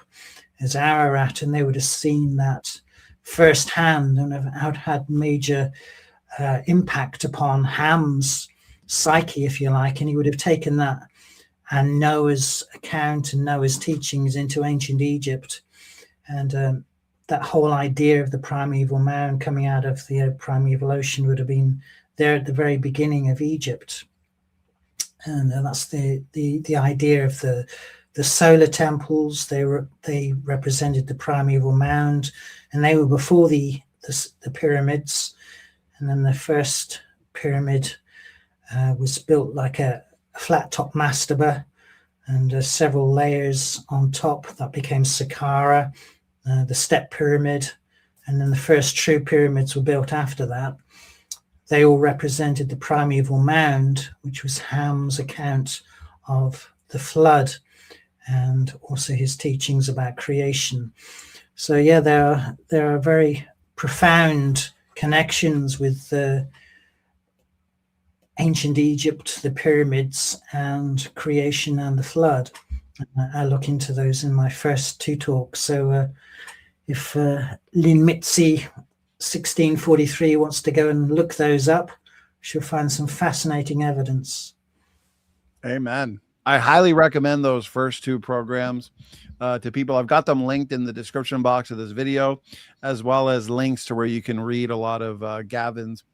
as Ararat, and they would have seen that firsthand and have had major impact upon Ham's psyche, if you like, and he would have taken that and Noah's account and Noah's teachings into ancient Egypt. And that whole idea of the primeval mound coming out of the primeval ocean would have been there at the very beginning of Egypt. And that's the idea of the solar temples. They represented the primeval mound, and they were before the pyramids. And then the first pyramid was built like a flat top mastaba, and several layers on top. That became Saqqara, the step pyramid, and then the first true pyramids were built after that. They all represented the primeval mound, which was Ham's account of the flood and also his teachings about creation. So yeah, there are very profound connections with ancient Egypt, the pyramids, and creation and the flood. I look into those in my first two talks. So if Lynn Mitzi 1643 wants to go and look those up, she'll find some fascinating evidence. Amen. I highly recommend those first two programs to people. I've got them linked in the description box of this video, as well as links to where you can read a lot of Gavin's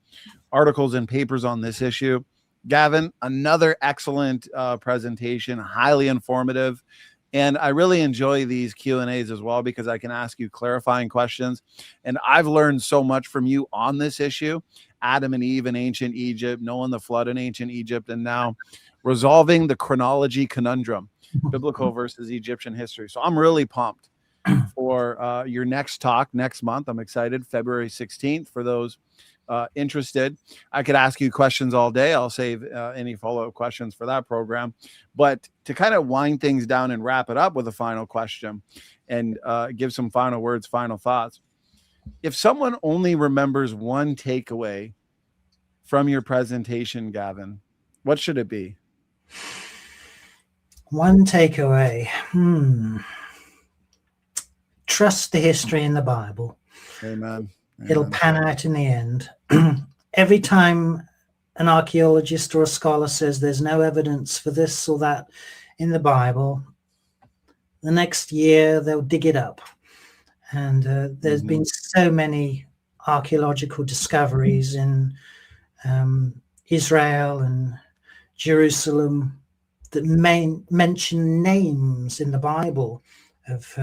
articles and papers on this issue. Gavin, another excellent presentation, highly informative. And I really enjoy these Q&As as well, because I can ask you clarifying questions. And I've learned so much from you on this issue, Adam and Eve in ancient Egypt, knowing the flood in ancient Egypt, and now resolving the chronology conundrum, biblical versus Egyptian history. So I'm really pumped for your next talk next month. I'm excited, February 16th, for those interested. I could ask you questions all day. I'll save any follow-up questions for that program. But to kind of wind things down and wrap it up with a final question and give some final words, final thoughts. If someone only remembers one takeaway from your presentation, Gavin, what should it be? One takeaway. Trust the history in the Bible. Amen. It'll pan out in the end. Every time an archaeologist or a scholar says there's no evidence for this or that in the Bible, the next year they'll dig it up. And there's been so many archaeological discoveries in Israel and Jerusalem that mention names in the Bible of,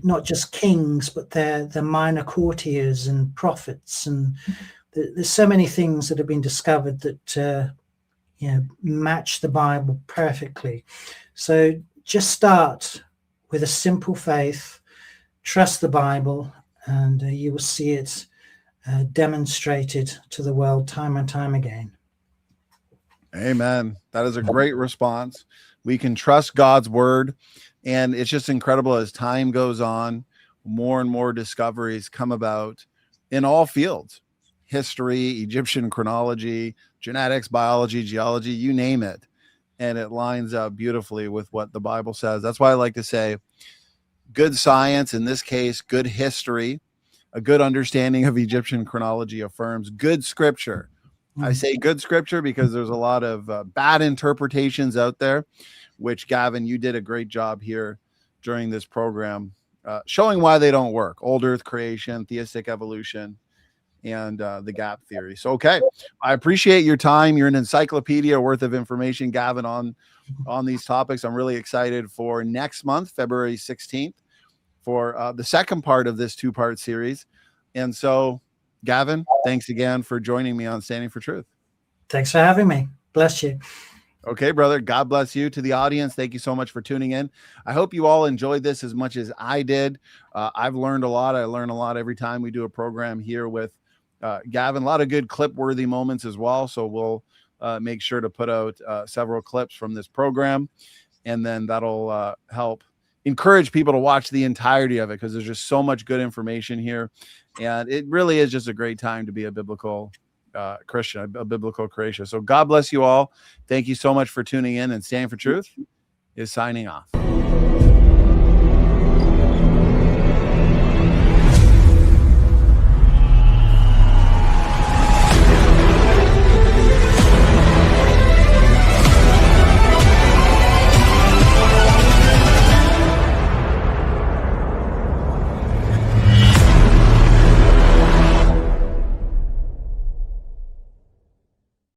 not just kings, but they're minor courtiers and prophets. And there's so many things that have been discovered that, match the Bible perfectly. So just start with a simple faith, trust the Bible, and you will see it demonstrated to the world time and time again. Amen. That is a great response. We can trust God's word. And it's just incredible as time goes on, more and more discoveries come about in all fields: history, Egyptian chronology, genetics, biology, geology, you name it. And it lines up beautifully with what the Bible says. That's why I like to say good science, in this case, good history, a good understanding of Egyptian chronology affirms good scripture. I say good scripture because there's a lot of bad interpretations out there, which, Gavin, you did a great job here during this program, showing why they don't work. Old earth creation, theistic evolution, and the gap theory. So, okay, I appreciate your time. You're an encyclopedia worth of information, Gavin, on these topics. I'm really excited for next month, February 16th, for the second part of this two-part series. And so, Gavin, thanks again for joining me on Standing for Truth. Thanks for having me. Bless you. Okay, brother. God bless you. To the audience, thank you so much for tuning in. I hope you all enjoyed this as much as I did. I've learned a lot. I learn a lot every time we do a program here with Gavin. A lot of good clip-worthy moments as well. So we'll make sure to put out several clips from this program, and then that'll help encourage people to watch the entirety of it, because there's just so much good information here. And it really is just a great time to be a biblical Christian, a biblical creation. So God bless you all. Thank you so much for tuning in, and Standing for Truth is signing off.